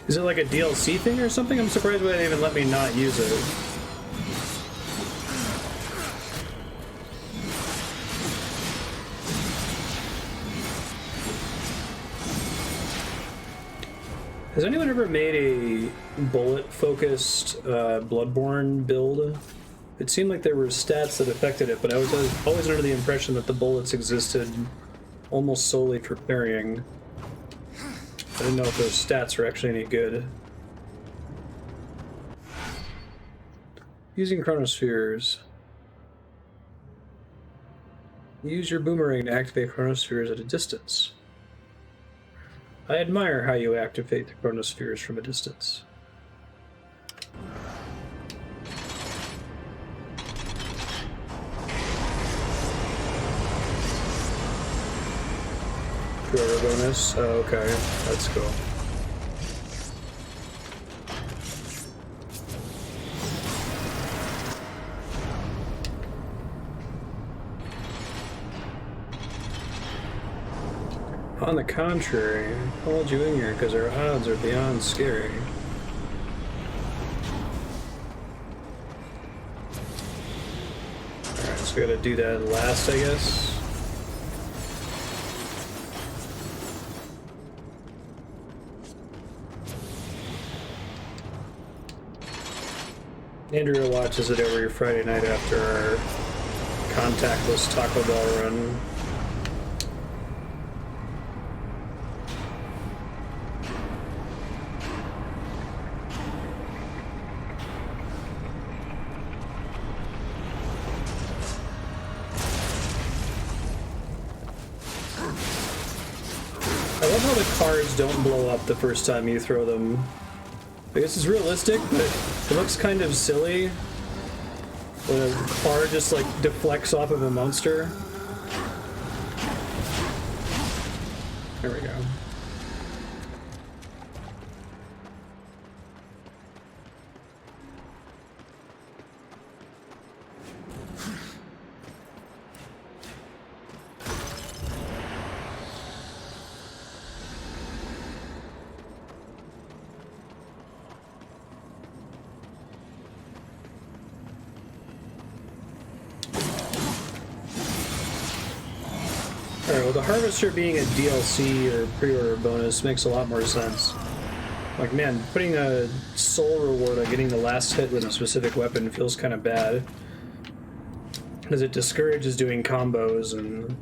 Is it like a DLC thing or something? I'm surprised why they even let me not use it. Has anyone ever made a bullet-focused Bloodborne build? It seemed like there were stats that affected it, but I was always under the impression that the bullets existed almost solely for parrying. I didn't know if those stats were actually any good. Using chronospheres. Use your boomerang to activate chronospheres at a distance. I admire how you activate the chronospheres from a distance. Griever bonus? Oh, okay. That's cool. On the contrary, I called you in here because our odds are beyond scary. Alright, so we gotta do that last, I guess. Andrea watches it every Friday night after our contactless Taco Bell run. I love how the cards don't blow up the first time you throw them. I guess it's realistic, but it looks kind of silly when a card just like deflects off of a monster. There we go. Alright, well the Harvester being a DLC or pre-order bonus makes a lot more sense. Like, man, putting a soul reward on getting the last hit with a specific weapon feels kind of bad. Because it discourages doing combos and...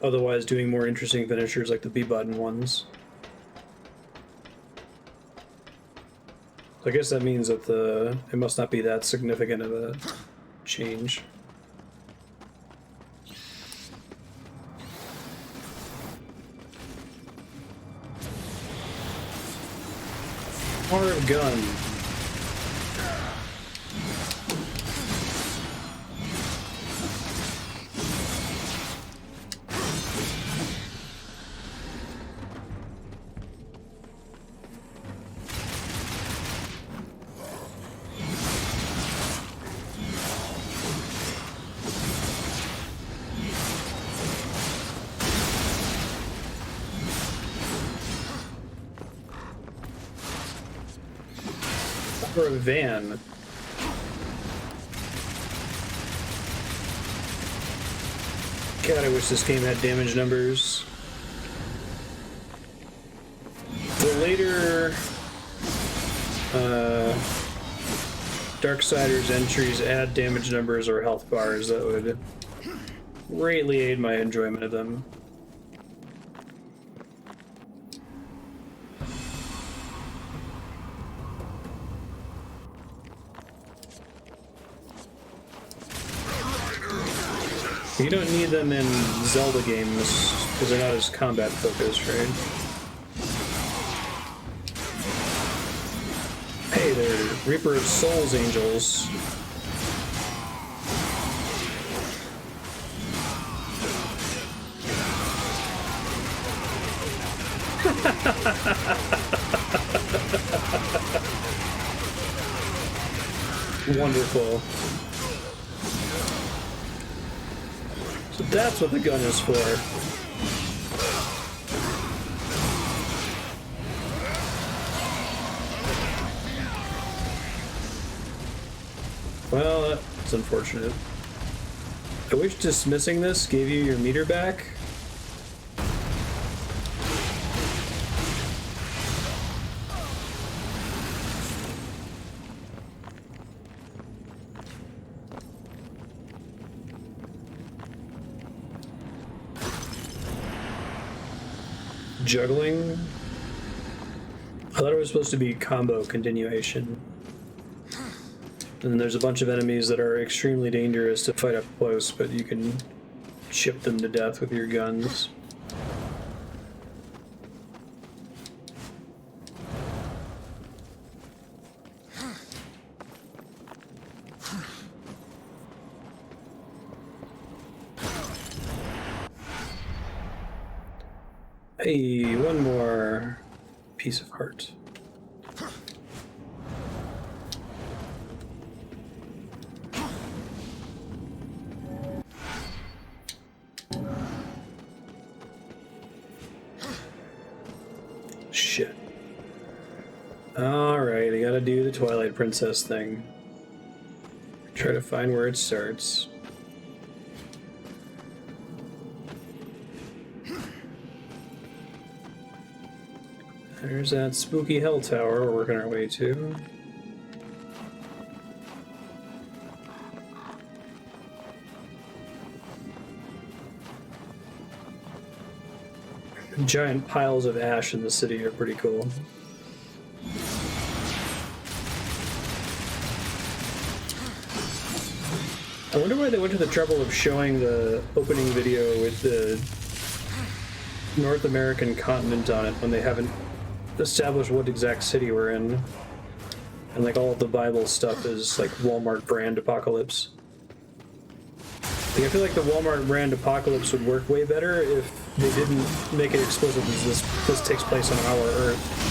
otherwise doing more interesting finishers like the B-button ones. So I guess that means that it must not be that significant of a change. Hard gun. For a van. God, I wish this game had damage numbers. The later Darksiders entries add damage numbers or health bars, that would greatly aid my enjoyment of them. You don't need them in Zelda games, because they're not as combat focused, right? Hey, they're Reaper of Souls angels. Wonderful. So that's what the gun is for. Well, that's unfortunate. I wish dismissing this gave you your meter back. Juggling. I thought it was supposed to be combo continuation. And there's a bunch of enemies that are extremely dangerous to fight up close, but you can chip them to death with your guns. Hey, one more piece of heart. Shit. Alright, I gotta do the Twilight Princess thing. Try to find where it starts. There's that spooky hell tower we're working our way to. Giant piles of ash in the city are pretty cool. I wonder why they went to the trouble of showing the opening video with the North American continent on it when they haven't established what exact city we're in. And like all of the Bible stuff is like Walmart brand apocalypse. Like, I feel like the Walmart brand apocalypse would work way better if they didn't make it explicit as this takes place on our Earth.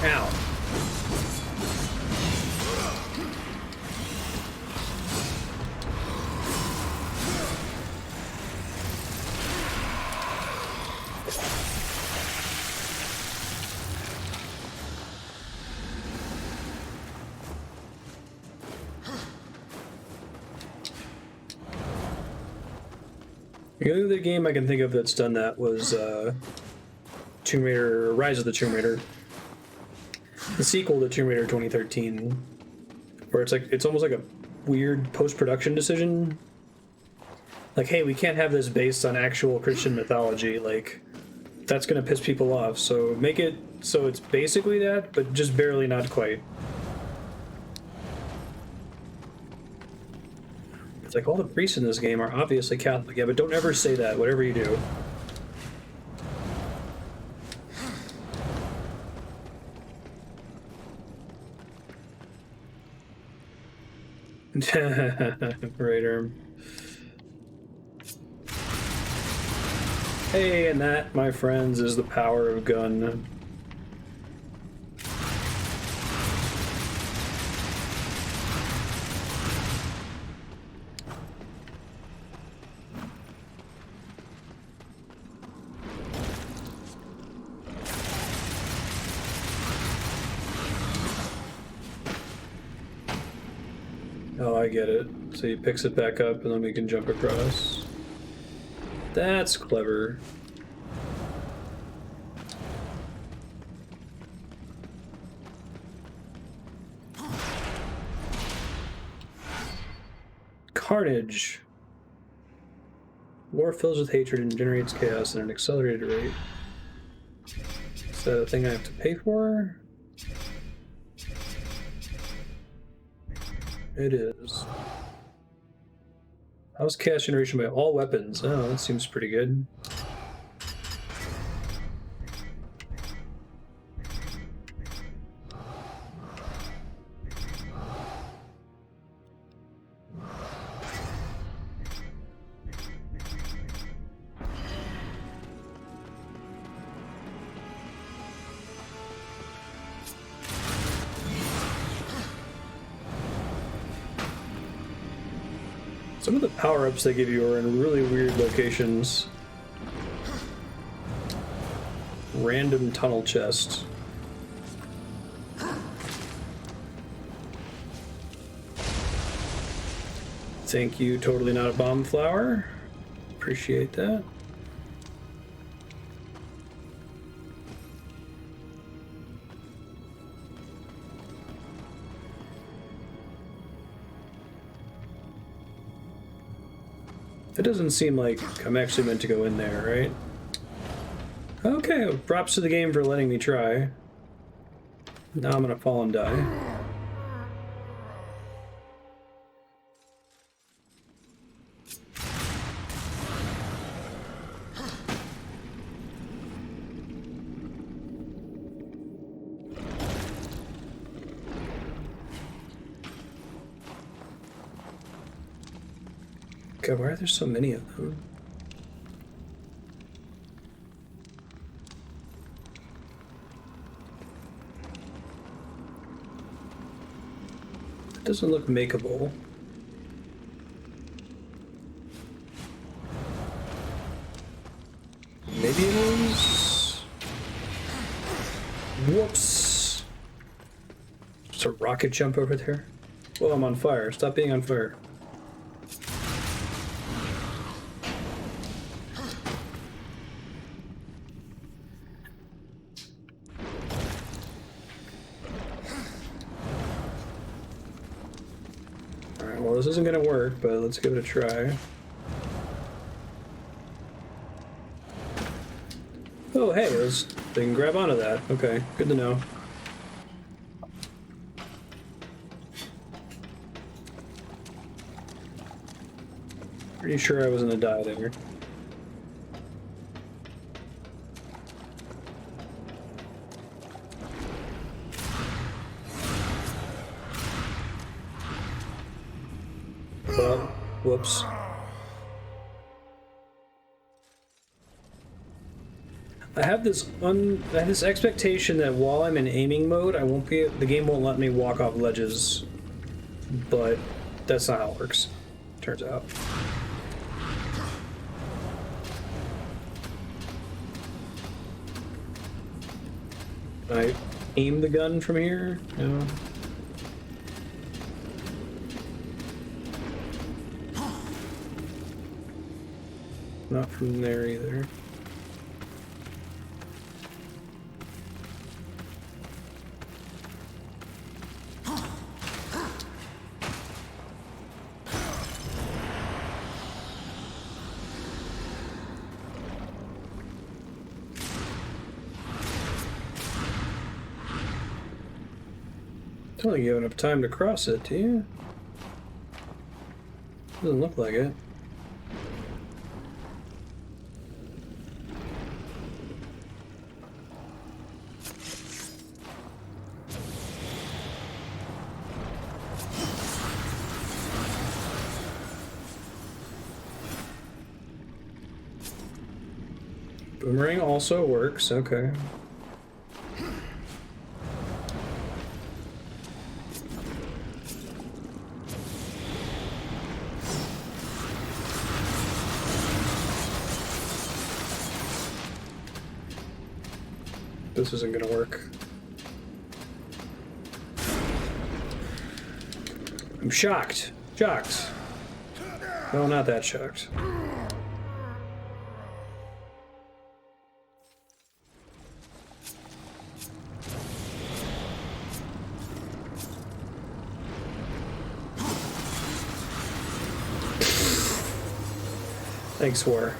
Ow. The only other game I can think of that's done that was Tomb Raider, Rise of the Tomb Raider. The sequel to Tomb Raider 2013, where it's almost like a weird post-production decision. Like, hey, we can't have this based on actual Christian mythology. Like, that's gonna piss people off. So make it so it's basically that, but just barely not quite. It's like all the priests in this game are obviously Catholic. Yeah, but don't ever say that, whatever you do. Right arm. Hey, and that, my friends, is the power of gun. Oh, I get it. So he picks it back up and then we can jump across. That's clever. Carnage. War fills with hatred and generates chaos at an accelerated rate. Is that a thing I have to pay for? It is. How's chaos generation by all weapons? Oh, that seems pretty good. Some of the power-ups they give you are in really weird locations. Random tunnel chest. Thank you, totally not a bomb flower. Appreciate that. It doesn't seem like I'm actually meant to go in there, right? Okay, well, props to the game for letting me try. Now I'm gonna fall and die. God, why are there so many of them? It doesn't look makeable. Maybe it is? Whoops! Just a rocket jump over there. Whoa, I'm on fire. Stop being on fire. Well, this isn't gonna work, but let's give it a try. Oh, hey, they can grab onto that. Okay, good to know. Pretty sure I was gonna die there. Whoops. I have this expectation that while I'm in aiming mode, the game won't let me walk off ledges, but that's not how it works, turns out. Can I aim the gun from here? No. Not from there either. I don't think you have enough time to cross it, do you? Doesn't look like it. Boomerang also works, okay. This isn't gonna work. I'm shocked. Shocked. No, not that shocked. Thanks, War.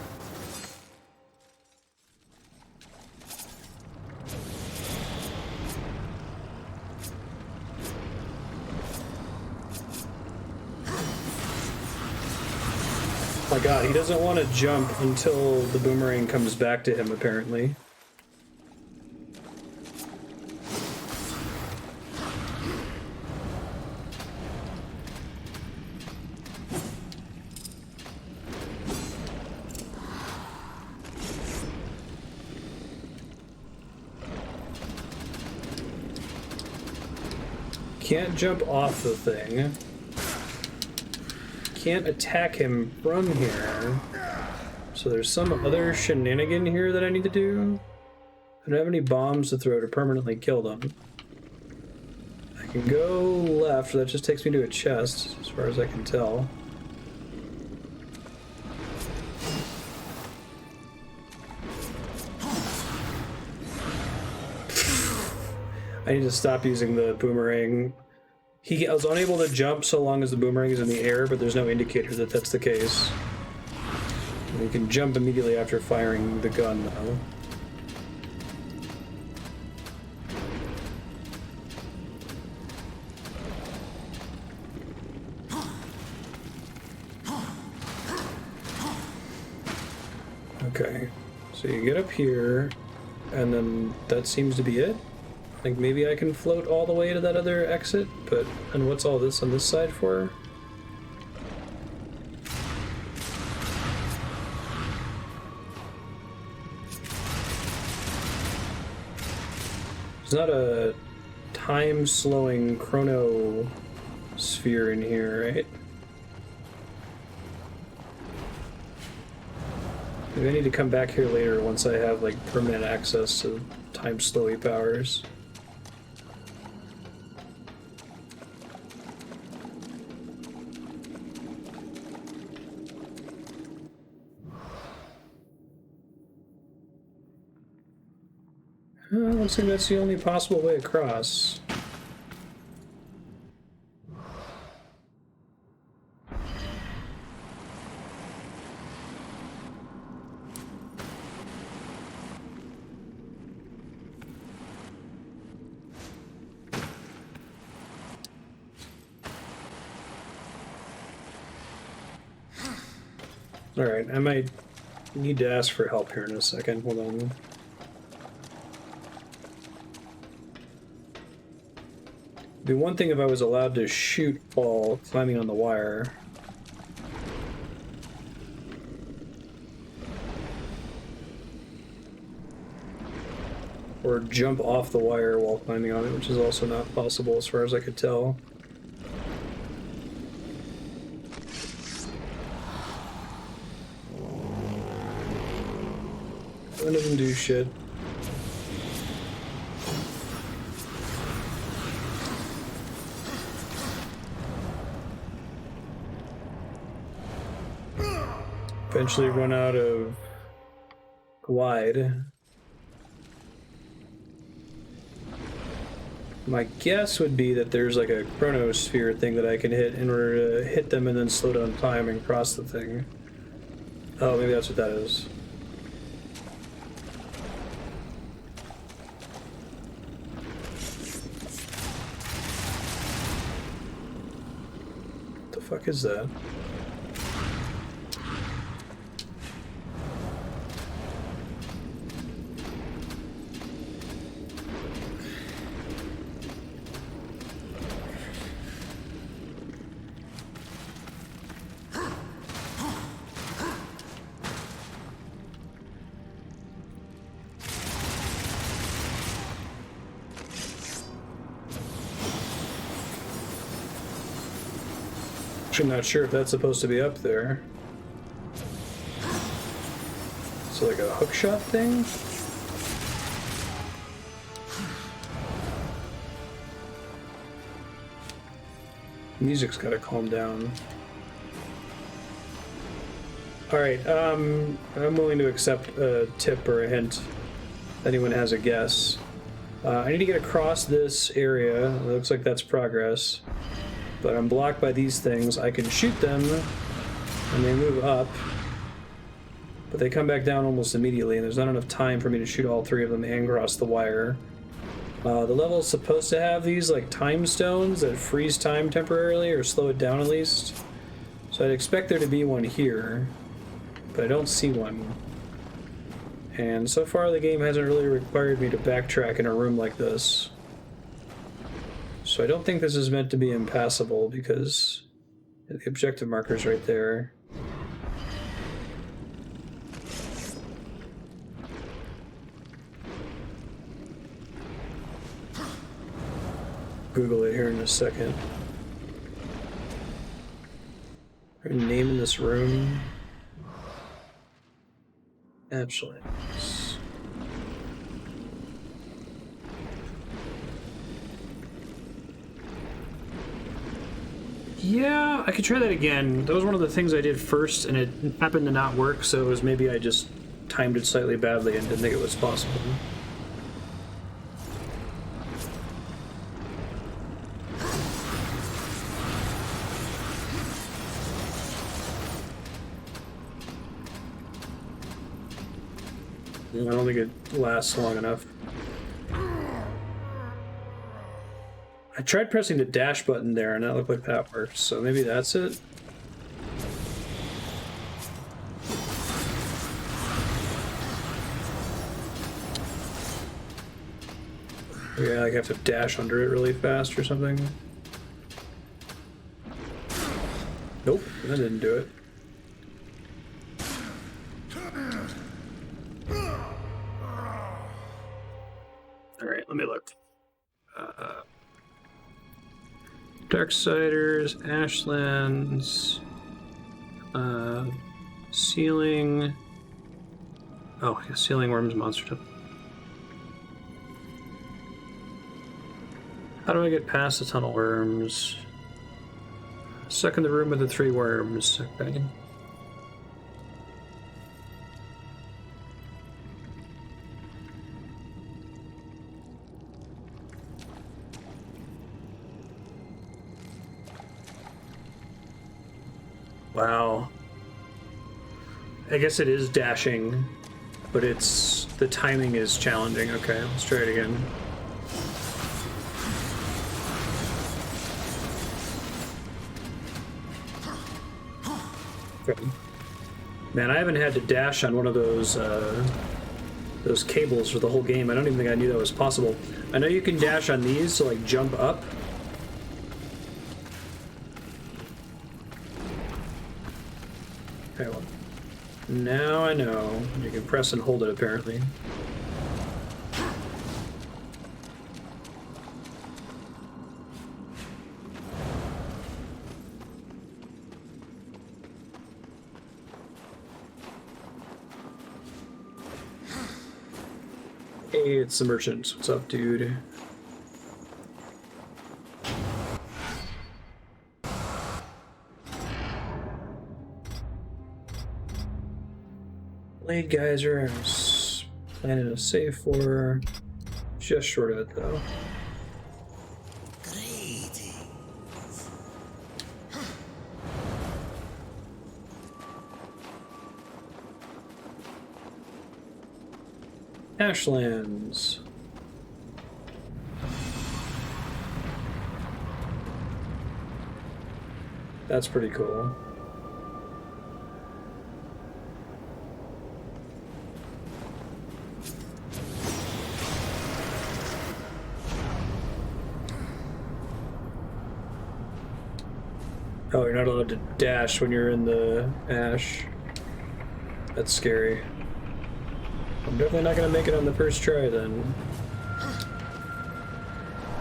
Oh my god, he doesn't want to jump until the boomerang comes back to him, apparently. Can't jump off the thing. can't attack him from here. So there's some other shenanigan here that I need to do. I don't have any bombs to throw to permanently kill them. I can go left, that just takes me to a chest, as far as I can tell. I need to stop using the boomerang. I was unable to jump so long as the boomerang is in the air, but there's no indicator that that's the case. And you can jump immediately after firing the gun, though. Okay, so you get up here, and then that seems to be it. Like, maybe I can float all the way to that other exit, but... And what's all this on this side for? There's not a time-slowing chrono sphere in here, right? Maybe I need to come back here later once I have, like, permanent access to time-slowy powers. Looks like that's the only possible way across. Alright, I might need to ask for help here in a second. Hold on. It'd be one thing if I was allowed to shoot while climbing on the wire. Or jump off the wire while climbing on it, which is also not possible as far as I could tell. None of them do shit. Eventually run out of glide. My guess would be that there's like a chronosphere thing that I can hit in order to hit them and then slow down time and cross the thing. Oh, maybe that's what that is. What the fuck is that? I'm not sure if that's supposed to be up there. So like a hookshot thing? Music's gotta calm down. Alright, I'm willing to accept a tip or a hint. If anyone has a guess. I need to get across this area. It looks like that's progress. But I'm blocked by these things. I can shoot them, and they move up. But they come back down almost immediately, and there's not enough time for me to shoot all three of them and cross the wire. The level is supposed to have these, like, time stones that freeze time temporarily, or slow it down at least. So I'd expect there to be one here, but I don't see one. And so far the game hasn't really required me to backtrack in a room like this. So I don't think this is meant to be impassable because the objective marker's right there. Google it here in a second. Name in this room. Ashlands. Yeah, I could try that again. That was one of the things I did first, and it happened to not work, so it was maybe I just timed it slightly badly and didn't think it was possible. I don't think it lasts long enough. I tried pressing the dash button there and that looked like that worked, so maybe that's it? Yeah, like I have to dash under it really fast or something. Nope, that didn't do it. Alright, let me look. Darksiders, Ashlands, Ceiling. Oh, yeah, Ceiling Worms Monster Temple. How do I get past the tunnel worms? Stuck in the room with the 3 worms. Okay. Wow. I guess it is dashing, but it's the timing is challenging. Okay, let's try it again. Okay. Man, I haven't had to dash on one of those cables for the whole game. I don't even think I knew that was possible. I know you can dash on these to like jump up. Okay, well, now I know. You can press and hold it, apparently. Hey, it's the merchant. What's up, dude? Blade Geyser, I was planning to save for. Just short of it, though. Greetings. Ashlands. That's pretty cool. Oh, you're not allowed to dash when you're in the ash. That's scary. I'm definitely not gonna make it on the first try then.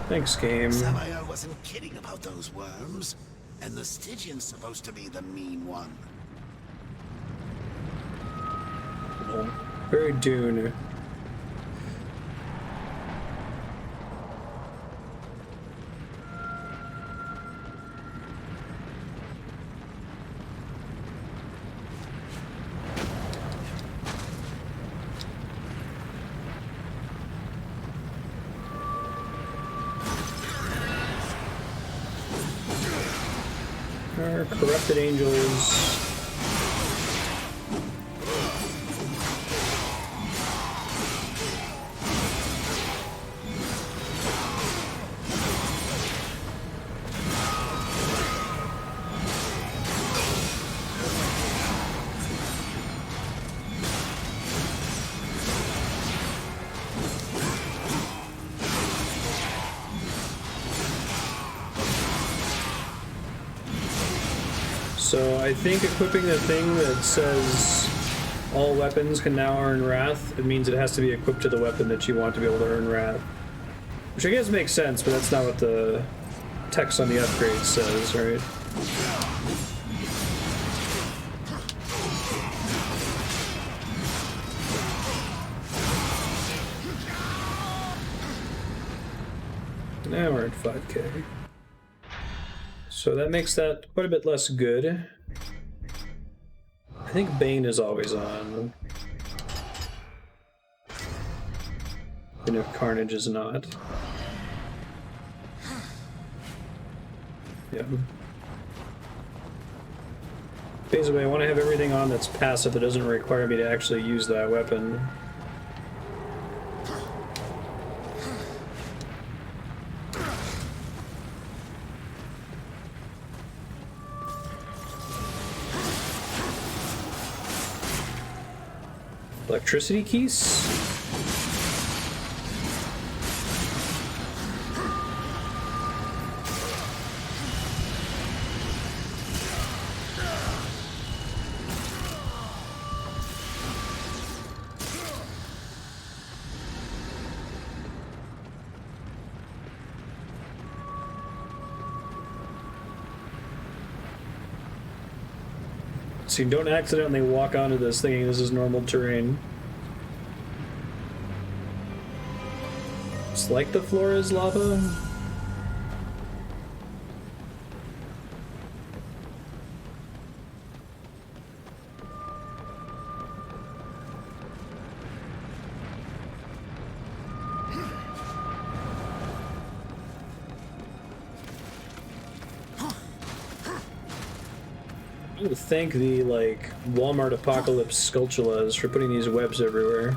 Thanks, game. Samael wasn't kidding about those worms. And the Stygian's supposed to be the mean one. Very Dune. Our corrupted angels. So I think equipping the thing that says all weapons can now earn Wrath, it means it has to be equipped to the weapon that you want to be able to earn Wrath. Which I guess makes sense, but that's not what the text on the upgrade says, right? Now we're at 5k. So that makes that quite a bit less good. I think Bane is always on. And if Carnage is not. Yeah. Basically, I want to have everything on that's passive that doesn't require me to actually use that weapon. Electricity keys? So you don't accidentally walk onto this thinking this is normal terrain. It's like the floor is lava. I would thank the, like, Walmart Apocalypse Sculptulas for putting these webs everywhere.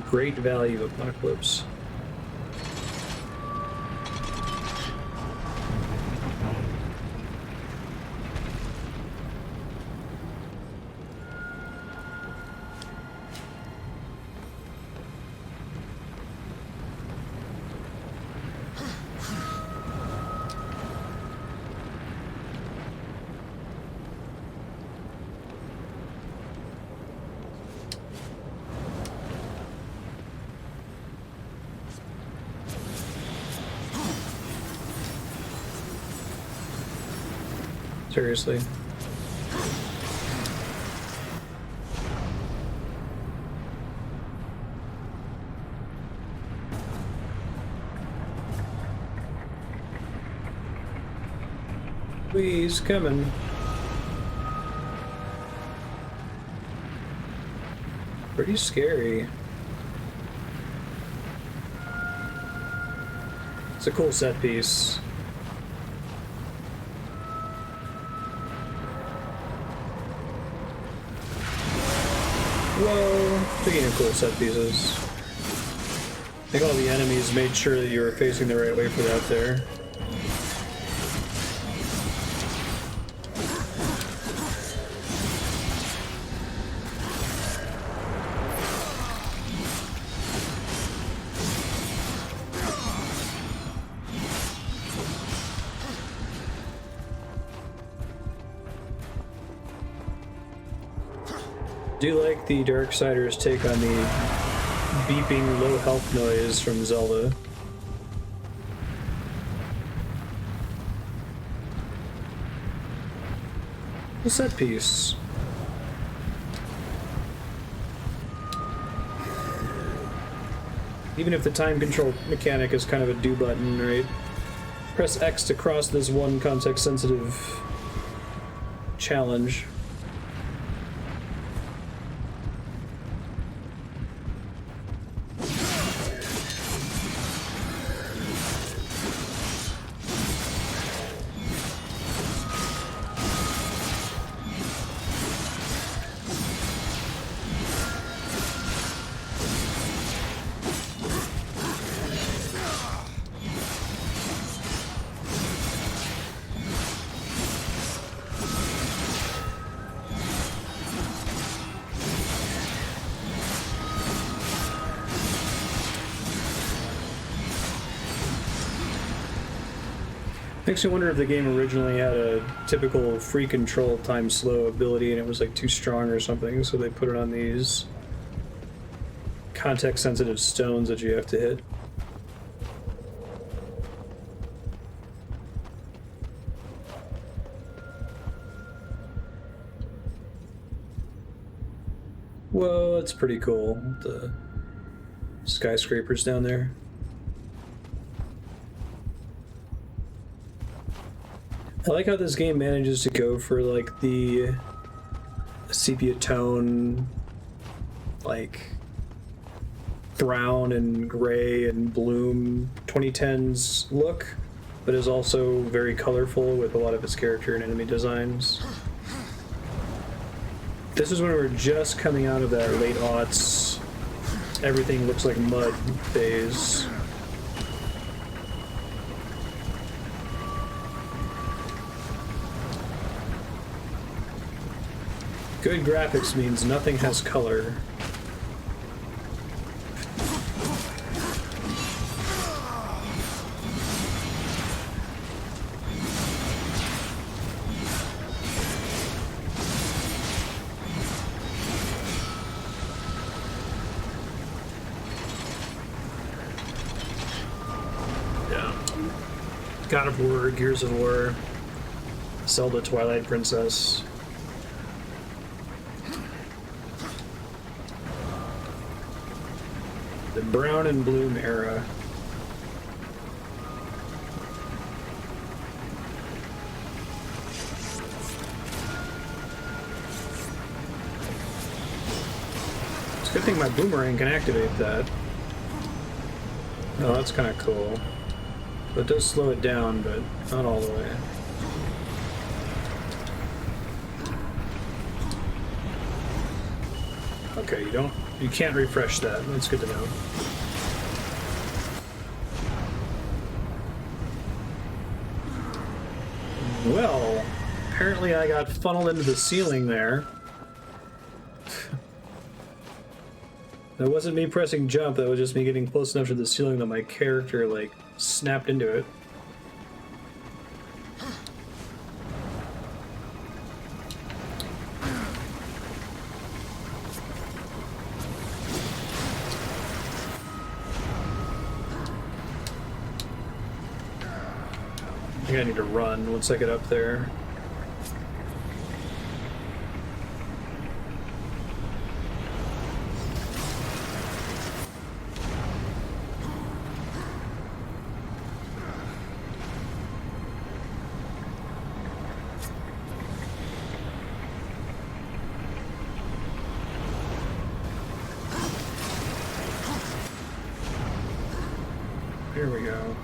Great value, Apocalypse. Seriously. Please, coming. Pretty scary. It's a cool set piece. Whoa! Speaking of cool set pieces, I think all the enemies made sure that you were facing the right way for that there. Do you like the Darksiders take on the beeping low health noise from Zelda? A set piece. Even if the time control mechanic is kind of a do button, right? Press X to cross this one context sensitive challenge. Makes me wonder if the game originally had a typical free control time slow ability and it was like too strong or something, so they put it on these context sensitive stones that you have to hit. that's pretty cool. The skyscrapers down there. I like how this game manages to go for like the sepia tone, like brown and gray and bloom 2010s look, but is also very colorful with a lot of its character and enemy designs. This is when we were just coming out of that late aughts, everything looks like mud phase. Good graphics means nothing has color. God of War, Gears of War, Zelda Twilight Princess. The brown and bloom era. It's a good thing my boomerang can activate that. Oh, that's kind of cool. It does slow it down, but not all the way. Okay, you can't refresh that. That's good to know. Well, apparently I got funneled into the ceiling there. That wasn't me pressing jump, that was just me getting close enough to the ceiling that my character, like, snapped into it. I think I need to run once I get up there. Here we go.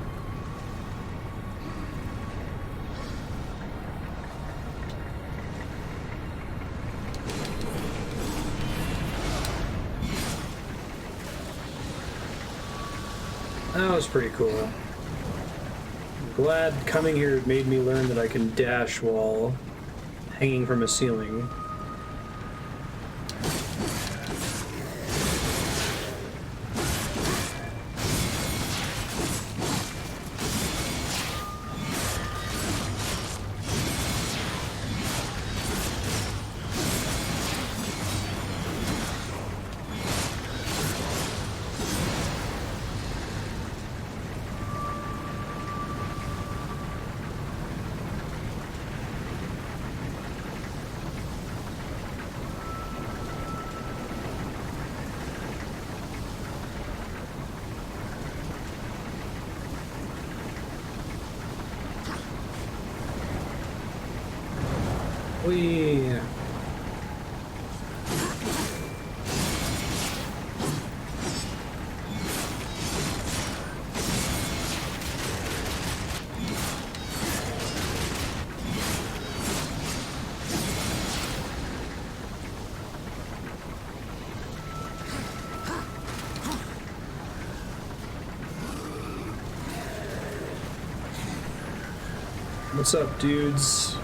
That was pretty cool. I'm glad coming here made me learn that I can dash while hanging from a ceiling. Whee! What's up, dudes?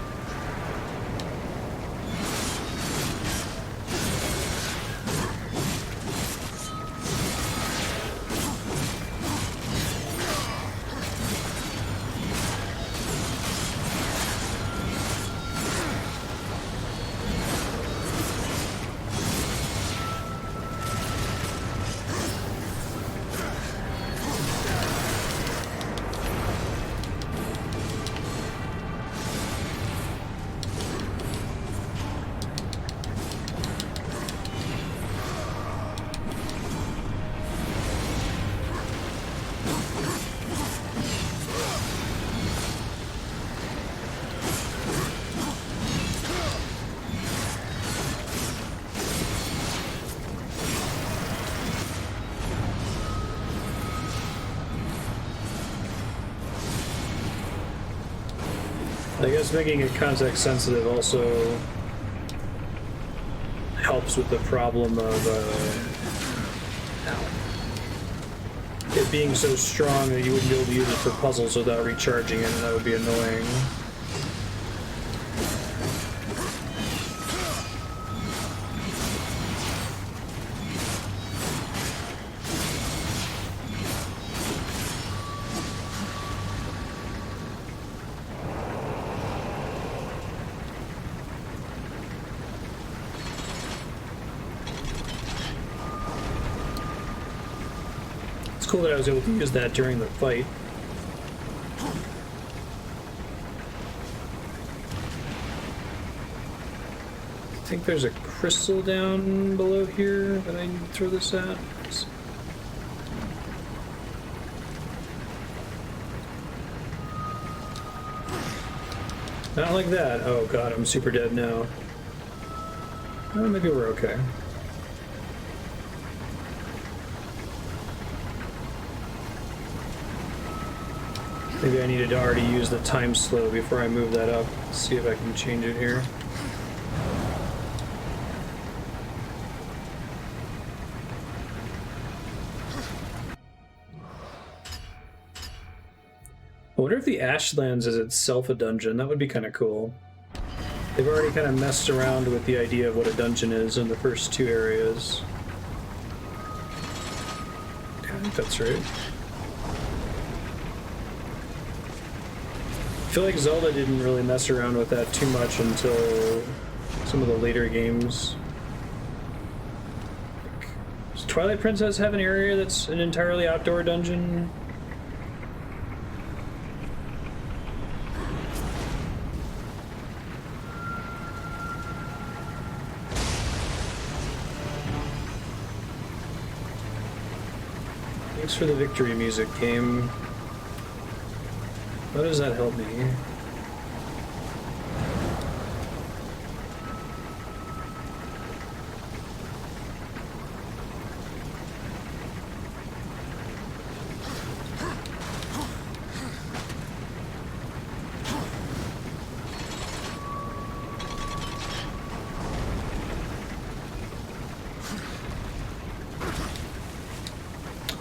I guess making it context sensitive also helps with the problem of it being so strong that you wouldn't be able to use it for puzzles without recharging it, and that would be annoying. Cool that I was able to use that during the fight. I think there's a crystal down below here that I need to throw this at. Not like that. Oh god, I'm super dead now. Oh, maybe we're okay. Maybe I needed to already use the time slow before I move that up. Let's see if I can change it here. I wonder if the Ashlands is itself a dungeon. That would be kind of cool. They've already kind of messed around with the idea of what a dungeon is in the first two areas. Yeah, I think that's right. I feel like Zelda didn't really mess around with that too much until some of the later games. Does Twilight Princess have an area that's an entirely outdoor dungeon? Thanks for the victory music, game. How does that help me?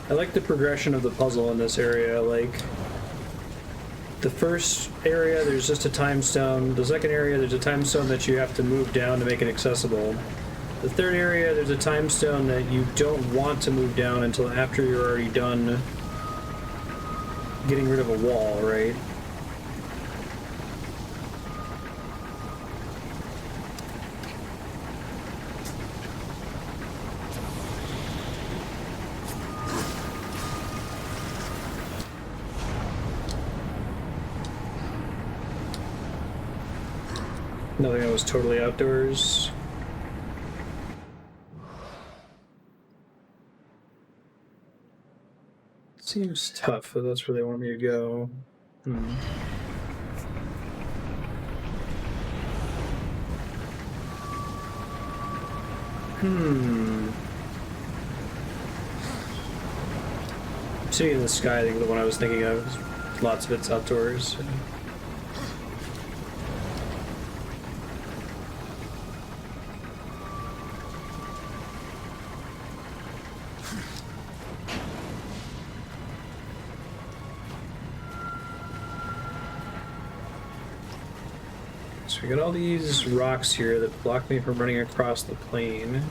I like the progression of the puzzle in this area. Like, the first area, there's just a time stone. The second area, there's a time stone that you have to move down to make it accessible. The third area, there's a time stone that you don't want to move down until after you're already done getting rid of a wall, right? Nothing that was totally outdoors. Seems tough, but that's where they want me to go. I'm City in the Sky, I think the one I was thinking of. Lots of it's outdoors. So we got all these rocks here that block me from running across the plain.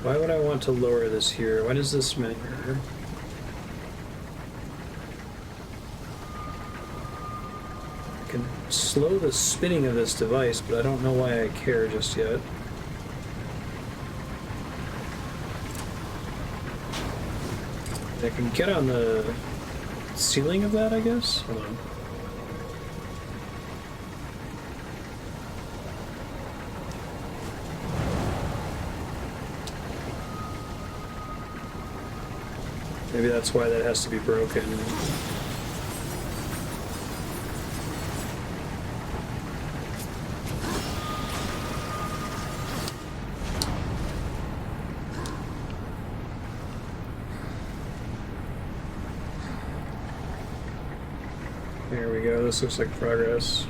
Why would I want to lower this here? Why does this matter? I can slow the spinning of this device, but I don't know why I care just yet. I can get on the ceiling of that, I guess? Hold on. Maybe that's why that has to be broken. There we go. This looks like progress.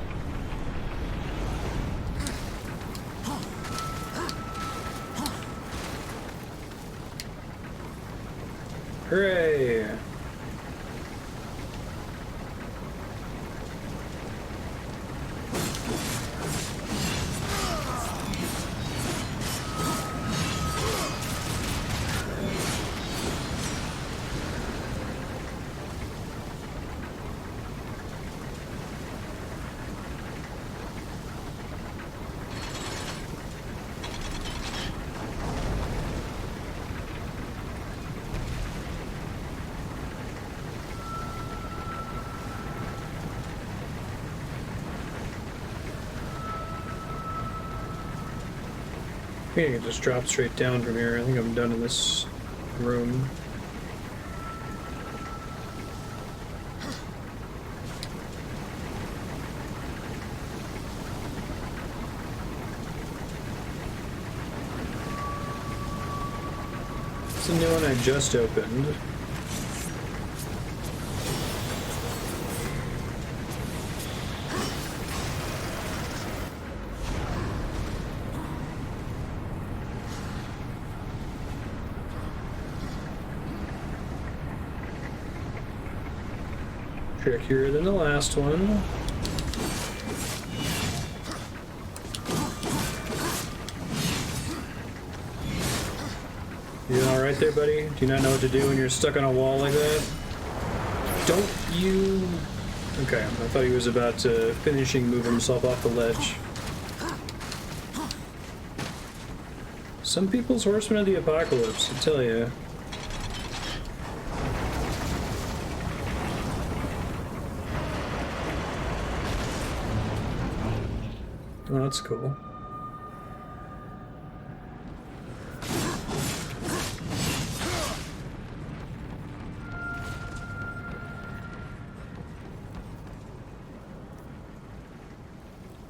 Hooray! I think I can just drop straight down from here. I think I'm done in this room. It's a new one I just opened. Trickier than the last one. You alright there, buddy? Do you not know what to do when you're stuck on a wall like that? Don't you... Okay, I thought he was about to finishing move himself off the ledge. Some people's horsemen of the apocalypse, I tell you. Oh, that's cool.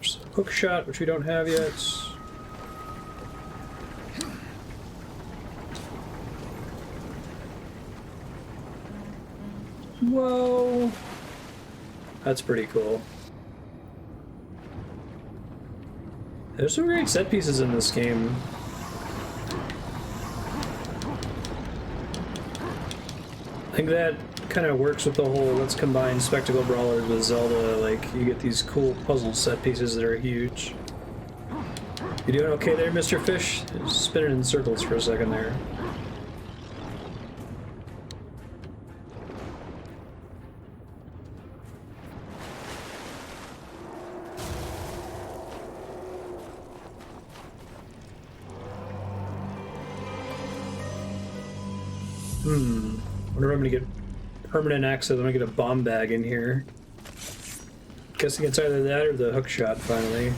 There's a hook shot, which we don't have yet. Whoa! That's pretty cool. There's some great set pieces in this game. I think that kind of works with the whole let's combine spectacle brawlers with Zelda. Like, you get these cool puzzle set pieces that are huge. You doing okay there, Mr. Fish? Just spinning in circles for a second there. Wonder if I'm gonna get permanent access. I'm gonna get a bomb bag in here. Guessing it's either that or the hook shot finally.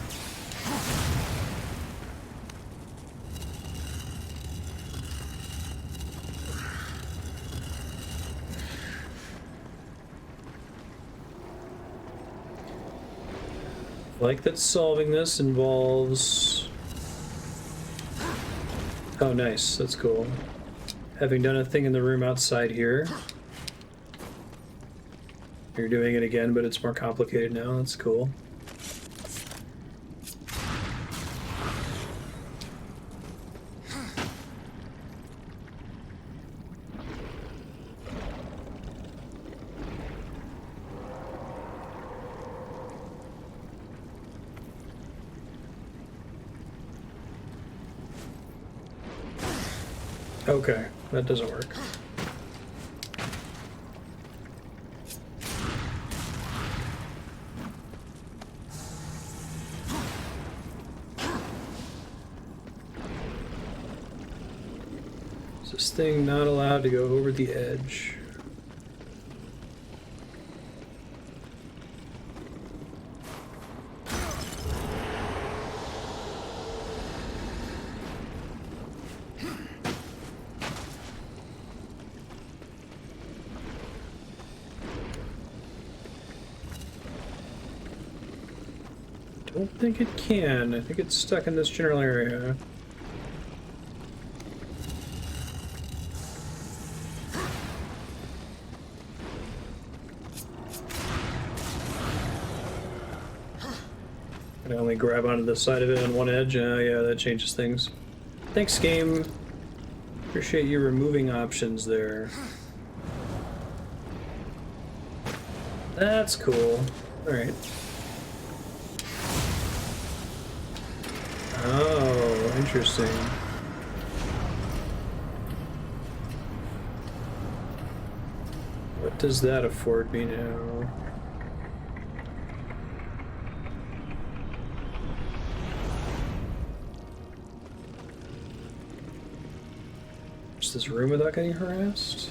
I like that solving this involves... Oh, nice. That's cool. Having done a thing in the room outside here. You're doing it again, but it's more complicated now. That's cool. Okay, that doesn't work. Is this thing not allowed to go over the edge? I don't think it can. I think it's stuck in this general area. I only grab onto the side of it on one edge. Yeah, that changes things. Thanks, game. Appreciate you removing options there. That's cool. Alright. Oh, interesting. What does that afford me now? Just this room without getting harassed?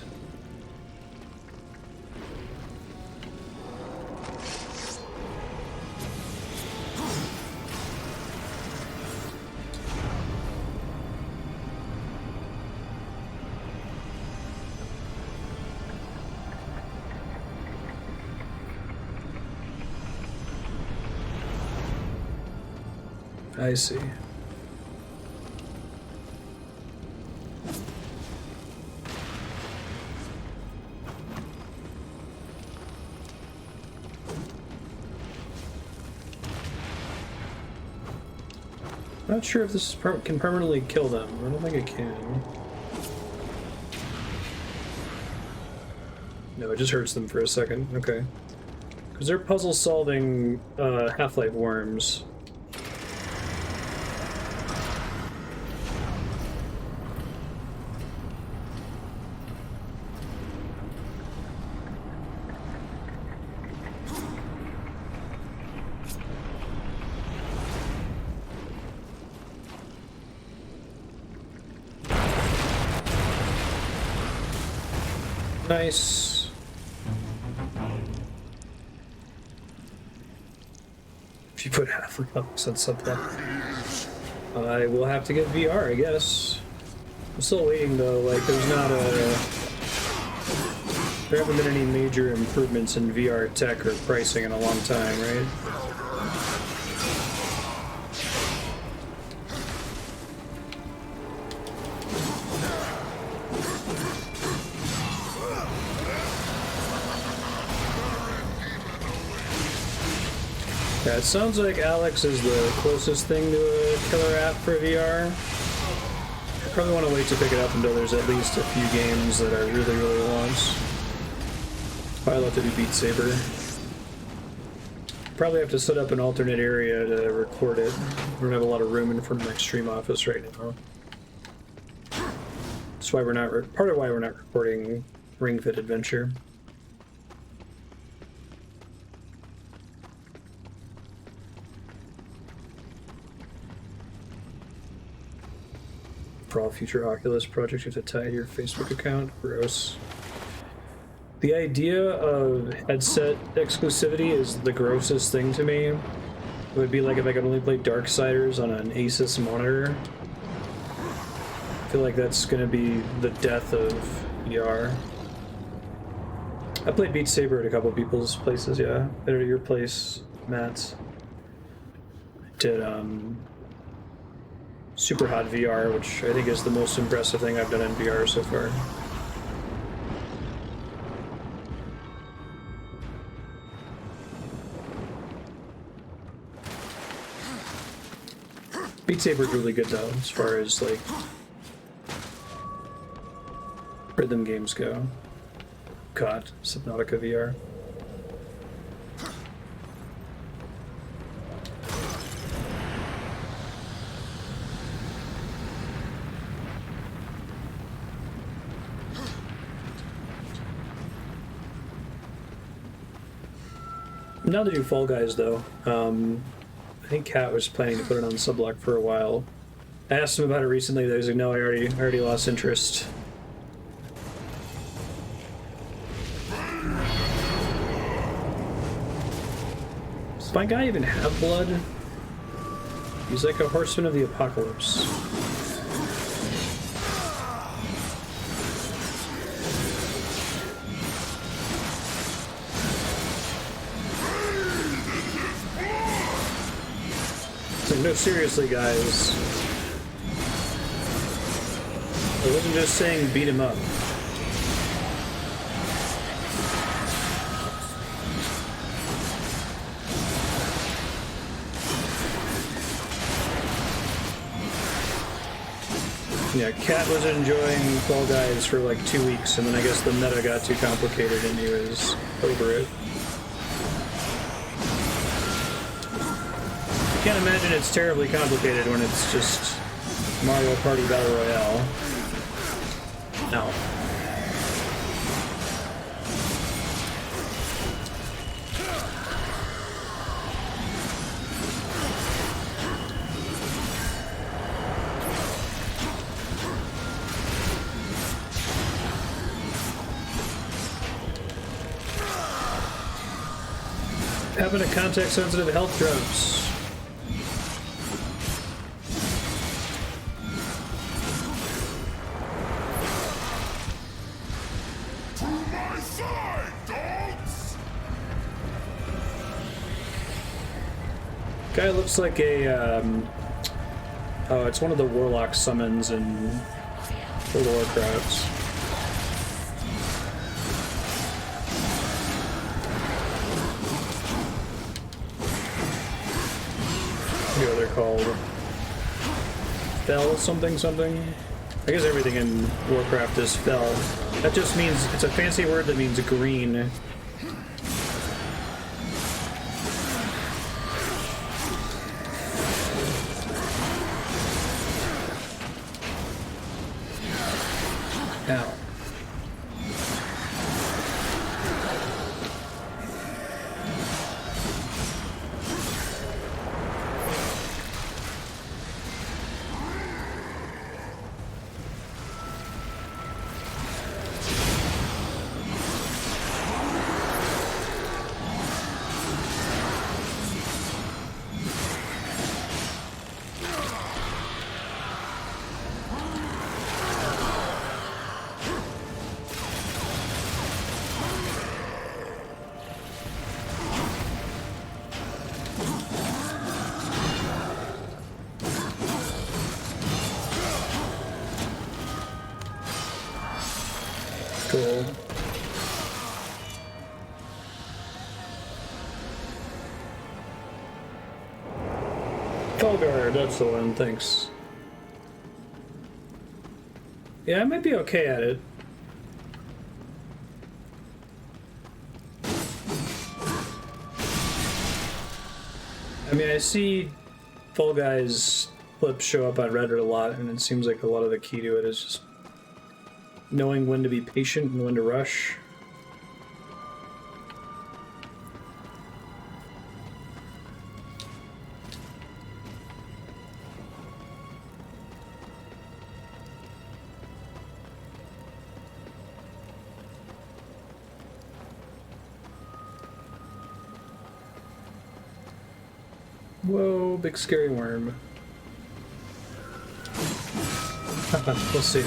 I see. Not sure if this can permanently kill them. I don't think it can. No, it just hurts them for a second. Okay. Because they're puzzle-solving Half-Life worms. Nice. If you put Half-Life up, said something. I will have to get VR, I guess. I'm still waiting though, like there haven't been any major improvements in VR tech or pricing in a long time, right? Yeah, it sounds like Alex is the closest thing to a killer app for VR. I probably want to wait to pick it up until there's at least a few games that are really, really launched. Probably have to do Beat Saber. Probably have to set up an alternate area to record it. We don't have a lot of room in front of my stream office right now. That's why we're not, part of why we're not recording Ring Fit Adventure. For all future Oculus projects, you have to tie to your Facebook account. Gross. The idea of headset exclusivity is the grossest thing to me. It would be like if I could only play Darksiders on an Asus monitor. I feel like that's going to be the death of VR. I played Beat Saber at a couple people's places, yeah. Better at your place, Matt's. Did, Super Hot VR, which I think is the most impressive thing I've done in VR so far. Beat Saber's really good though, as far as like rhythm games go. God, Subnautica VR. Now to do Fall Guys though, I think Kat was planning to put it on Sublock for a while. I asked him about it recently, he was like, no, I already lost interest. Does my guy even have blood? He's like a horseman of the apocalypse. No, seriously, guys. I wasn't just saying beat him up. Yeah, Cat was enjoying Fall Guys for like 2 weeks, and then I guess the meta got too complicated and he was over it. I can't imagine it's terribly complicated when it's just Mario Party Battle Royale. No. Having a context-sensitive health drops. To my side, dogs! Guy looks like a, oh, it's one of the Warlock summons in World of Warcraft. What they're called? Fell something something? I guess everything in Warcraft is fell. That just means, it's a fancy word that means green. Ow. Cool. Guard, that's the one, thanks. Yeah, I might be okay at it. I mean, I see Fall Guys clips show up on Reddit a lot, and it seems like a lot of the key to it is just knowing when to be patient and when to rush. Whoa, big scary worm. We'll see.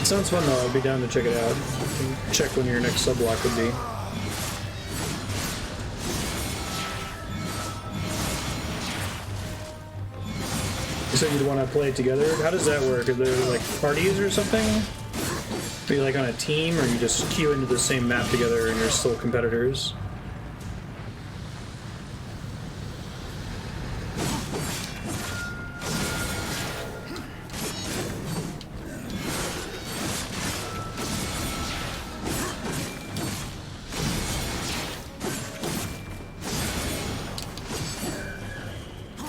It sounds fun though, I'd be down to check it out. Check when your next subblock would be. You said you'd want to play it together? How does that work? Are there like parties or something? Are you like on a team, or you just queue into the same map together and you're still competitors?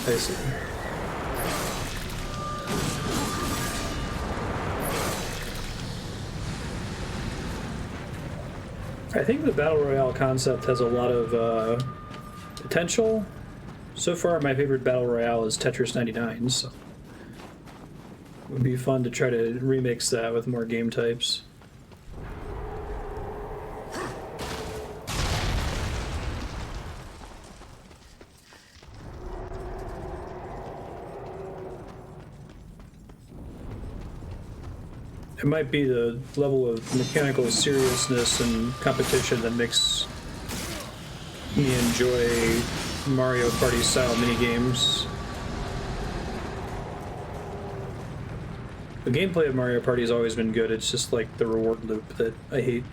I see. I think the Battle Royale concept has a lot of potential. So far, my favorite Battle Royale is Tetris 99, so it would be fun to try to remix that with more game types. It might be the level of mechanical seriousness and competition that makes me enjoy Mario Party style minigames. The gameplay of Mario Party has always been good, it's just like the reward loop that I hate.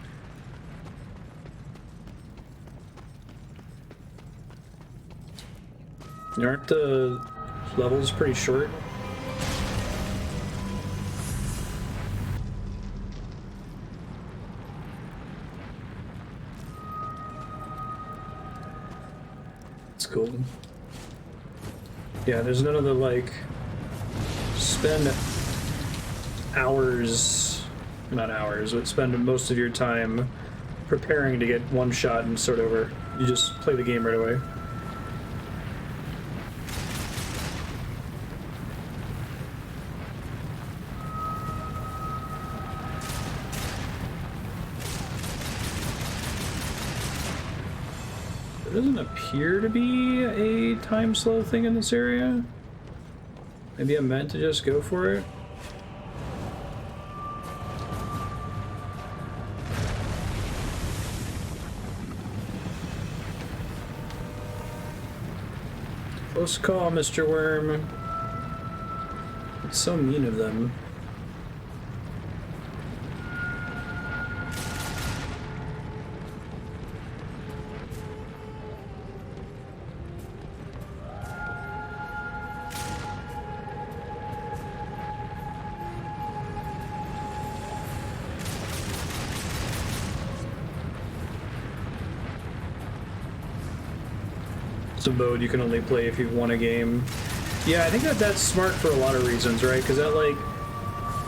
Aren't the levels pretty short? It's cool. Yeah, there's none of the, like, spend hours, not hours, but spend most of your time preparing to get one shot and start over. You just play the game right away. There doesn't appear to be a time slow thing in this area. Maybe I meant to just go for it. Close call, Mr. Worm. It's so mean of them. It's a mode you can only play if you've won a game. Yeah, I think that's smart for a lot of reasons, right? Because that, like,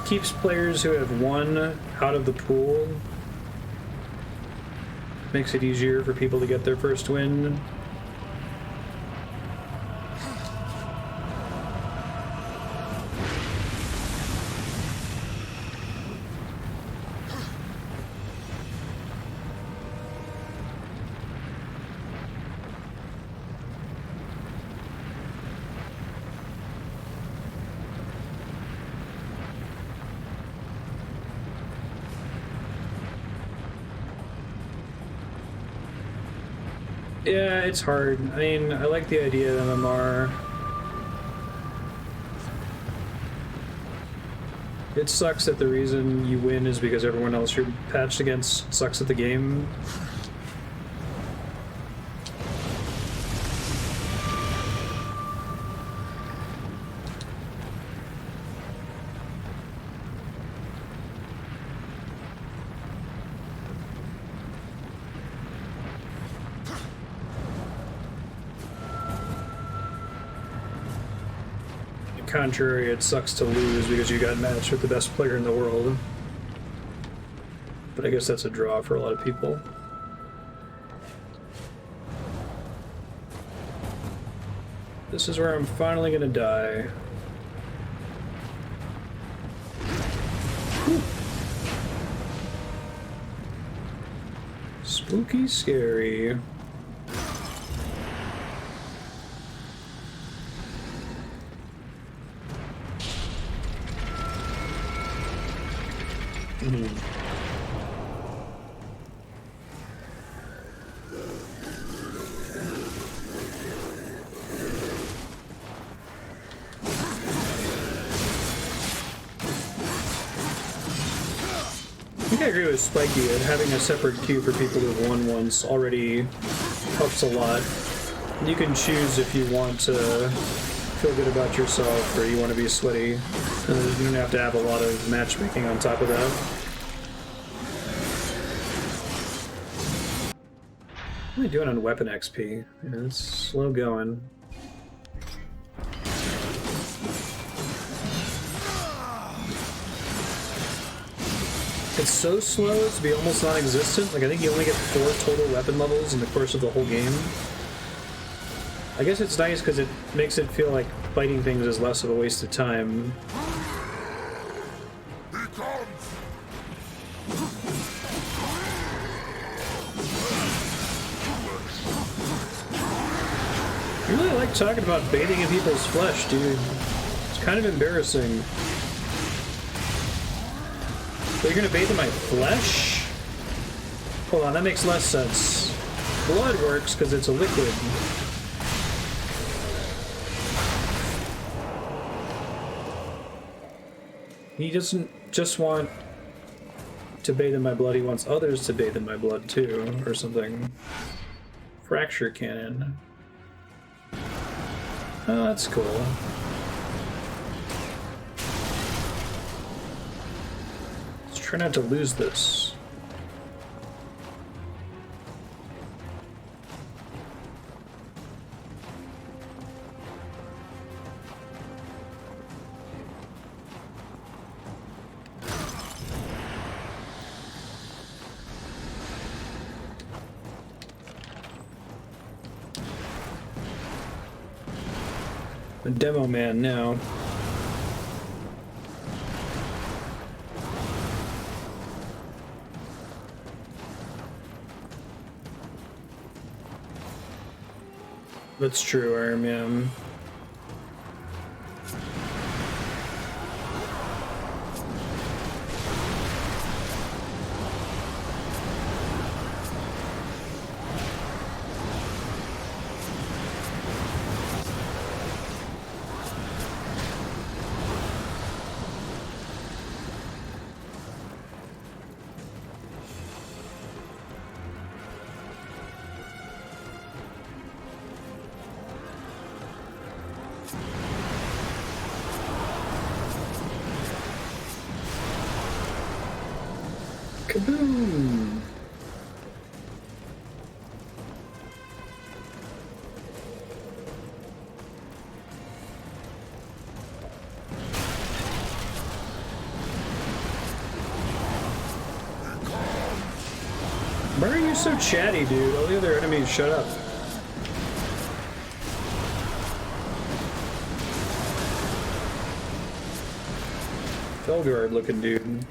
keeps players who have won out of the pool. Makes it easier for people to get their first win. Yeah, it's hard. I mean, I like the idea of MMR. It sucks that the reason you win is because everyone else you're patched against sucks at the game. Contrary, it sucks to lose because you got matched with the best player in the world. But I guess that's a draw for a lot of people. This is where I'm finally gonna die. Whew. Spooky scary. I agree with Spiky that having a separate queue for people who've won once already helps a lot. You can choose if you want to feel good about yourself or you want to be sweaty. You don't have to have a lot of matchmaking on top of that. What am I doing on weapon XP? Yeah, it's slow going. It's so slow as to be almost non-existent. Like, I think you only get 4 total weapon levels in the course of the whole game. I guess it's nice because it makes it feel like fighting things is less of a waste of time. You really like talking about bathing in people's flesh, dude. It's kind of embarrassing. So you're gonna bathe in my flesh? Hold on, that makes less sense. Blood works because it's a liquid. He doesn't just want to bathe in my blood, he wants others to bathe in my blood too, or something. Fracture cannon. Oh, that's cool. Try not to lose this. A demo man now. That's true, Arm, yeah. Kaboom! Why are you so chatty, dude? All the other enemies, shut up. Felguard looking dude.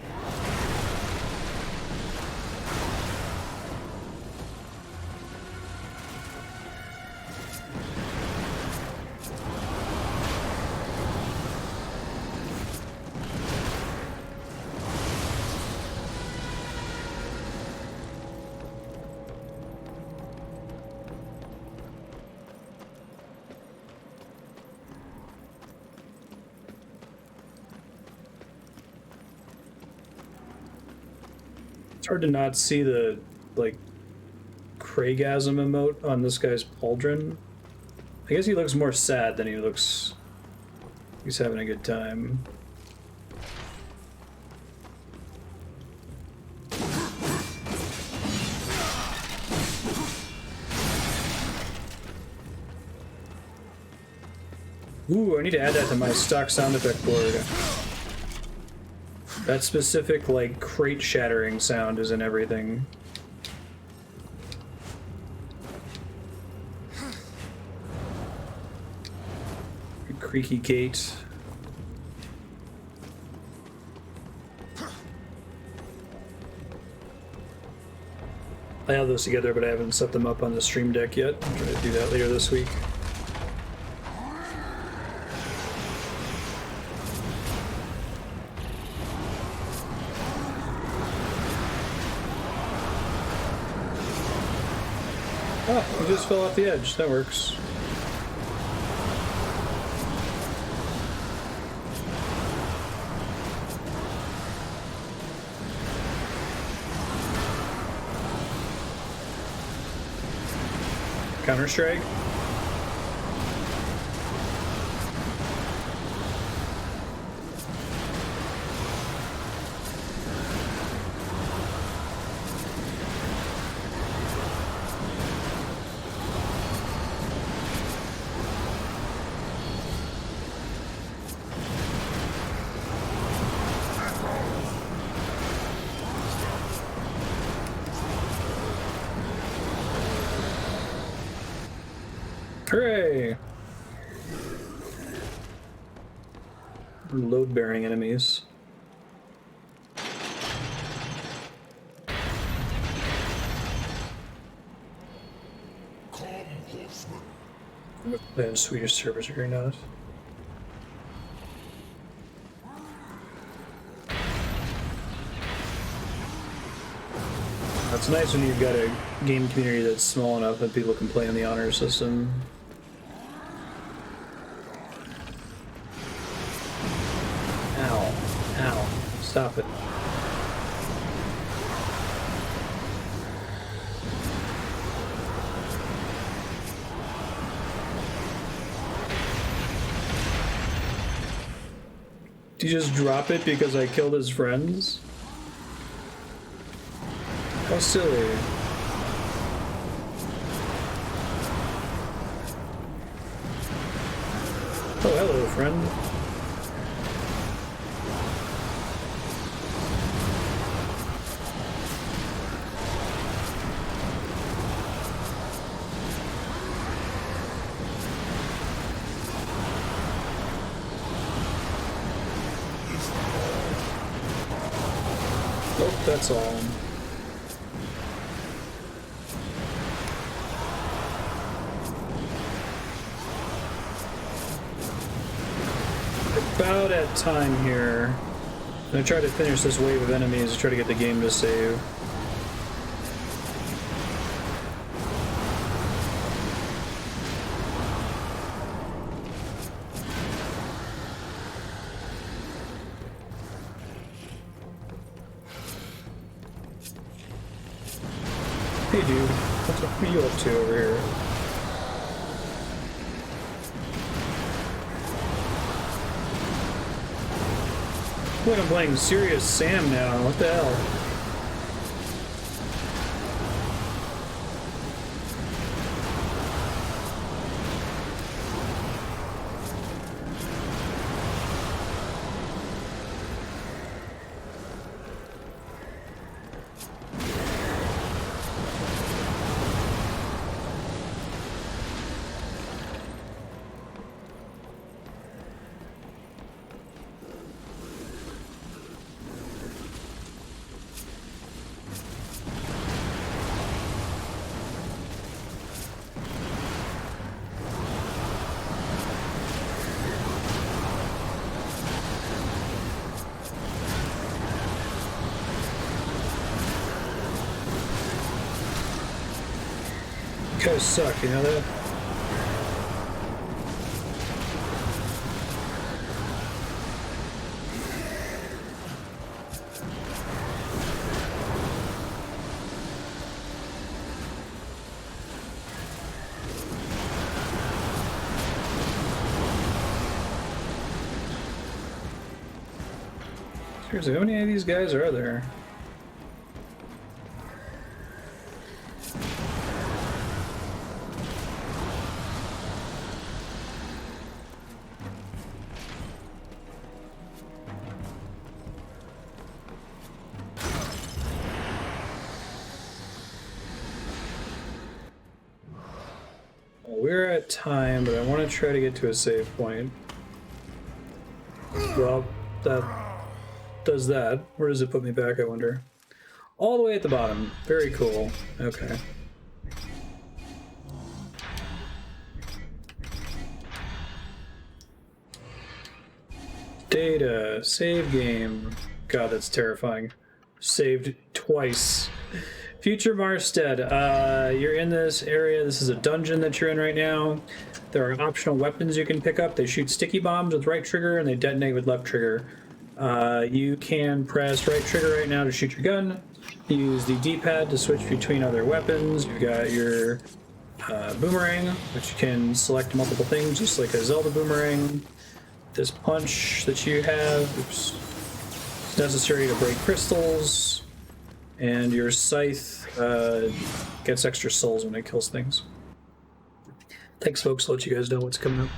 It's hard to not see the, like, Craigasm emote on this guy's pauldron. I guess he looks more sad than he looks... He's having a good time. Ooh, I need to add that to my stock sound effect board. That specific, like, crate shattering sound is in everything. Creaky gate. I have those together, but I haven't set them up on the stream deck yet. I'm trying to do that later this week. Oh, he just fell off the edge. That works. Counter-Strike? Hooray! Load-bearing enemies. I'm playing Swedish servers or not. It's nice when you've got a game community that's small enough that people can play on the honor system. Ow. Ow. Stop it. Did you just drop it because I killed his friends? How silly. Oh, hello, friend. Oh, that's all. About at time here. I'm gonna try to finish this wave of enemies to try to get the game to save. Hey dude, what are you up to over here? Wait, I'm playing Serious Sam now. What the hell? You guys suck, you know that? Seriously, how many of these guys are there? We're at time, but I want to try to get to a save point. Well, that does that. Where does it put me back, I wonder? All the way at the bottom. Very cool. Okay. Data. Save game. God, that's terrifying. Saved twice. Future Marstead, you're in this area. This is a dungeon that you're in right now. There are optional weapons you can pick up. They shoot sticky bombs with right trigger and they detonate with left trigger. You can press right trigger right now to shoot your gun. Use the D-pad to switch between other weapons. You've got your boomerang, which you can select multiple things, just like a Zelda boomerang. This punch that you have, oops, it's necessary to break crystals. And your scythe gets extra souls when it kills things. Thanks, folks. I'll let you guys know what's coming up.